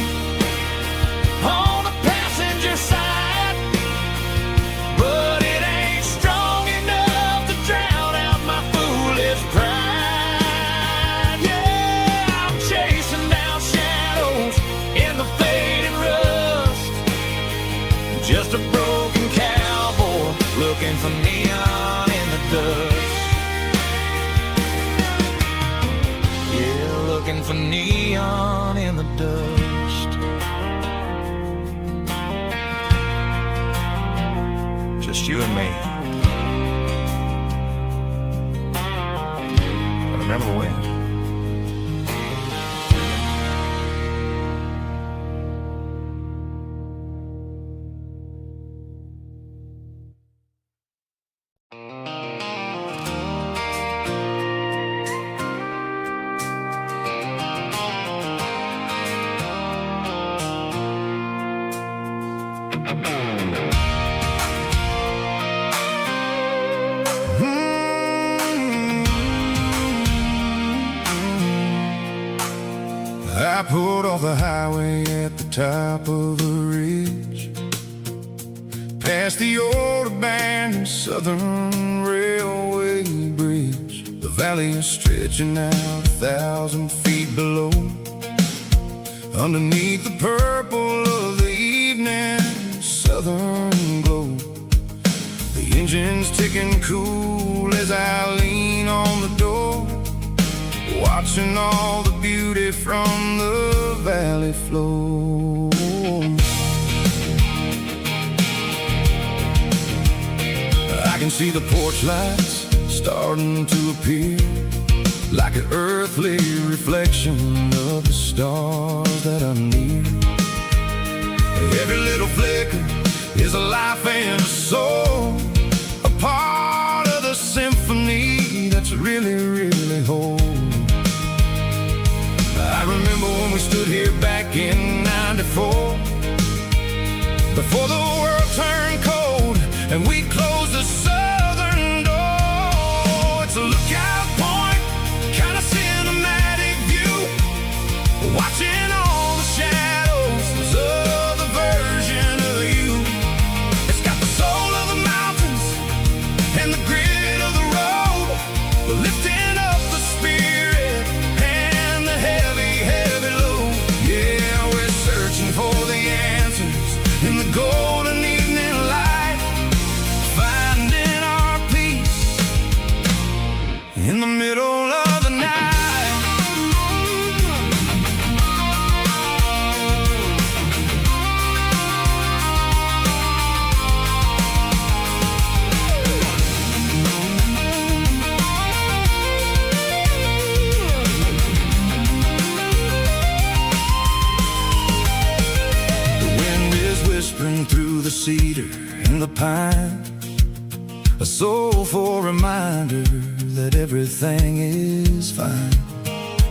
on the passenger side, but it ain't strong enough to drown out my foolish pride. Yeah, I'm chasing down shadows in the fading rust, just a broken cowboy looking for neon in the dust. Yeah, looking for neon in the dust. Just you and me. But remember when? I pulled off the highway at the top of the ridge, past the old abandoned Southern Railway bridge. The valley is stretching out 1,000 feet below, underneath the purple of the evening southern glow. The engine's ticking cool as I lean on the door, watching all the beauty from the valley flow. I can see the porch lights starting to appear, like an earthly reflection of the stars that are near. Every little flicker is a life and a soul, a part of the symphony that's really, really whole. I remember when we stood here back in '94, before the world turned cold and we closed the southern door. It's a lookout point, kind of cinematic view, watching all the shadows of the version of you. It's got the soul of the mountains and the grit of the road, lifting up the spirit and the heavy, heavy load. Yeah, we're searching for the answers in the golden evening light, finding our peace in the middle of the night. Whispering through the cedar and the pine, a soulful reminder that everything is fine.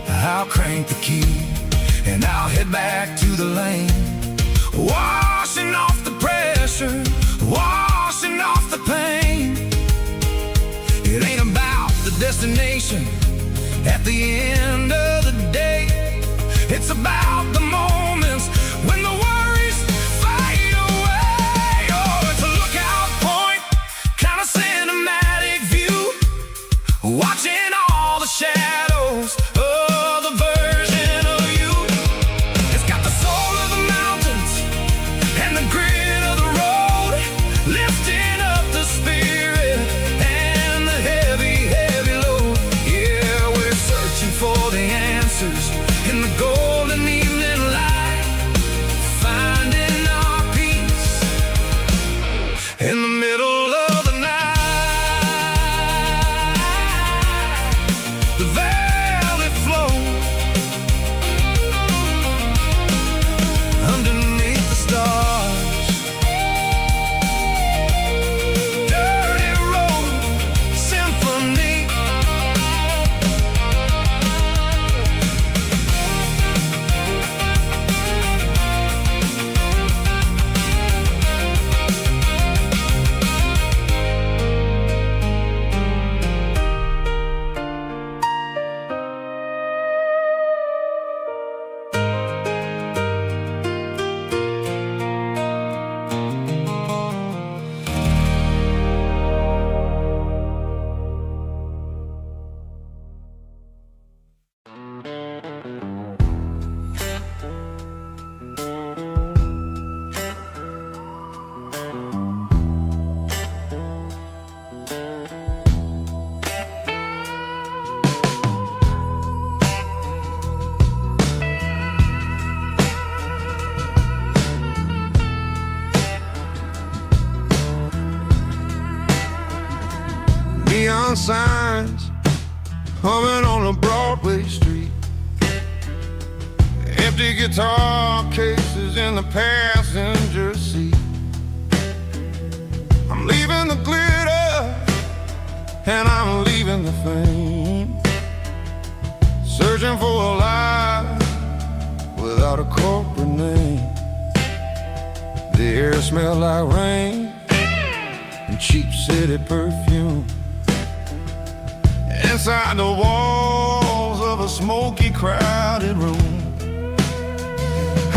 I'll crank the key and I'll head back to the lane, washing off the pressure, washing off the pain. It ain't about the destination at the end of the day, it's about the moments when the worries fade away. Oh, it's a lookout point, kind of cinematic view, watching all the shadows of the version of you. It's got the soul of the mountains and the grit of the road, lifting up the spirit and the heavy, heavy signs humming on a Broadway street. Empty guitar cases in the passenger seat. I'm leaving the glitter and I'm leaving the fame, searching for a life without a corporate name. The air smelled like rain and cheap city perfume. Inside the walls of a smoky, crowded room,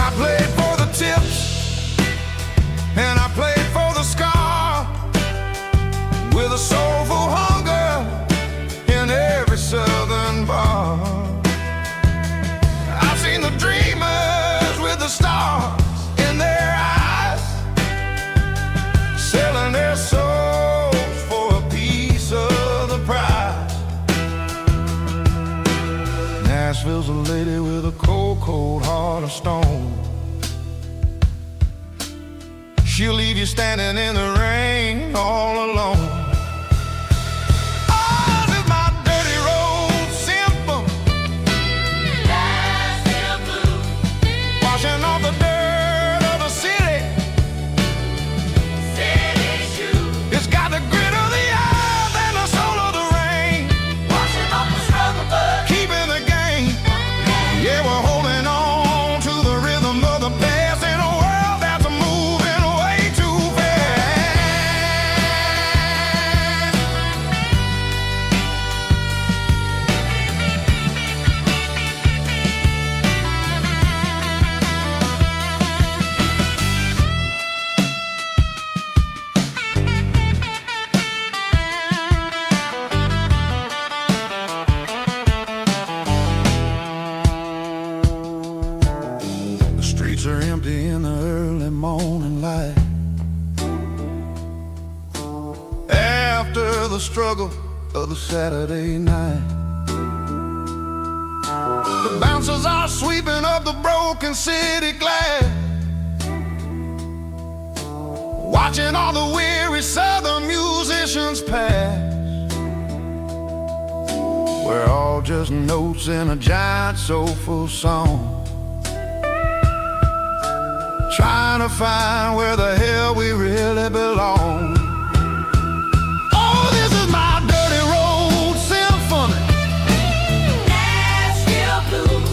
I played for the tips and I played for the scar, with a soulful hunger in every southern bar. I've seen the dreamers with the stars in their eyes, selling their souls for a piece of the prize. Nashville's a lady with a cold, cold heart of stone. She'll leave you standing in the rain all alone. Oh, this is my dirty road symphony, Nashville blues, washing off the dirt of the city, city shoes. It's got the grit of the earth and the soul of the rain, washing off the struggle but keeping the game. Yeah, we're holding on to the rhythm of the past in a world that's moving way too fast. The streets are empty in the early morning light, after the struggle of the Saturday night. The bouncers are sweeping up the broken city glass, watching all the weary southern musicians pass. We're all just notes in a giant soulful song, trying to find where the hell we really belong. Oh, this is my dirty road symphony, Nashville blues,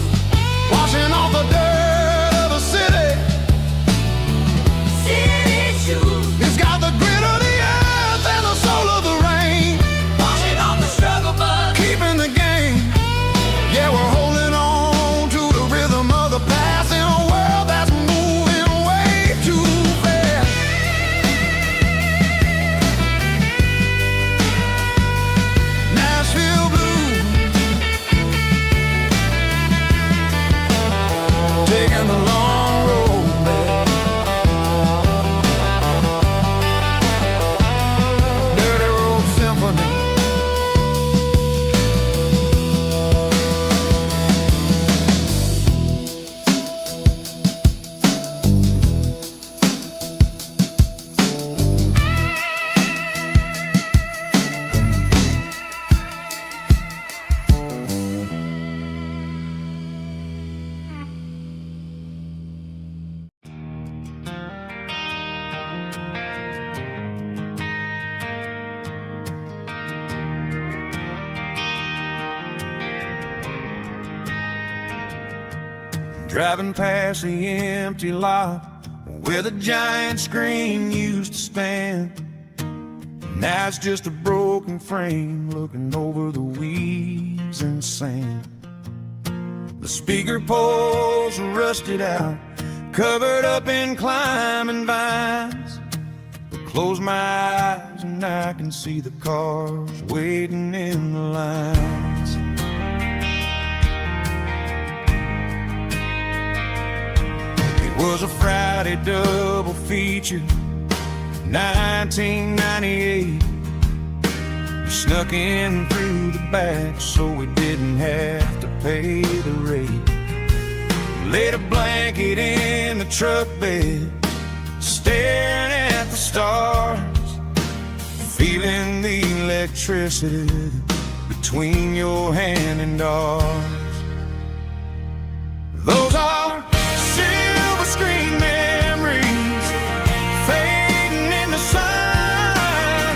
washing off the dirt of the city, city shoes. It's got the grit of the earth and the soul of the rain, washing off the struggle but keeping the game. Yeah, we're holding on to the rhythm of the past in a world that's moving way too fast. Nashville blues, taking the long road back. Dirty road symphony. Driving past the empty lot where the giant screen used to stand. Now it's just a broken frame looking over the weeds and sand. The speaker poles are rusted out, covered up in climbing vines. I close my eyes and I can see the cars waiting in the lines. It was a Friday double feature, 1998. We snuck in through the back so we didn't have to pay the rate. Laid a blanket in the truck bed, staring at the stars. feeling the electricity between your hand and ours. Those are silver screen memories fading in the sun.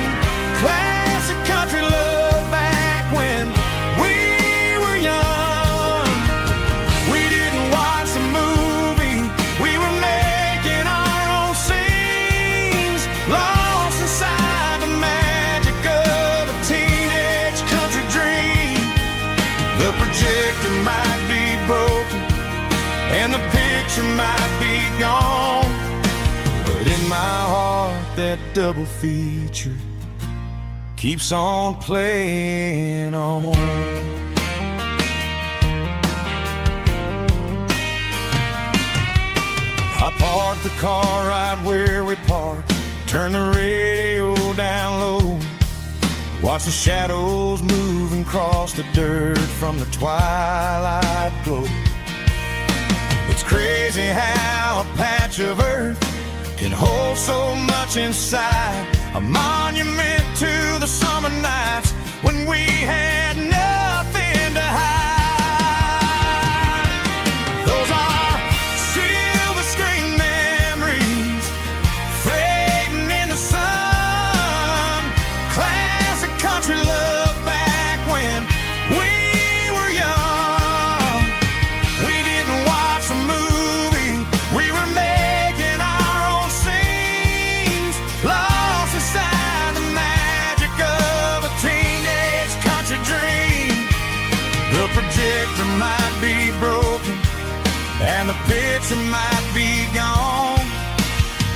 Classic country love back when we were young. We didn't watch the movie, we were making our own scenes, lost inside the magic of a teenage country dream. The projector might be broken and the picture might be gone, but in my heart that double feature keeps on playing on. I parked the car right where we parked, turn the radio down low, watch the shadows move across the dirt from the twilight glow. It's crazy how a patch of earth can hold so much inside, a monument to the summer nights when we had nothing to hide. Those are silver screen memories fading in the sun. Classic country love back when we were young. We didn't watch the movie, we were making our own scenes, lost inside the magic of a teenage country dream. The projector might be broken and the picture might be gone,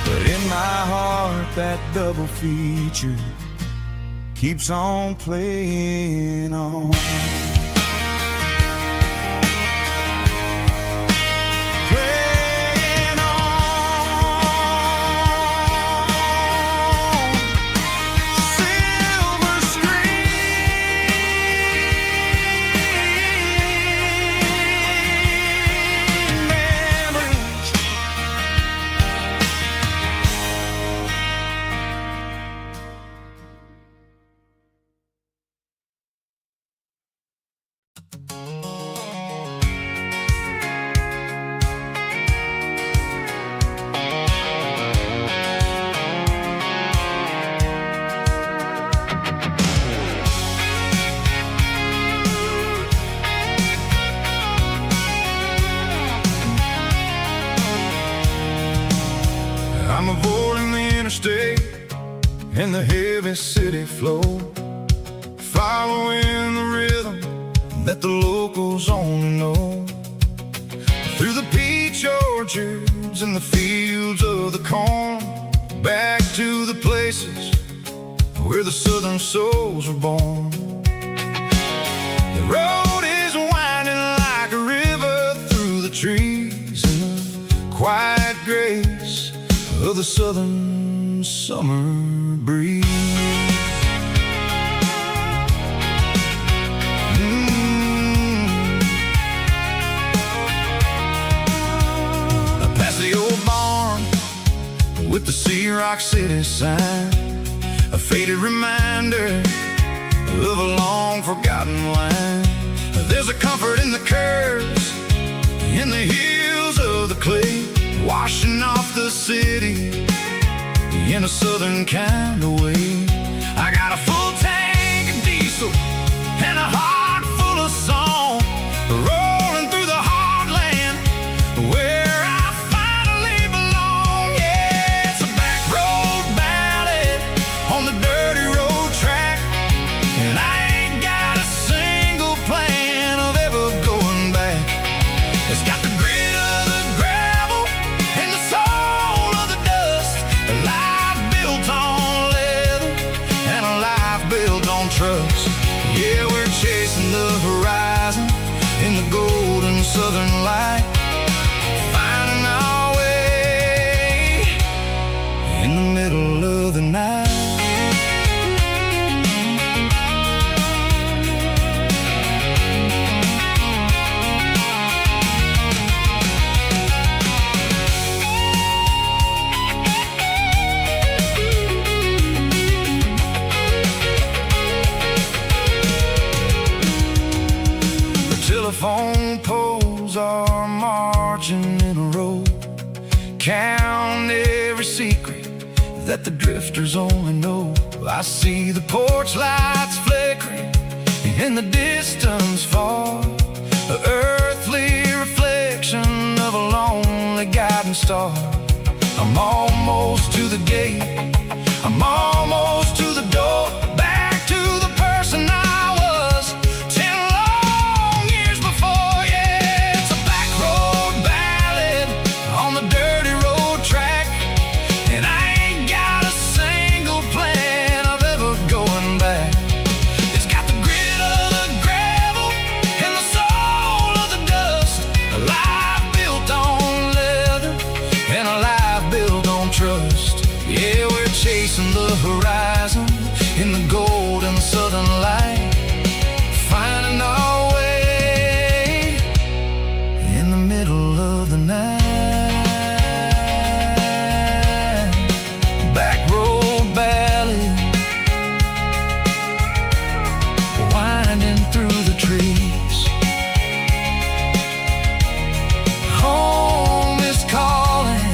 but in my heart that double feature keeps on playing on. Playing on. Silver screen memories. I'm avoiding the interstate and the heavy city flow, following the rhythm that the locals only know. Through the peach orchards and the fields of the corn, back to the places where the southern souls were born. The road is winding like a river through the trees in the quiet grace of the southern summer breeze. Past the old barn with the Sea Rock City sign, a faded reminder of a long forgotten line. There's a comfort in the curves, in the hills of the clay, washing off the city in a southern kind of way. I got a full tank of diesel and a heart full of song, rolling through the heartland where I finally belong. Yeah, it's a back road ballad on the dirty road track, and I ain't got a single plan of ever going back. It's got the grit of the gravel and the soul of the dust, a life built on leather and a life built on trust. Yeah, we're chasing the horizon in the golden southern light, finding our way in the middle of the night. that the drifters only know. I see the porch lights flickering in the distance far, an earthly reflection of a lonely guiding star. I'm almost to the gate, I'm almost to the door, back to the person I was 10 long years before. Yeah, it's a back road ballad on the dirty road track, and I ain't got a single plan of ever going back. It's got the grit of the gravel and the soul of the dust, a life built on leather and a life built on trust. Yeah, we're chasing the horizon in the golden southern light, finding our way in the middle of the night. Back road ballad, winding through the trees. Home is calling.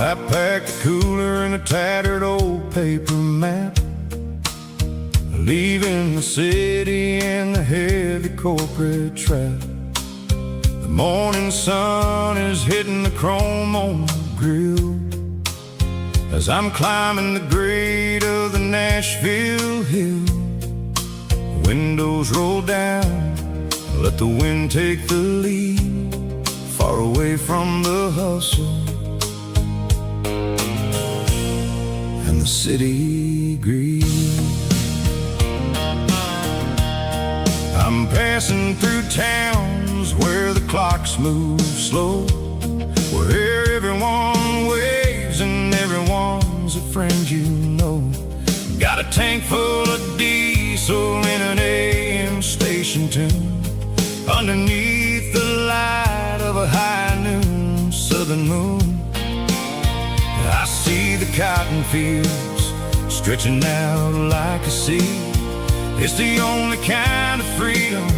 I packed a cooler and a tattered old paper map, leaving the city and the heavy corporate trap. The morning sun is hitting the chrome on the grill as I'm climbing the grade of the Nashville hill. The windows roll down, let the wind take the lead, far away from the hustle and the city greed. I'm passing through towns where the clocks move slow, where everyone waves and everyone's a friend you know. Got a tank full of diesel in an AM station tune, underneath the light of a high noon southern moon. I see the cotton fields stretching out like a sea. It's the only kind of freedom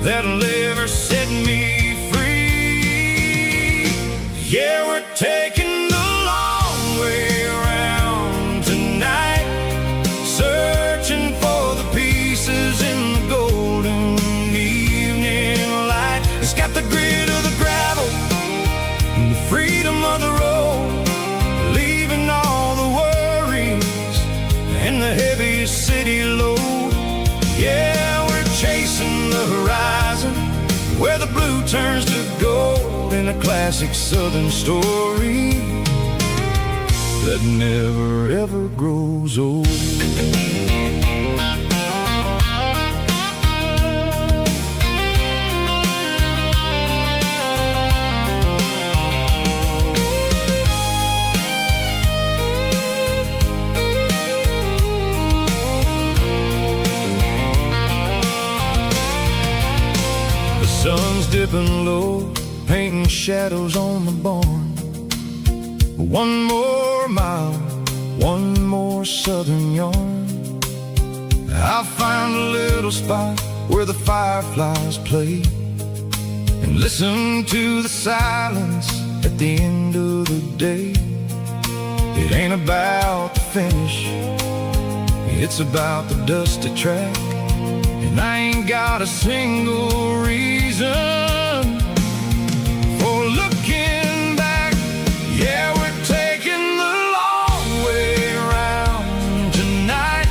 that'll ever set me free. Yeah, we're taking the long way around tonight, searching for the pieces in the golden evening light. It's got the grit of the gravel and the freedom of the road, leaving all the worries and the heavy city load. Yeah, we're chasing the horizon where the blue turns to gold, in a classic southern story that never ever grows old. Sun's dipping low, painting shadows on the barn. One more mile, one more southern yarn. I'll find a little spot where the fireflies play and listen to the silence at the end of the day. It ain't about the finish, it's about the dusty track. And I ain't got a single reason for looking back. Yeah, we're taking the long way around tonight,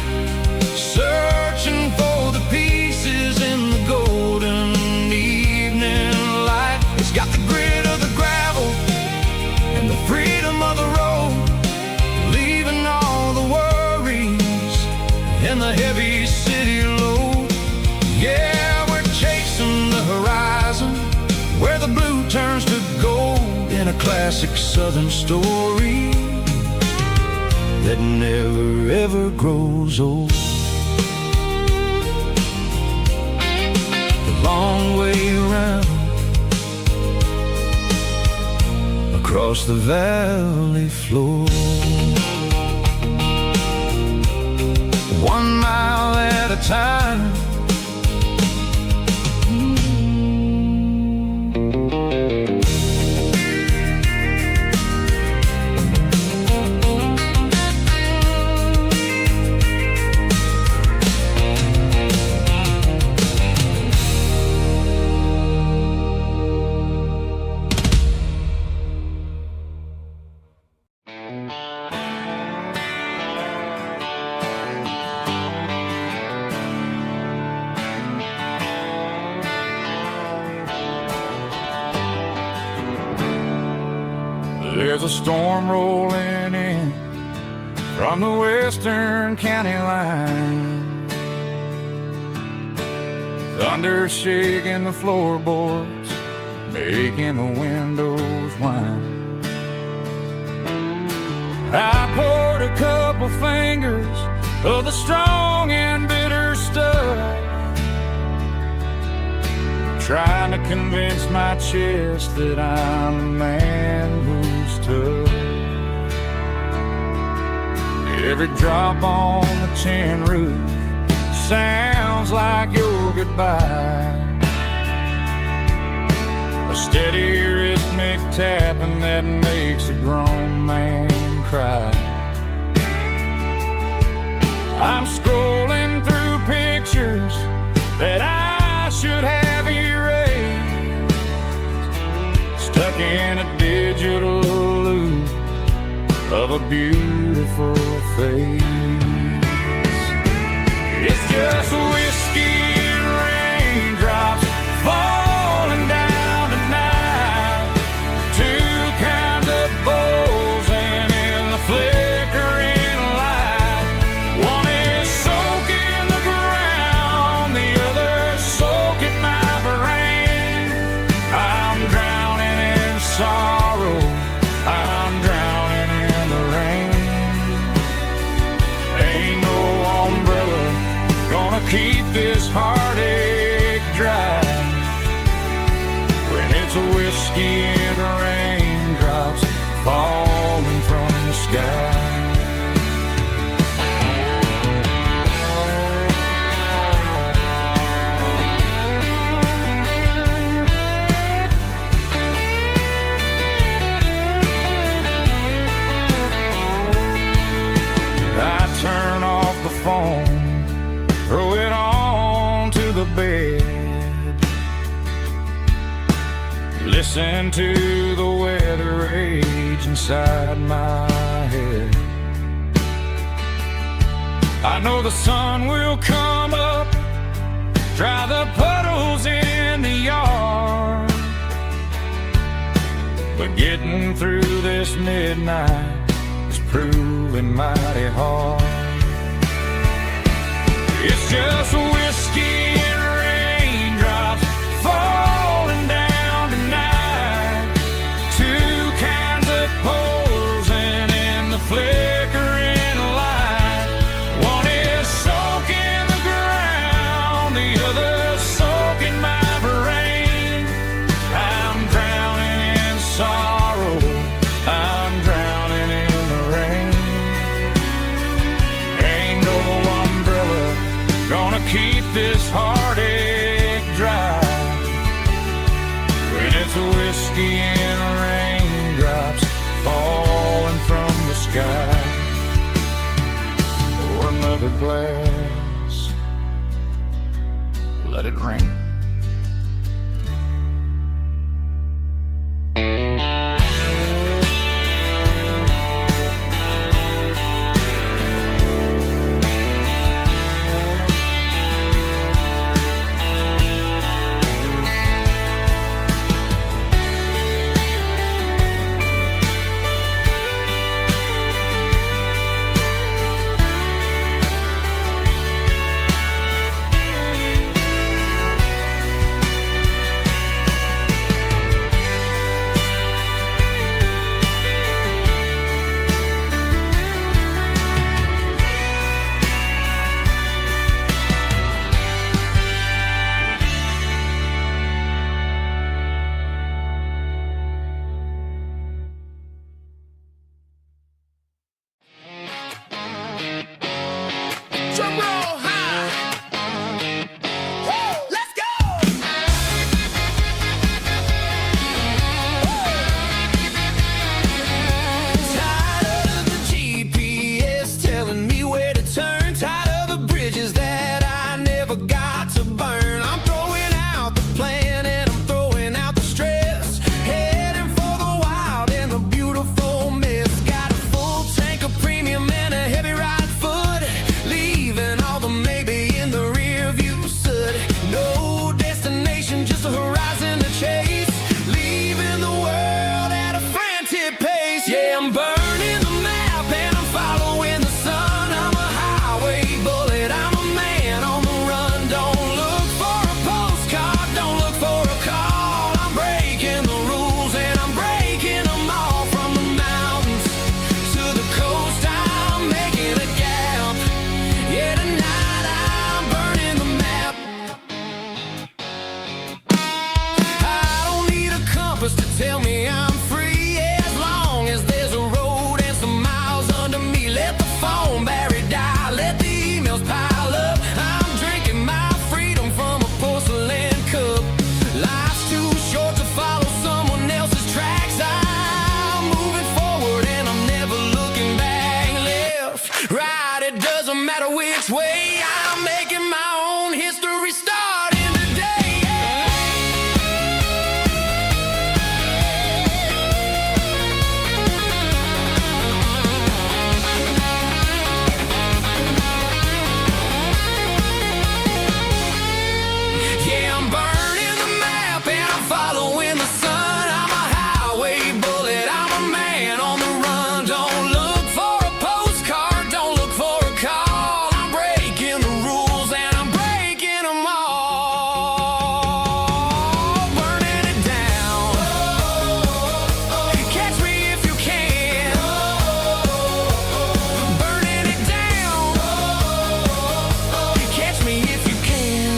searching for the pieces in the golden evening light. It's got the grit of the gravel classic southern story that never ever grows old. The long way around across the valley floor, 1 mile at a time. There's a storm rolling in from the western county line, thunder shaking the floorboards, making the windows whine. I poured a couple fingers of the strong and bitter stuff, trying to convince my chest that I'm a man who's tough. Every drop on the tin roof sounds like your goodbye, a steady rhythmic tapping that makes a grown man cry. I'm scrolling through pictures that I should have erased, stuck in a digital loop of a beautiful face. It's just whiskey and raindrops falling down tonight, two kinds of bowls and in the flickering light. One is soaking the ground, the other soaking my brain. I'm drowning in sorrow, I'm drowning in the rain. Ain't no umbrella gonna keep this heartache dry when it's a whiskey and raindrops falling from the sky. I turn off the phone, throw it on to the bed, listen to the weather rage inside my head. I know the sun will come up, dry the puddles in the yard, but getting through this midnight is proving mighty hard. It's just whiskey and raindrops falling down tonight, two kinds of pours and in the flickering light. One is soaking the ground, the other soaking my brain. I'm drowning in sorrow, I'm drowning in the rain. Ain't no umbrella gonna keep this heartache dry when it's a whiskey and raindrops falling from the sky. Pour another glass, let it rain. this way. I'm making my own history starting today. Yeah, I'm burning the map and I'm following the sun. I'm a highway bullet, I'm a man on the run. Don't look for a postcard, don't look for a call. I'm breaking the rules and I'm breaking them all. Burning it down. Catch me if you can. Burning it down. Catch me if you can.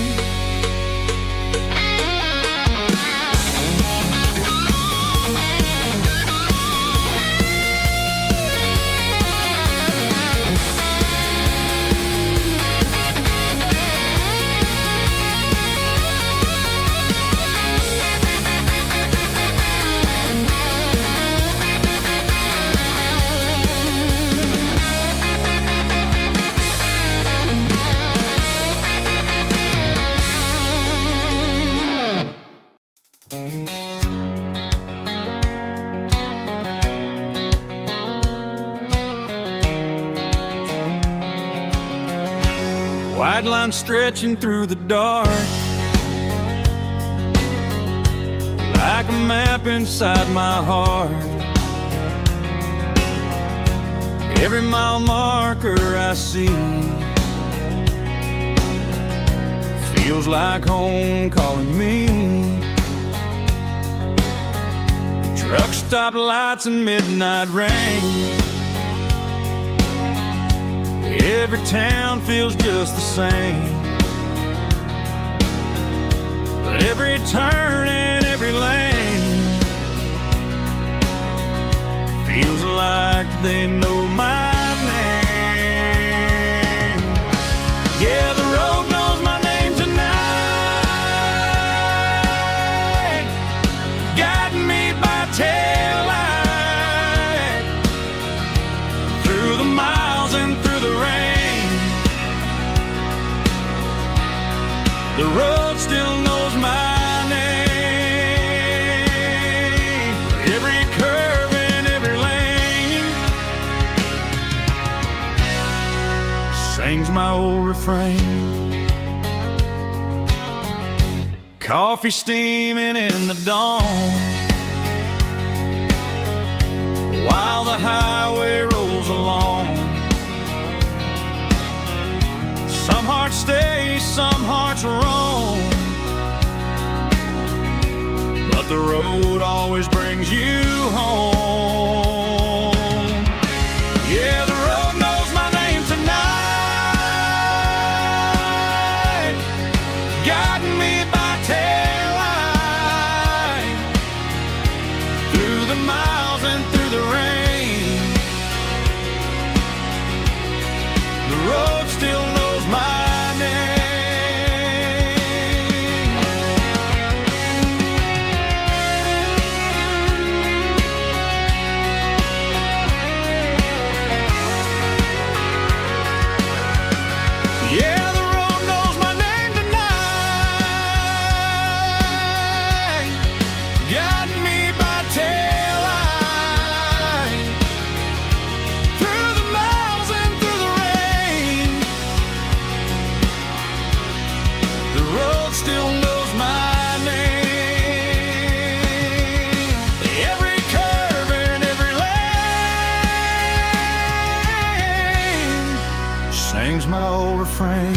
White line stretching through the dark, like a map inside my heart. Every mile marker I see feels like home calling me. Truck stop lights and midnight rain. Every town feels just the same, but every turn and every lane feels like they know my name. Yeah, the road knows my name tonight, guiding me by taillight through the miles and through the rain. The road still knows my name. Every curve and every lane sings my old refrain. Coffee steaming in the dawn, while the highway rolls along. Some hearts stay, some hearts roam, but the road always brings you home. Yeah, the road knows my name tonight, guiding me by taillight through the miles and through the rain. The road still knows my name. Yeah, the road knows my name tonight, guiding me by taillight through the miles and through the rain. The road still knows my name. Every curve and every lane sings my old refrain.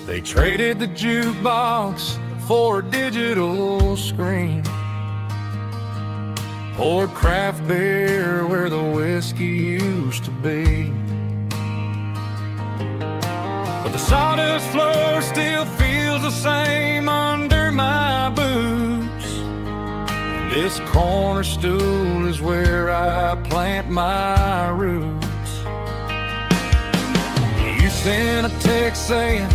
They traded the jukebox for a digital screen, poured craft beer where the whiskey used to be. But the sawdust floor still feels the same under my boots. This corner stool is where I plant my roots. You sent a text saying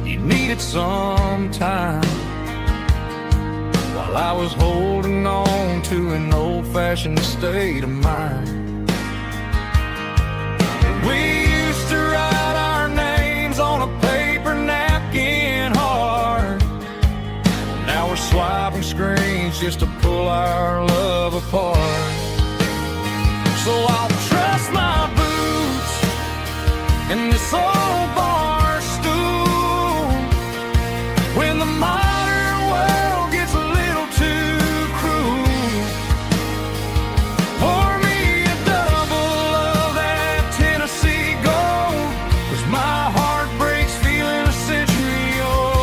you needed some time, while I was holding on to an old-fashioned state of mind. We used to write our names on a paper napkin hard. Now we're swiping screens just to pull our love apart. So I'll trust my boots in this old bar stool when the modern world gets a little too cruel. Pour me a double of that Tennessee Gold, 'cause my heart breaks feeling a century old.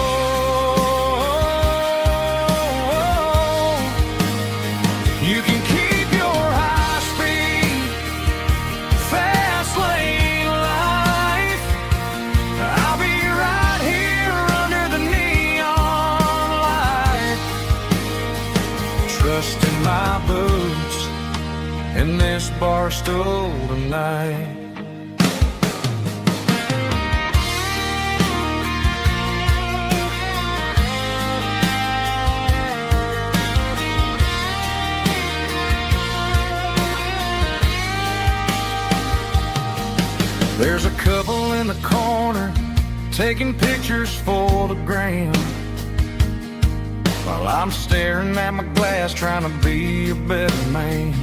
You can keep your high-speed, fast lane life. I'll be right here under the neon light, trusting my boots in this bar stool tonight. There's a couple in the corner taking pictures for the gram, while I'm staring at my glass trying to be a better man.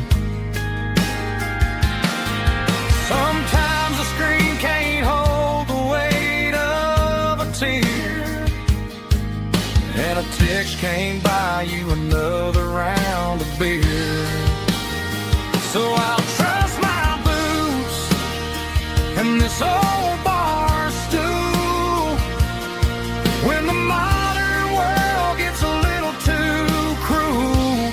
Sometimes the screen can't hold the weight of a tear, and a text can't buy you another round of beer. So I'll trust my boots and this old bar stool when the modern world gets a little too cruel.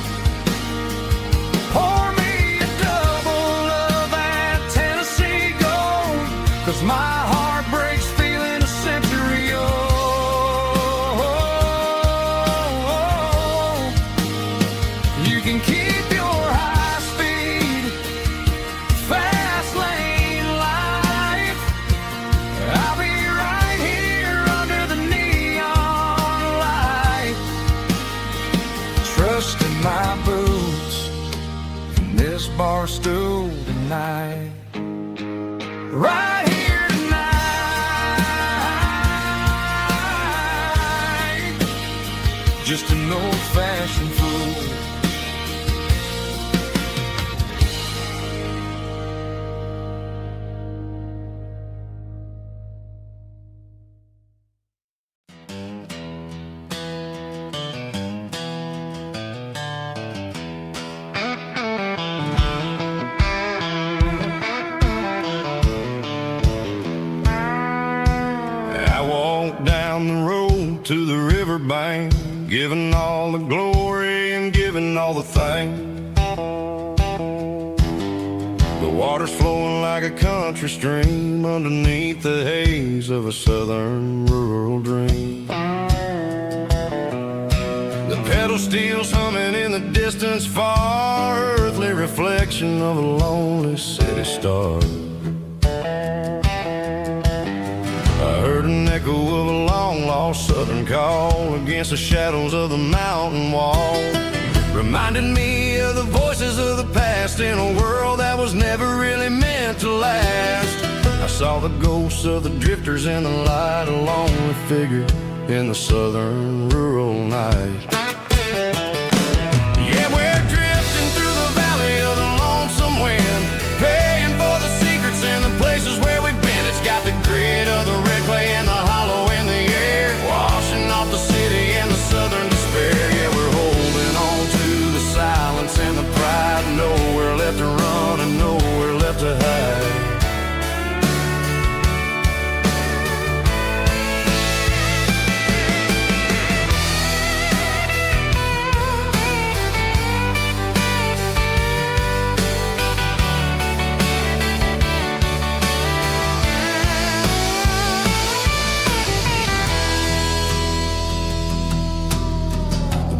Pour me a double of that Tennessee Gold, 'cause my heart breaks feeling a century old. You can keep your high-speed, fast lane life. I'll be right here under the neon light, trusting my boots in this bar stool tonight. Right here tonight, just an old-fashioned fool. I walked down the road to the riverbank, giving all the glory and giving all the thanks. The water's flowing like a country stream underneath the haze of a southern rural dream. The pedal steel's humming in the distance far, earthly reflection of a lonely city star. I heard an echo of a long-lost southern call against the shadows of the mountain wall, reminding me of the voices of the past in a world that was never really meant to last. I saw the ghosts of the drifters in the light, a lonely figure in the southern rural night. Yeah, we're drifting through the valley of the lonesome wind, paying for the secrets and the places where we've been. It's got the grit of the red clay and the hollow in the air, washing off the city and the southern despair. Yeah, we're holding on to the silence and the pride, nowhere left to run and nowhere left to hide.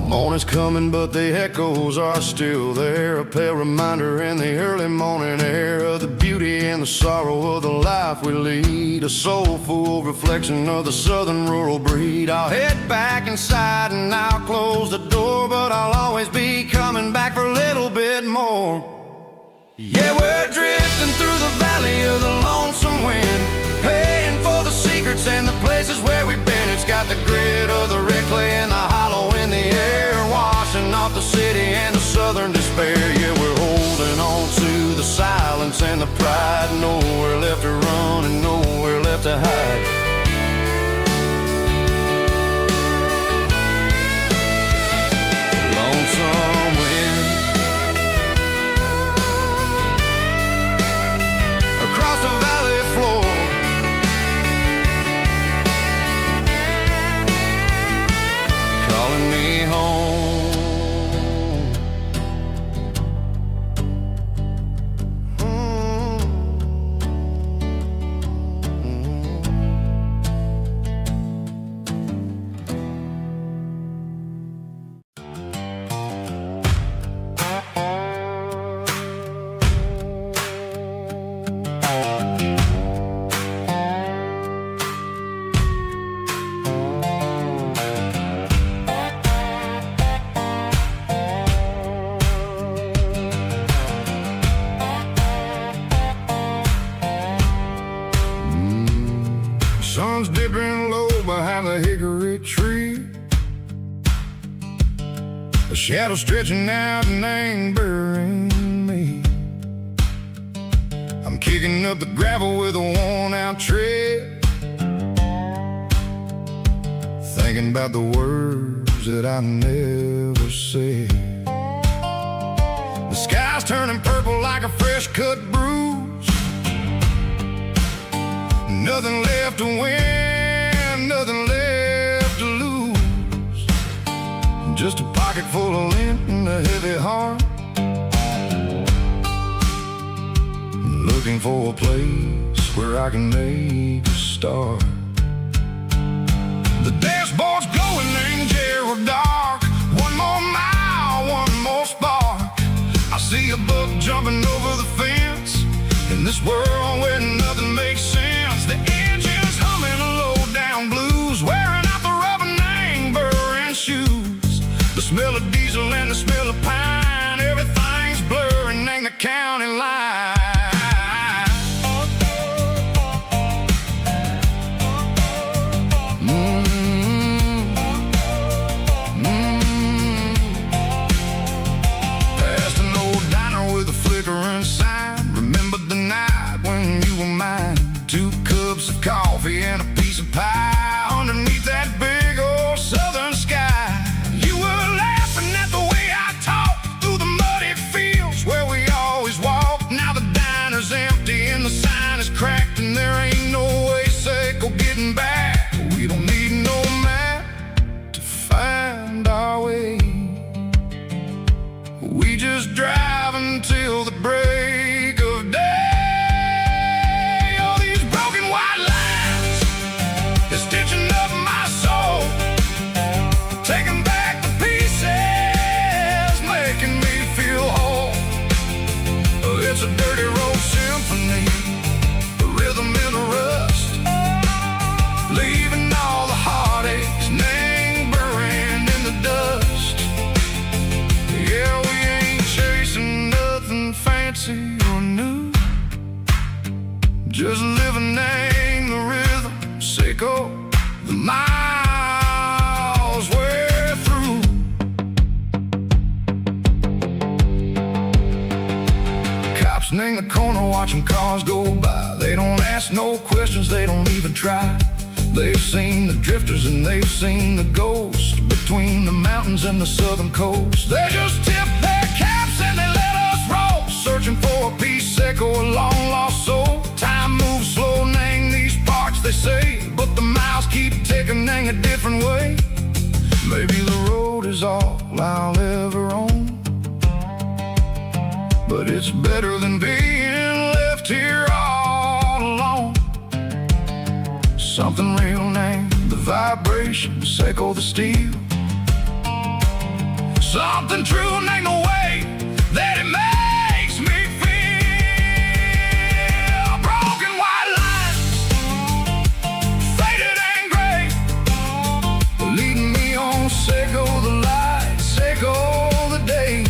Morning's coming, but the echoes are still there. A pale reminder in the early morning air of the beauty and the sorrow of the life we lead. A soulful reflection of the southern rural breed. I'll head back inside and I'll close the door, but I'll always be coming back for a little bit more. Yeah, we're drifting through the valley of the lonesome wind, paying for the secrets and the places where we've been. It's got the grit of the red clay and the hollow in the air, washing off the city and the southern despair. Yeah, we're holding on to the silence and the pride. Nowhere left to run and nowhere left to hide. Lonesome wind across the valley floor, calling me home. Sun's dipping low behind the hickory tree, a shadow stretching out and angering me. I'm kicking up the gravel with a worn-out tread, thinking about the words that I never said. The sky's turning purple like a fresh-cut bruise. Nothing left to win, nothing left to lose. Just a pocket full of lint and a heavy heart, looking for a place where I can make a start. The dashboard's glowing angel dark. One more mile, one more spark. I see a buck jumping over the fence in this world where nothing makes sense. The engine's humming a low-down blues, wearing out the rubber-nang burring shoes. The smell of diesel and the smell of pine, everything's blurring, ain't the county line. Past an old diner with a flickering sign. Remember the night when you were mine. 2 cups of coffee and a piece of pie underneath that big old southern sky. You were laughing at the way I talked through the muddy fields where we always walked. Now the diner's empty and the sign is cracked, and there ain't no way Seiko getting back. We don't need no map to find our way. We just drive until the break of day. Stitching up my soul, taking back the pieces, making me feel whole. It's a dirty road symphony, a rhythm in a rust, leaving all the heartaches lingering in the dust. Yeah, we ain't chasing nothing fancy or new, just living in the rhythm. Seiko, the miles we're through. Cops in the corner watching cars go by. They don't ask no questions, they don't even try. They've seen the drifters and they've seen the ghosts between the mountains and the southern coast. They just tip their caps and they let us roll, searching for a piece, Seiko, a long lost soul. Time moves slow, nang these parts, they say, but the miles keep ticking, nang a different way. Maybe the road is all I'll ever own, but it's better than being left here all alone. Something real named the vibration, Seiko the steel. Something true and ain't no way that it makes me feel. Broken white lines, faded and gray, leading me on. Say go the light, say go the day.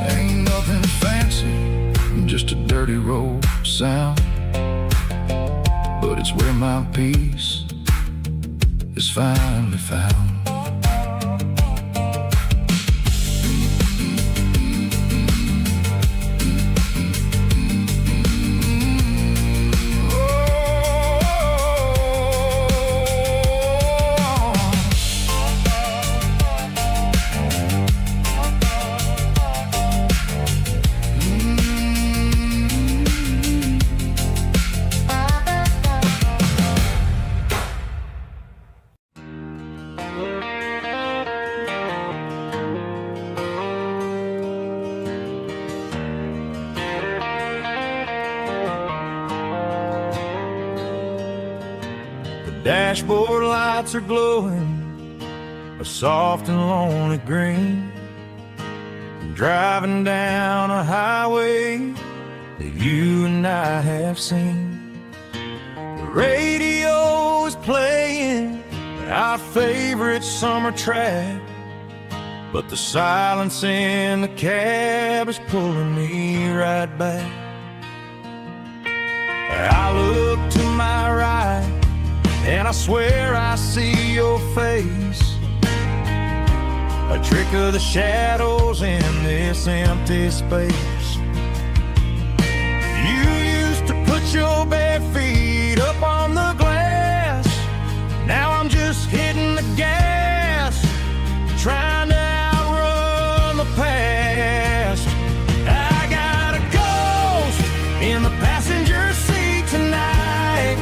Ain't nothing fancy, just a dirty road sound, but it's where my peace is finally found. Dashboard lights are glowing a soft and lonely green. Driving down a highway that you and I have seen. The radio is playing our favorite summer track, but the silence in the cab is pulling me right back. I look to my right and I swear I see your face, a trick of the shadows in this empty space. You used to put your bare feet up on the glass. Now I'm just hitting the gas, trying to outrun the past. I got a ghost in the passenger seat tonight,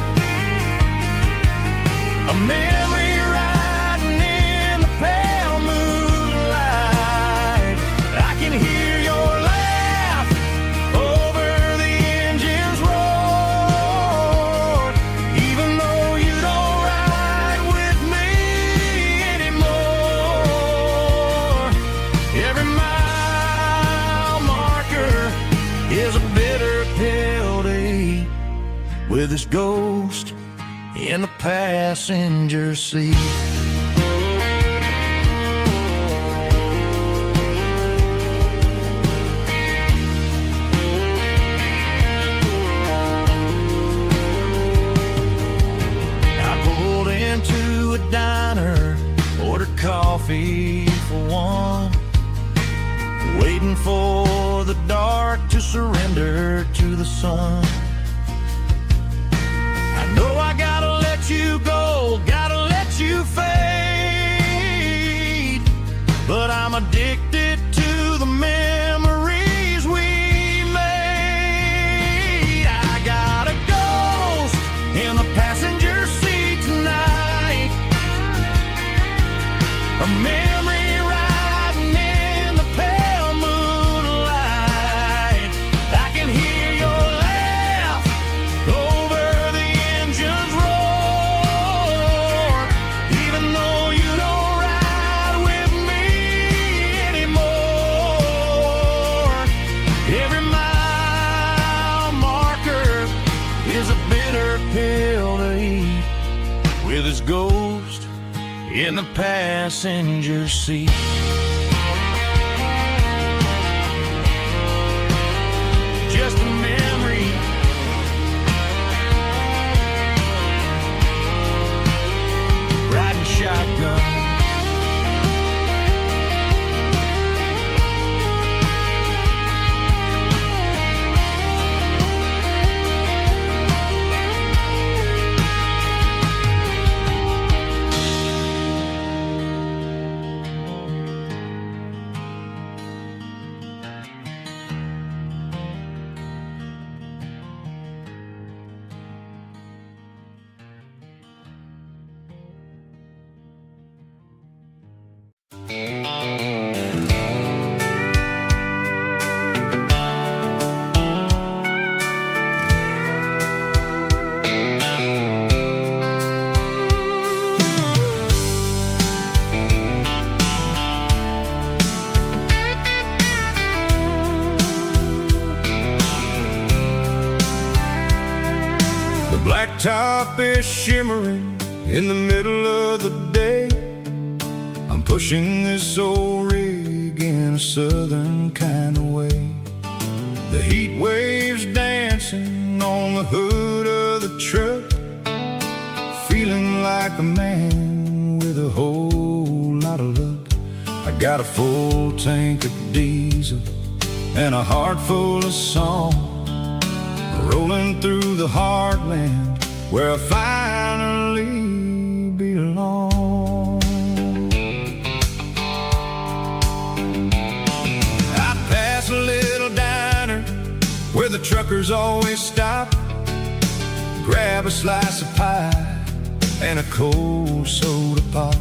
a memory riding in the pale moonlight. I can hear your laugh over the engine's roar, even though you don't ride with me anymore. Every mile marker is a bitter pill to eat, with this ghost in the passenger seat. I pulled into a diner, ordered coffee for one, waiting for the dark to surrender to the sun. No, I gotta let you go, gotta let you fade, but I'm addicted to the memories we made. I got a ghost in the passenger seat tonight, a memory riding in the pale moonlight. I can hear your laugh over the engine's roar, even though you don't ride with me anymore. Every mile marker is a bitter pill to eat, with his ghost in the passenger seat. Just a memory, riding shotgun. top is shimmering in the middle of the day. I'm pushing this old rig in a southern kind of way. The heat waves dancing on the hood of the truck, feeling like a man with a whole lot of luck. I got a full tank of diesel and a heart full of song, rolling through the heartland where I finally belong. I pass a little diner where the truckers always stop, grab a slice of pie and a cold soda pop.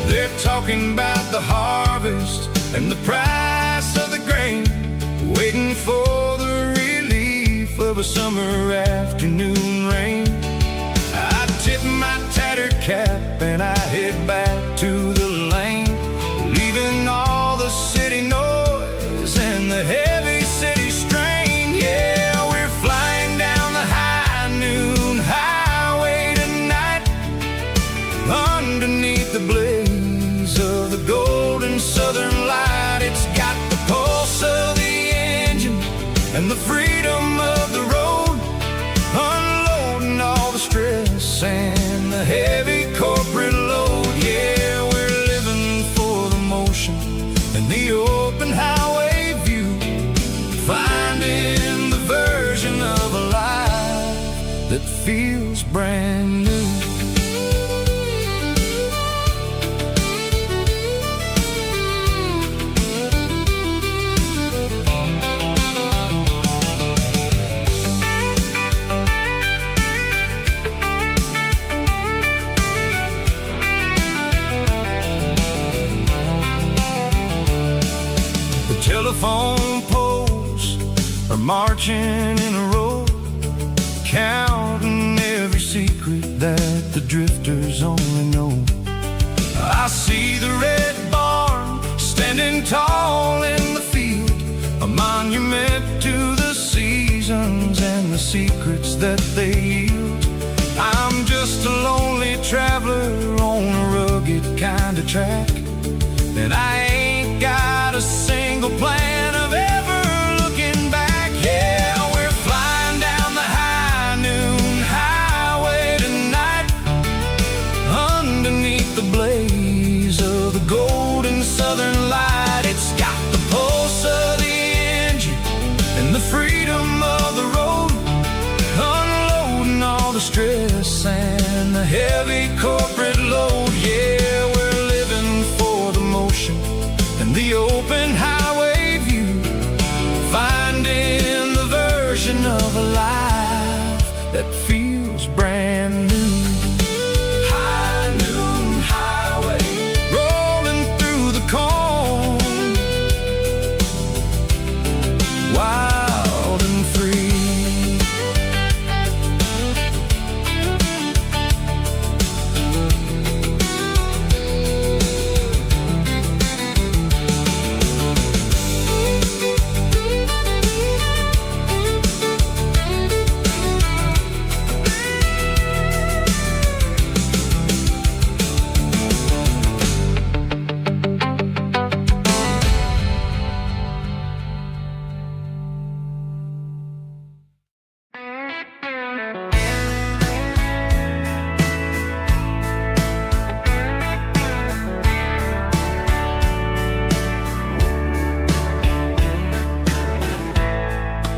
They're talking about the harvest and the price of the grain, waiting for the relief of a summer afternoon rain. I tip my tattered cap and I head back to the lane, leaving all the city noise and the heavy city strain. Yeah, we're flying down the high noon highway tonight, underneath the blaze of the golden southern light. It's got the pulse of the engine and the freedom of the road, unloading all the stress and the heavy corporate load. Yeah, we're living for the motion and the open highway view, finding the version of a life that feels brand new. Telephone poles are marching in a row, counting every secret that the drifters only know. I see the red barn standing tall in the field, a monument to the seasons and the secrets that they yield. I'm just a lonely traveler on a rugged kind of track, and I ain't got a single plan of ever looking back. Yeah, we're flying down the high noon highway tonight, underneath the blaze of the golden southern light. It's got the pulse of the engine and the freedom of the road, unloading all the stress and the heavy corporate load. Yeah, we're living for the motion and the open highway view, finding the version of a life that feels brand new. High noon highway, rolling through the corn, wild and free.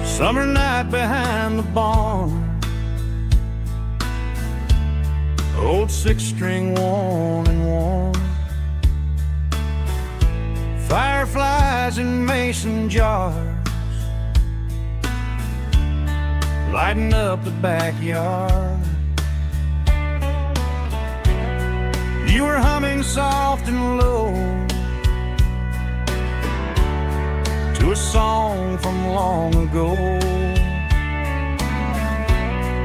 Summer night behind the barn, old six-string worn and worn, fireflies in mason jars, lighting up the backyard. You were humming soft and low to a song from long ago.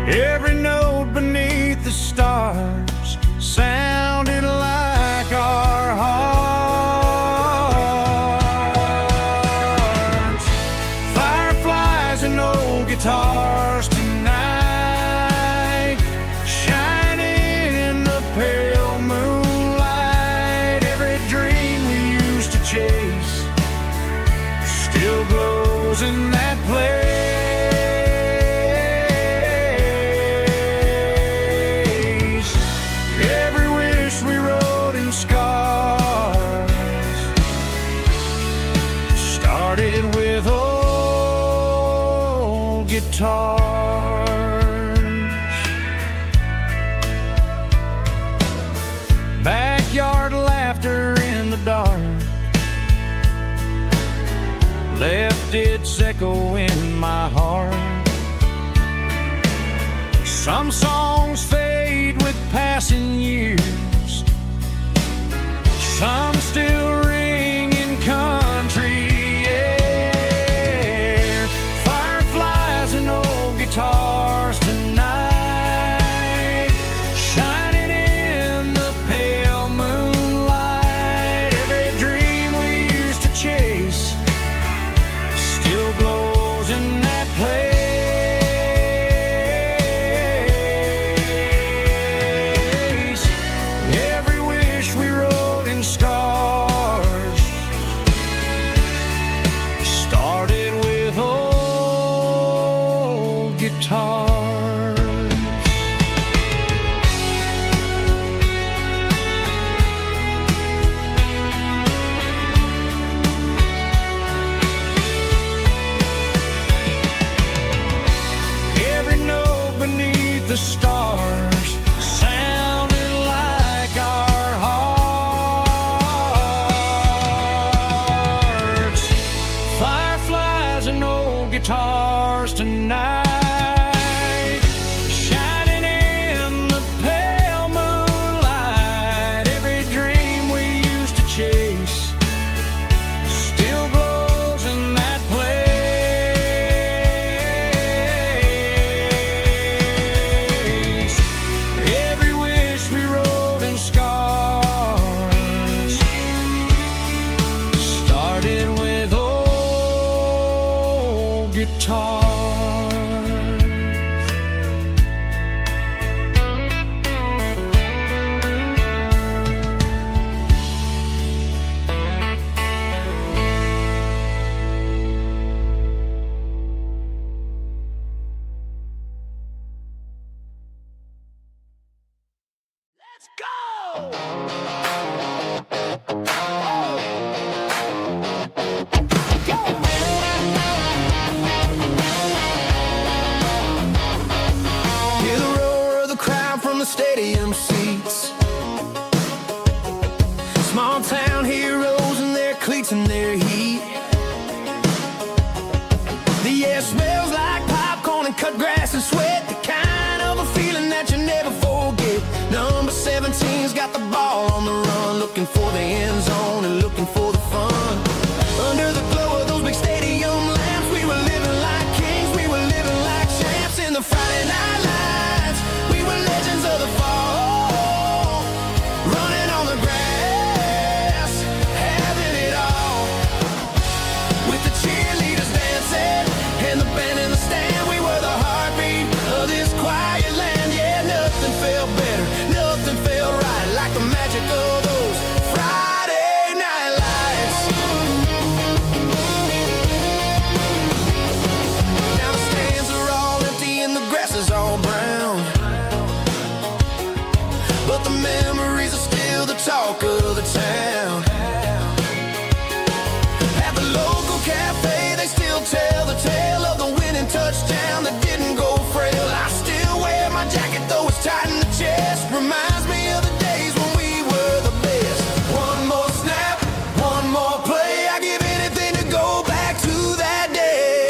Every note beneath the stars sounded like our hearts. Fireflies and old guitars tonight, in that place. Every wish we wrote in scars started with old guitars. Backyard laughter in the dark left its echo in my heart. Some songs fade with passing years, some still ring in country air. Fireflies and old guitars tonight, shining in the pale moonlight. Every dream we used to chase still glows in that place. Every wish we wrote in scars started with old guitars. Every note beneath the stars sounded like our hearts. Fireflies and old guitars tonight, shining in the pale moonlight. Every dream we used to chase still glows in that place. Every wish we wrote in scars started with old guitars. Let's go! Hear the roar of the crowd from the stadium seats. Small town heroes in their cleats and their heat. The air smells like popcorn and cut grass and sweat. The kind of a feeling that you never forget. Number 17's got the ball on the run, looking for the end zone and looking for the fun. Under the glow of those big stadium lamps, we were living like kings, we were living like champs in the Friday night lights. We were legends of the fall, running on the grass, having it all. With the cheerleaders dancing and the band in the stand, we were the heartbeat of this quiet land. Yeah, nothing felt better, nothing felt right like the magic of those Friday night lights. Now the stands are all empty and the grass is all brown, but the memories are still the talk of the town. At the local cafe, they still tell the tale of the winning touchdown that didn't go frail. I still wear my jacket, though it's tight in the chest. Reminds me of the days when we were the best. One more snap, one more play. I give anything to go back to that day.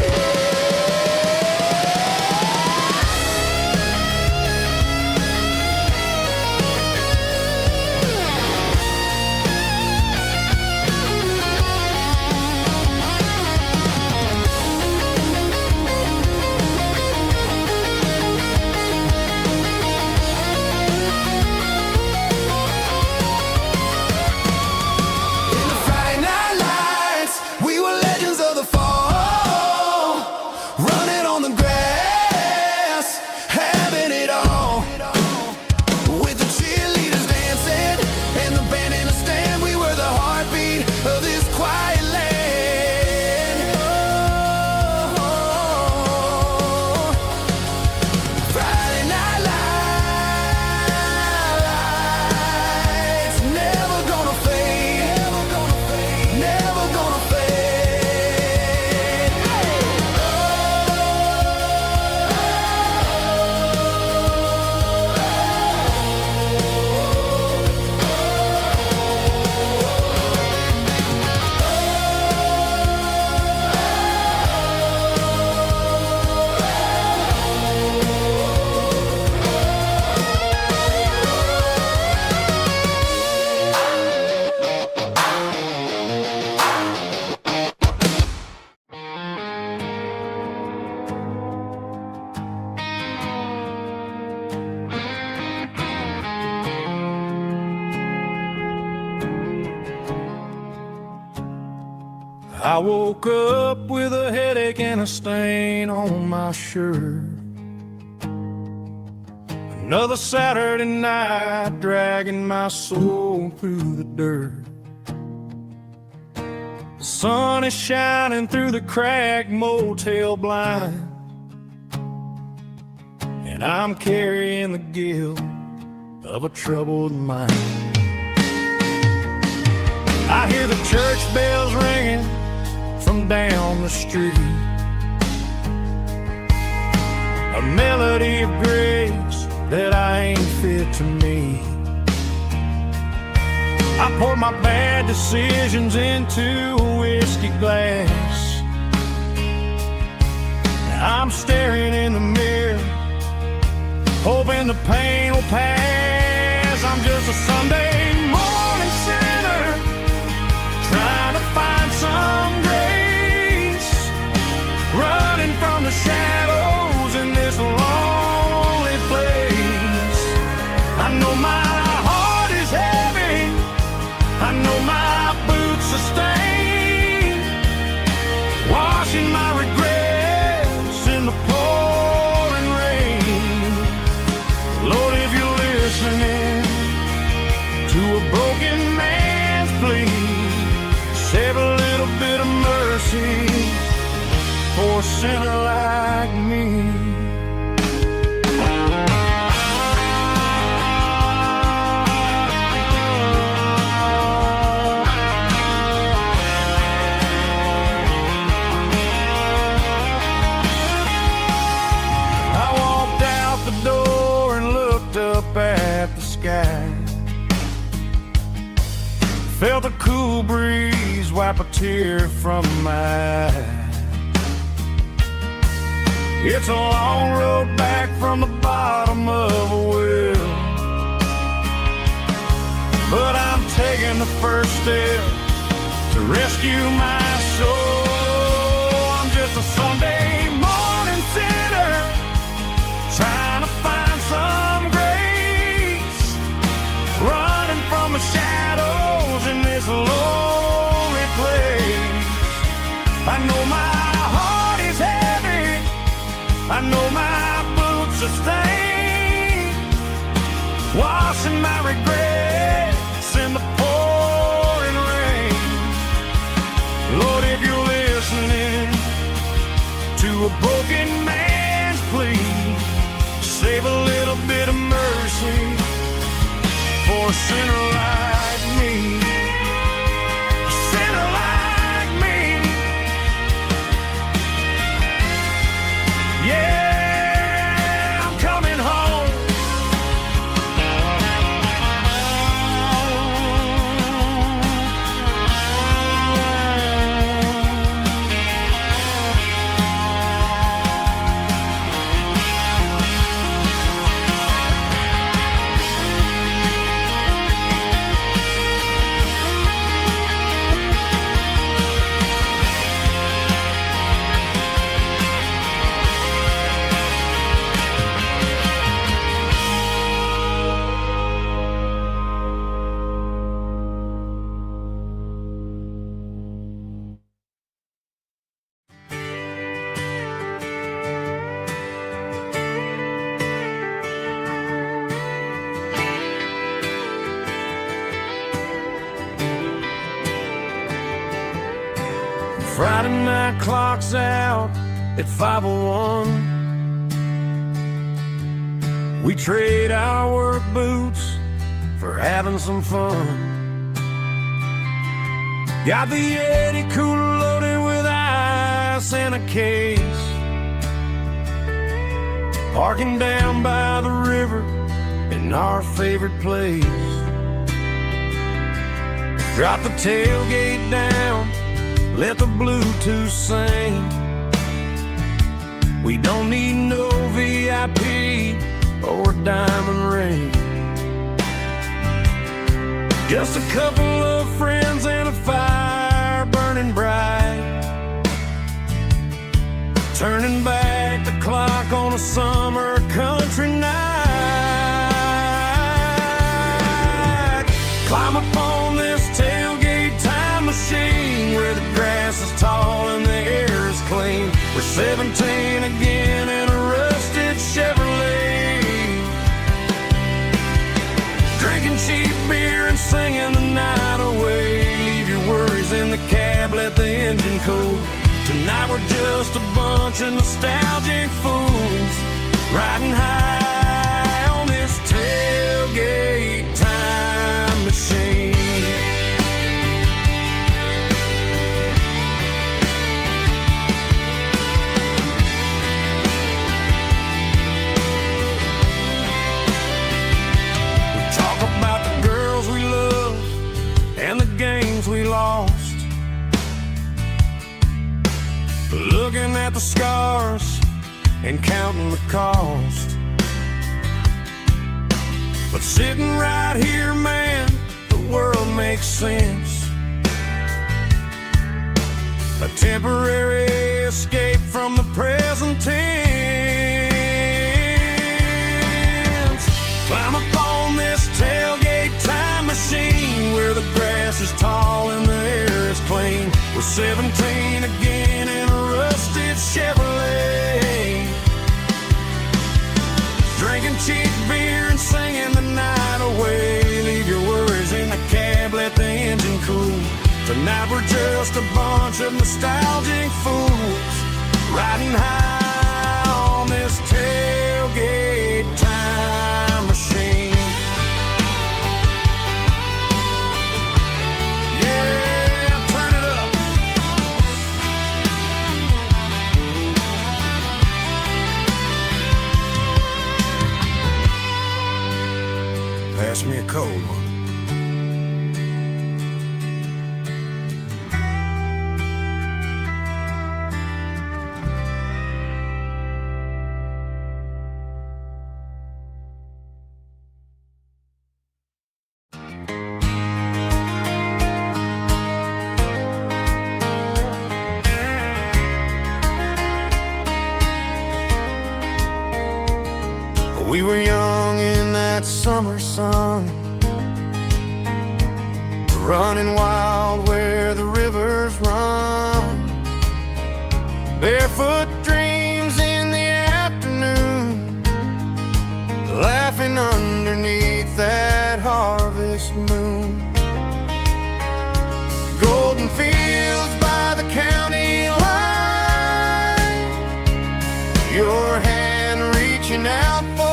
I woke up with a headache and a stain on my shirt. Another Saturday night dragging my soul through the dirt. The sun is shining through the cracked motel blind, and I'm carrying the guilt of a troubled mind. I hear the church bells ringing from down the street, a melody of grace that I ain't fit to meet. I pour my bad decisions into a whiskey glass. I'm staring in the mirror, hoping the pain will pass. I'm just a Sunday morning sinner, trying to find some grace, running from the shadows in this lonely place. I know my heart is heavy, I know my boots are stained, washing my regrets in the pouring rain. Lord, if you're listening to a broken man's plea, save a little bit of mercy for a sinner like me. I walked out the door and looked up at the sky, felt a cool breeze wipe a tear from my eye. It's a long road back from the bottom of a well, but I'm taking the first step to rescue my soul. I'm just a Sunday morning sinner, trying to find some grace, running from the shadows in this lonely place. I know my heart is heavy, I know my boots are stained, washing my regrets in the pouring rain. Lord, if you're listening to a broken man's plea, save a little bit of mercy for a sinner like me. A sinner like me. Yeah, I'm coming home. Friday night clock's out at 5:01. We trade our work boots for having some fun. Got the Yeti cooler loaded with ice and a case, parking down by the river in our favorite place. Drop the tailgate down, let the Bluetooth sing. We don't need no VIP or a diamond ring. Just a couple of friends and a fire burning bright, turning back the clock on a summer country night. Climb up on this tailgate time machine where the grass is 17 again in a rusted Chevrolet, drinking cheap beer and singing the night away. Leave your worries in the cab, let the engine cool. Tonight we're just a bunch of nostalgic fools riding high on this tailgate time machine. We lost, looking at the scars and counting the cost. But sitting right here, man, the world makes sense. A temporary escape from the present tense. Climb up on this tailgate time machine where the grass is tall and the air is clean. We're 17 again in a rusted Chevrolet, drinking cheap beer and singing the night away. Leave your worries in the cab, let the engine cool. Tonight we're just a bunch of nostalgic fools riding high on this tailgate time machine. Pass me a cold one. We were young in that summer sun, running wild where the rivers run, barefoot dreams in the afternoon, laughing underneath that harvest moon. Golden fields by the county line, your hand reaching out for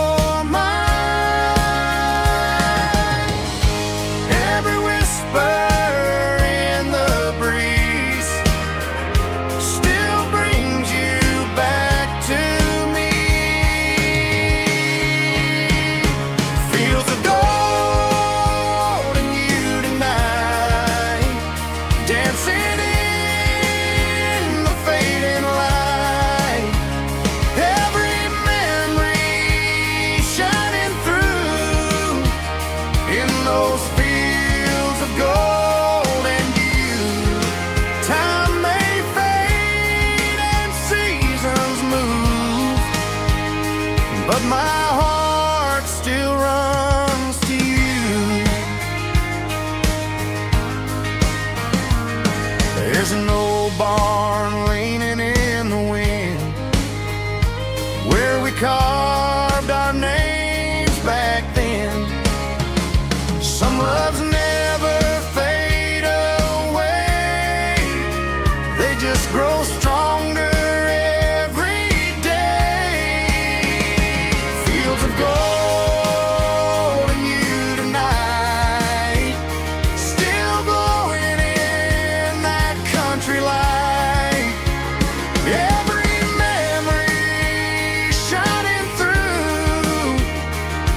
carved our names back then. Some loves never fade away, they just grow stronger every day. Fields of gold and you tonight, still glowing in that country light.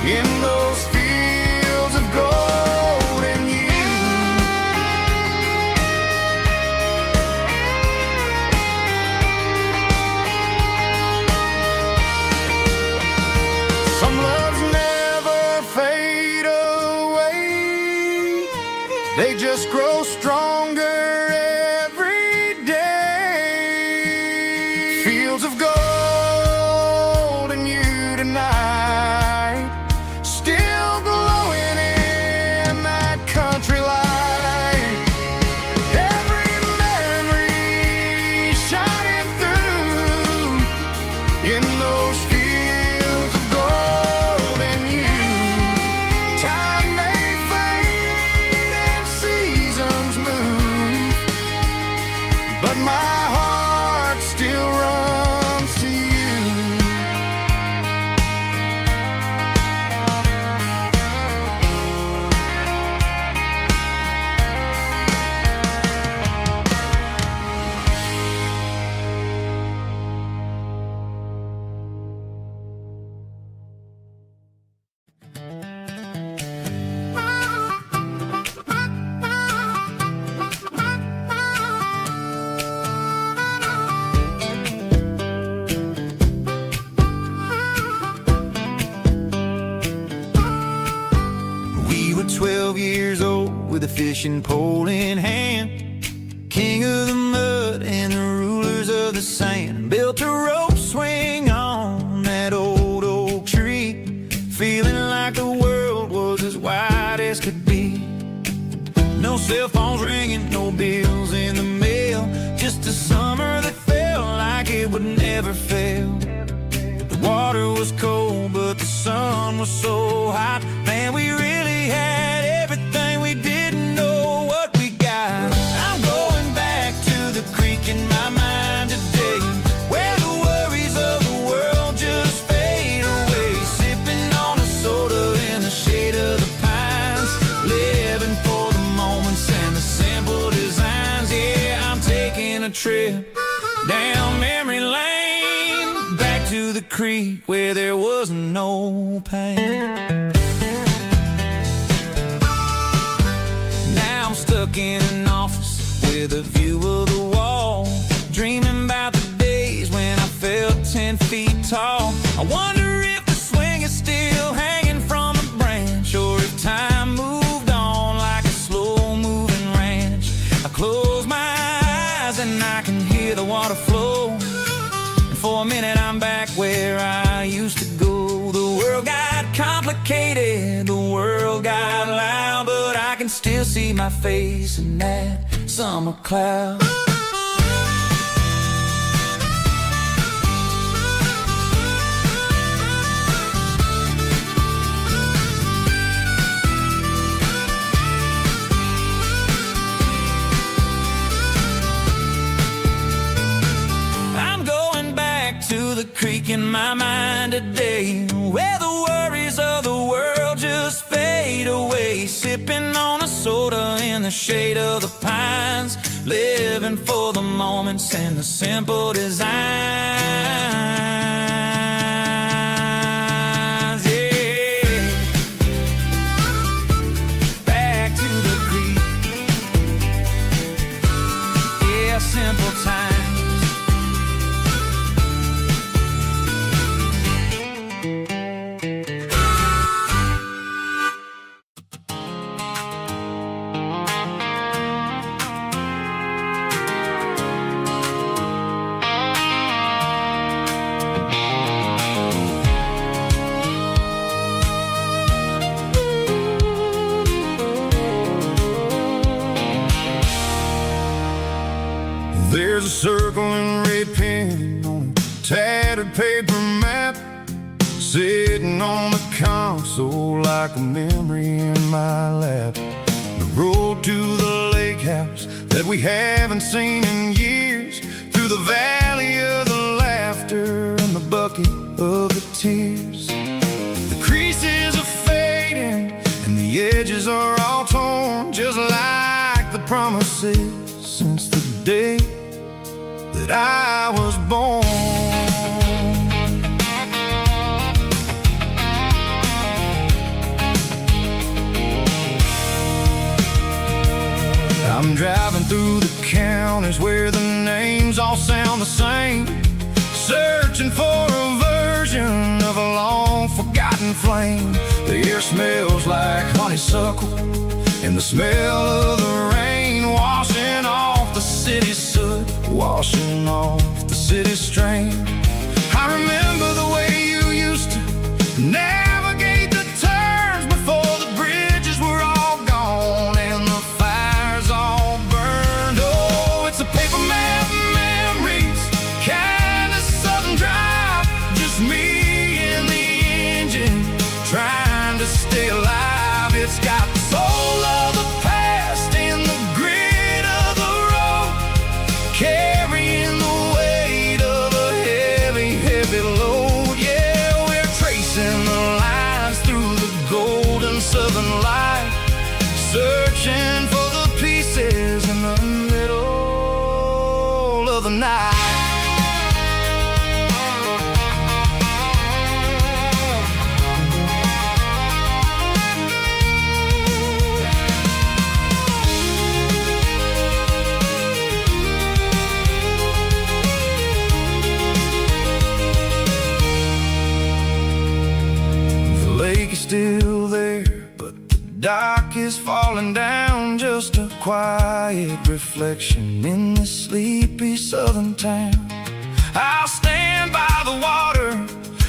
In those fields of gold and you. Some loves never fade away, they just grow stronger every day. Fields of gold and you tonight, still glowing in that country light. Every memory shining through with a fishing pole in hand. King of the mud and the rulers of the sand built a rope swing on that old oak tree, feeling like the world was as wide as could be. No cell phones ringing, no bills in the mail, just a summer that felt like it would never fail. The water was cold, but the sun was so hot. Man, we really had everything, we didn't know what we got. I'm going back to the creek in my mind today, where the worries of the world just fade away. Sipping on a soda in the shade of the pines, living for the moments and the simple designs. Yeah, I'm taking a trip down memory lane, back to the creek where there was no pain. Now I'm stuck in an office with a view of the wall, dreaming about the days when I felt 10 feet tall. I wonder if the swing is still hanging from a branch, or if time moved on like a slow-moving ranch. I close my eyes and I can hear the water flow, and for a minute I'm back where I used to go. The world got complicated, the world got loud, but I can still see my face in that summer cloud. To the creek in my mind today, where the worries of the world just fade away. Sipping on a soda in the shade of the pines, living for the moments and the simple designs. Yeah, back to the creek. Yeah, simple times. There's a circle and red pen on a tattered paper map, sitting on the console like a memory in my lap. The road to the lake house that we haven't seen in years, through the valley of the laughter and the bucket of the tears. The creases are fading and the edges are all torn, just like the promises since the day that I was born. I'm driving through the counties where the names all sound the same, searching for a version of a long forgotten flame. The air smells like honeysuckle and the smell of the rain, washing off the city's soot, washing off the city's strain. I remember the way you used to navigate the turns before the bridges were all gone and the fires all burned. Oh, it's a paper map memories, kind of southern drive, just me and the engine trying to stay alive. It's got the soul of the past and the grit of the road, carrying the weight of a heavy, heavy load. Yeah, we're tracing the lines through the golden southern light, searching for the pieces in the middle of the night. Still there, but the dock is falling down, just a quiet reflection in this sleepy southern town. I'll stand by the water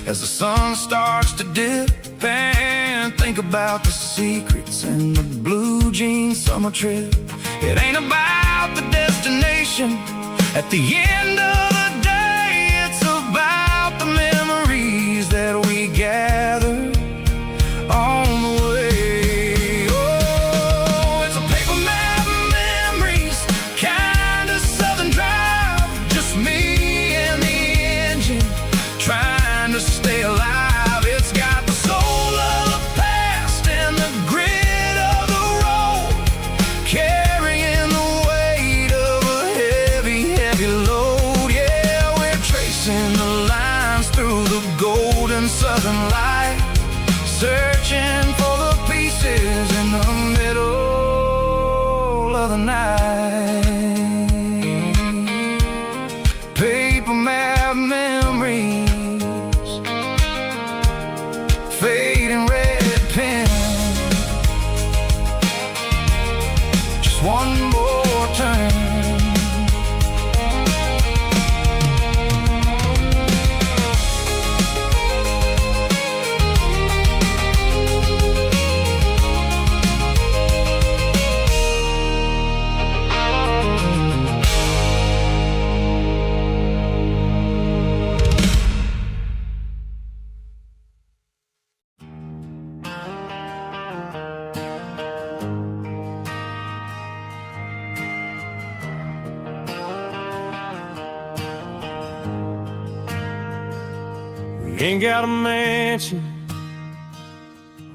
as the sun starts to dip and think about the secrets and the blue jean summer trip. It ain't about the destination at the end of the day, it's about the memories that we gather on the way. Oh, it's a paper map of memories, kind of southern drive, just me and the engine trying to stay alive. It's got the soul of the past and the grit of the road, carrying the weight of a heavy, heavy load. Yeah, we're tracing the lines through the golden southern light, searching for the pieces in the middle of the night. Paper map memories, fading red pen, just one more turn. We ain't got a mansion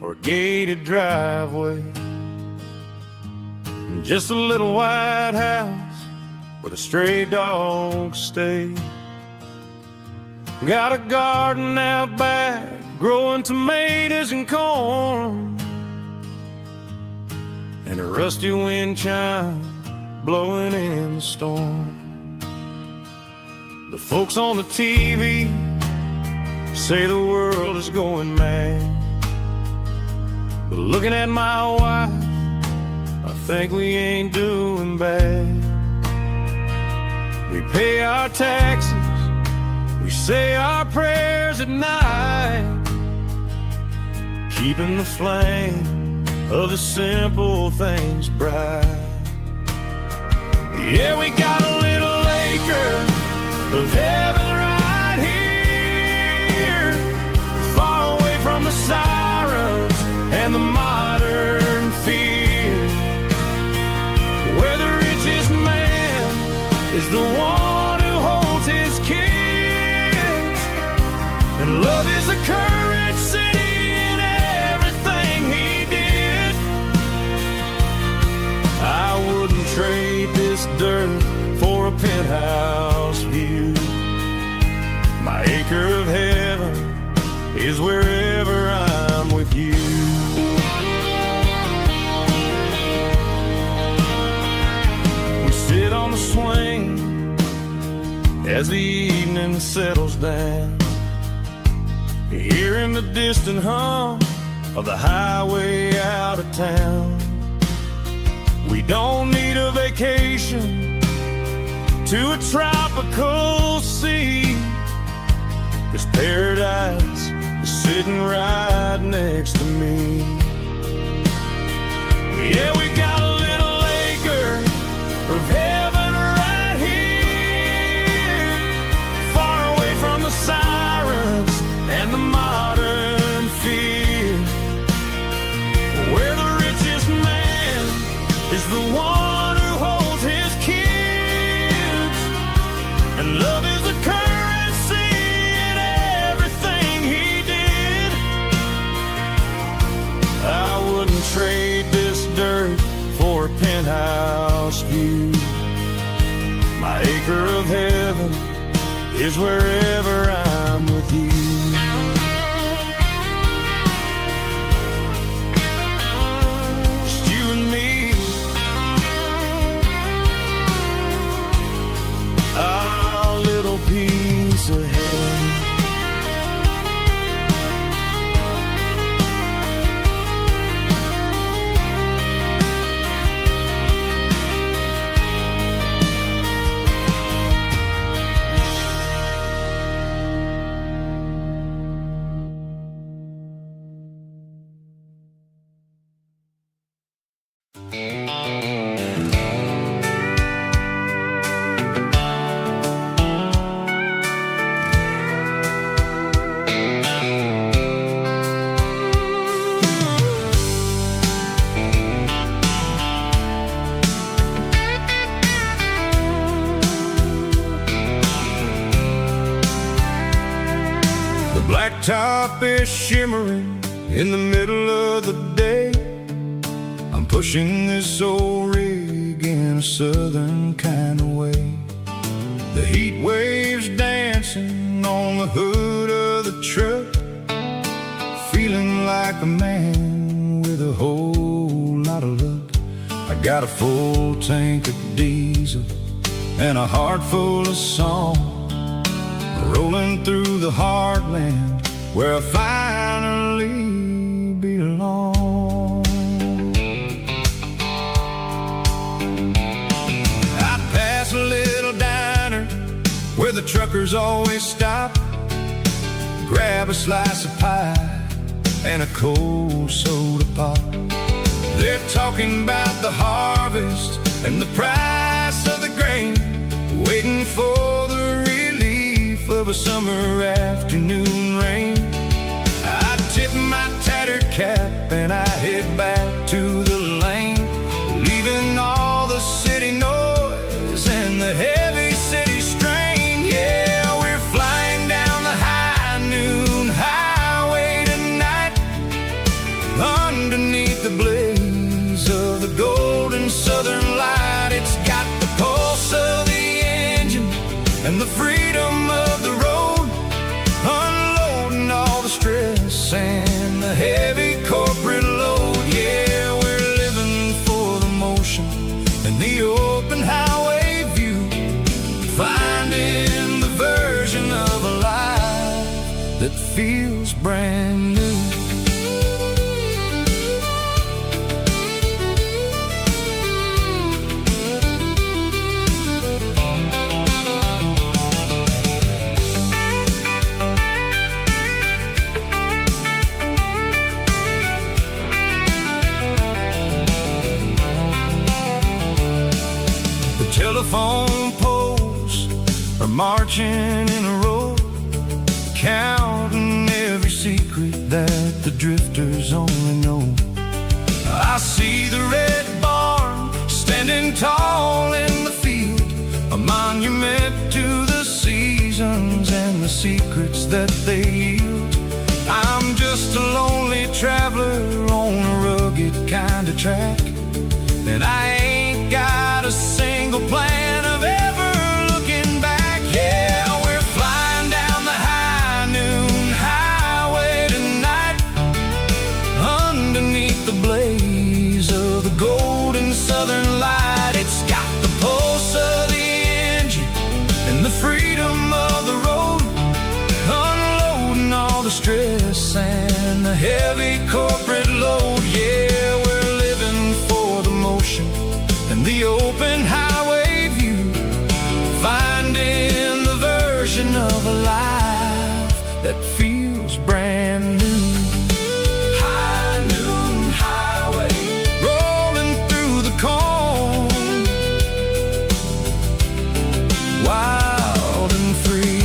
or a gated driveway, just a little white house where the stray dogs stay. Got a garden out back, growing tomatoes and corn, and a rusty wind chime blowing in the storm. The folks on the TV say the world is going mad, but looking at my wife, I think we ain't doing bad. We pay our taxes, we say our prayers at night, keeping the flame of the simple things bright. Yeah, we got a little acre of heaven right here, far away from the sirens and the modern fear, where the richest man is the one who holds his kids, and love is the currency in everything he did. I wouldn't trade this dirt for a penthouse view. My acre of heaven is wherever I'm with you. We sit on the swing as the evening settles down, hearing the distant hum of the highway out of town. We don't need a vacation to a tropical sea, 'cause paradise is sitting right next to me. Yeah, we got a little acre of heaven right here, far away from the sirens and the modern fear, where the richest man is the one who holds his kids, and love is the currency in everything he did. I wouldn't trade this dirt for a penthouse view. My acre of heaven is wherever I'm with you. Just you and me, our little piece of heaven. blacktop is shimmering in the middle of the day. I'm pushing this old rig in a southern kind of way. The heat waves dancing on the hood of the truck, feeling like a man with a whole lot of luck. I got a full tank of diesel and a heart full of song, rolling through the heartland where I finally belong. I'd pass a little diner where the truckers always stop, grab a slice of pie and a cold soda pop. They're talking about the harvest and the price of the grain, waiting for the relief of a summer afternoon rain. I tip my tattered cap and I head back to the lane, leaving all the city noise and the heavy city strain. Yeah, we're flying down the high noon highway tonight, underneath the blaze of the golden southern light. It's got the pulse of the engine and the freedom of the road, unloading all the stress and the heavy corporate load. Yeah, we're living for the motion and the open highway view, finding the version of a life that feels brand new. Telephone poles are marching in a row, counting every secret that the drifters only know. I see the red barn standing tall in the field, a monument to the seasons and the secrets that they yield. I'm just a lonely traveler on a rugged kind of track, and I ain't got a single plan of ever looking back. Yeah, we're flying down the high noon highway tonight, underneath the blaze of the golden southern light. It's got the pulse of the engine and the freedom of the road, unloading all the stress and the heavy corporate load. Yeah, we're living for the motion and the open highway view, finding the version of a life that feels brand new. High noon highway, rolling through the corn, wild and free.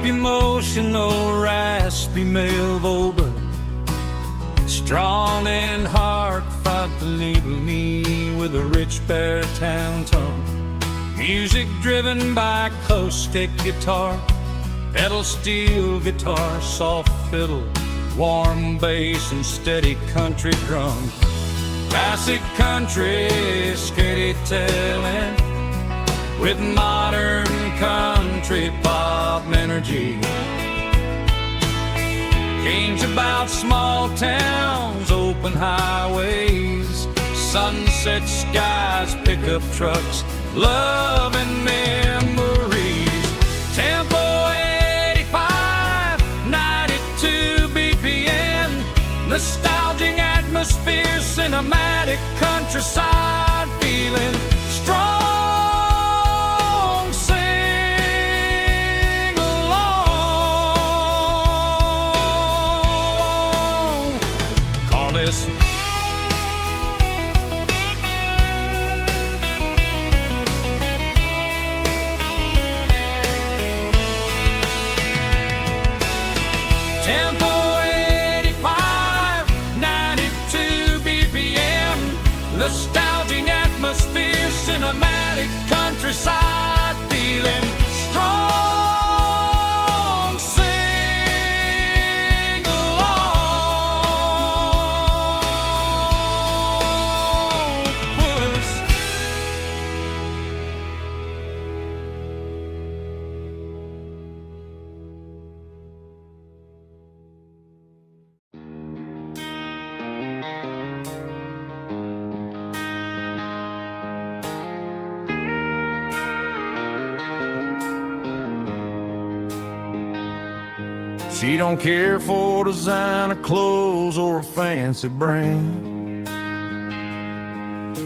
Emotional, raspy male Volber, strong and hard, fought to label me with a rich baritone tone. Music driven by acoustic guitar, pedal steel guitar, soft fiddle, warm bass and steady country drums. Classic country storytelling with modern country pop energy. Games about small towns, open highways, sunset skies, pickup trucks, love and memories. Tempo 85, 92 BPM, nostalgic atmosphere, cinematic countryside feeling strong. Sing along. Call this Tempo 85, 92 BPM, nostalgic atmosphere, cinematic countryside feeling strong. Sing along. Puss. She don't care for designer clothes or a fancy brand.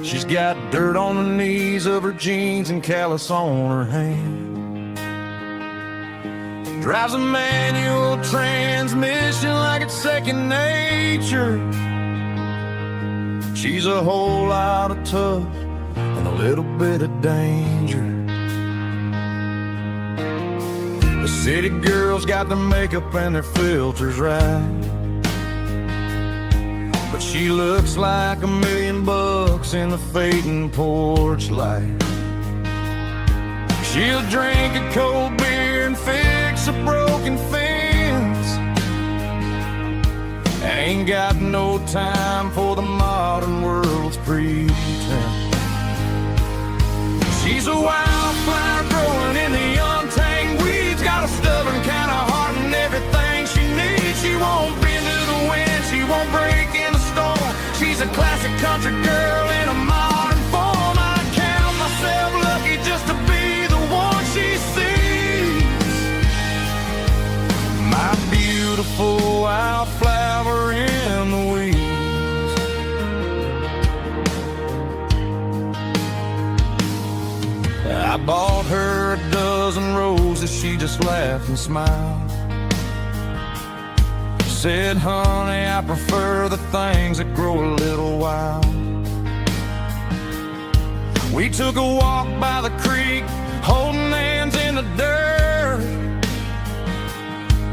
She's got dirt on the knees of her jeans and callus on her hand. Drives a manual transmission like it's second nature. She's a whole lot of tough and a little bit of danger. The city girls got their makeup and their filters right, but she looks like $1 million in the fading porch light. She'll drink a cold beer and fix a broken fence. Ain't got no time for the modern world's pretense. She's a wildflower growing in the untamed weeds. Got a stubborn kind of heart and everything she needs. She won't bend to the wind, she won't break in the storm. She's a classic country girl in a modern form. I count myself lucky just to be the one she sees. My beautiful wildflower in the weeds. I bought her a dozen roses, she just laughed and smiled. Said, honey, I prefer the things that grow a little wild. We took a walk by the creek, holding hands in the dirt.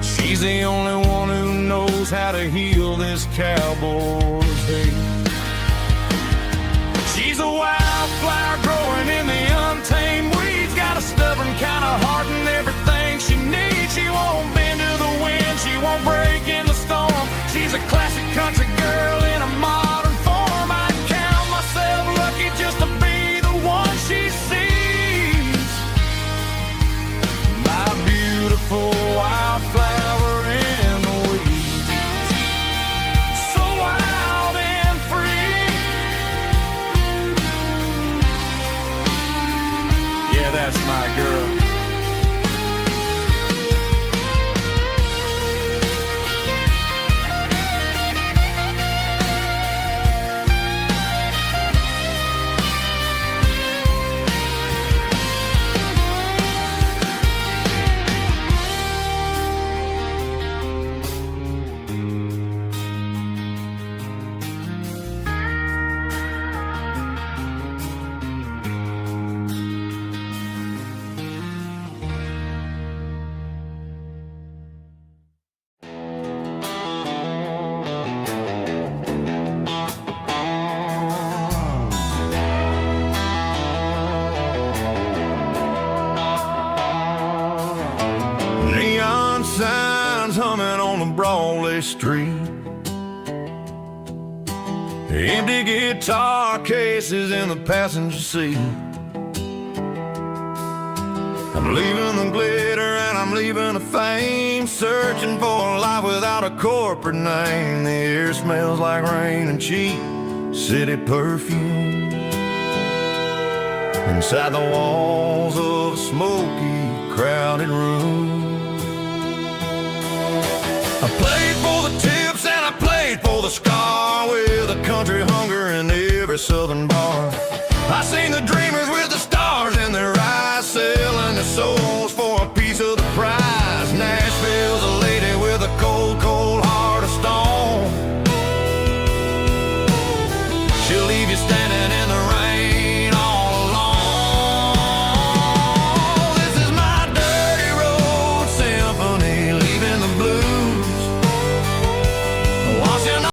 She's the only one who knows how to heal this cowboy's hate. She's a wildflower growing in the untamed weeds. Got a stubborn kind of heart and everything she needs. She won't bend to the wind, she won't break in the storm. She's a classic country girl in a modern form. I count myself lucky just to be the one she sees. My beautiful wildflower in the weeds. So wild and free. Yeah, that's my girl. Neon signs humming on the Broadway street. Empty guitar cases in the passenger seat. I'm leaving the glitter and I'm leaving the fame, searching for a life without a corporate name. The air smells like rain and cheap city perfume inside the walls of a smoky, crowded room. I played for the tips and I played for the scar, with a country hunger in every southern bar. I seen the dreamers with the stars in their eyes, selling their souls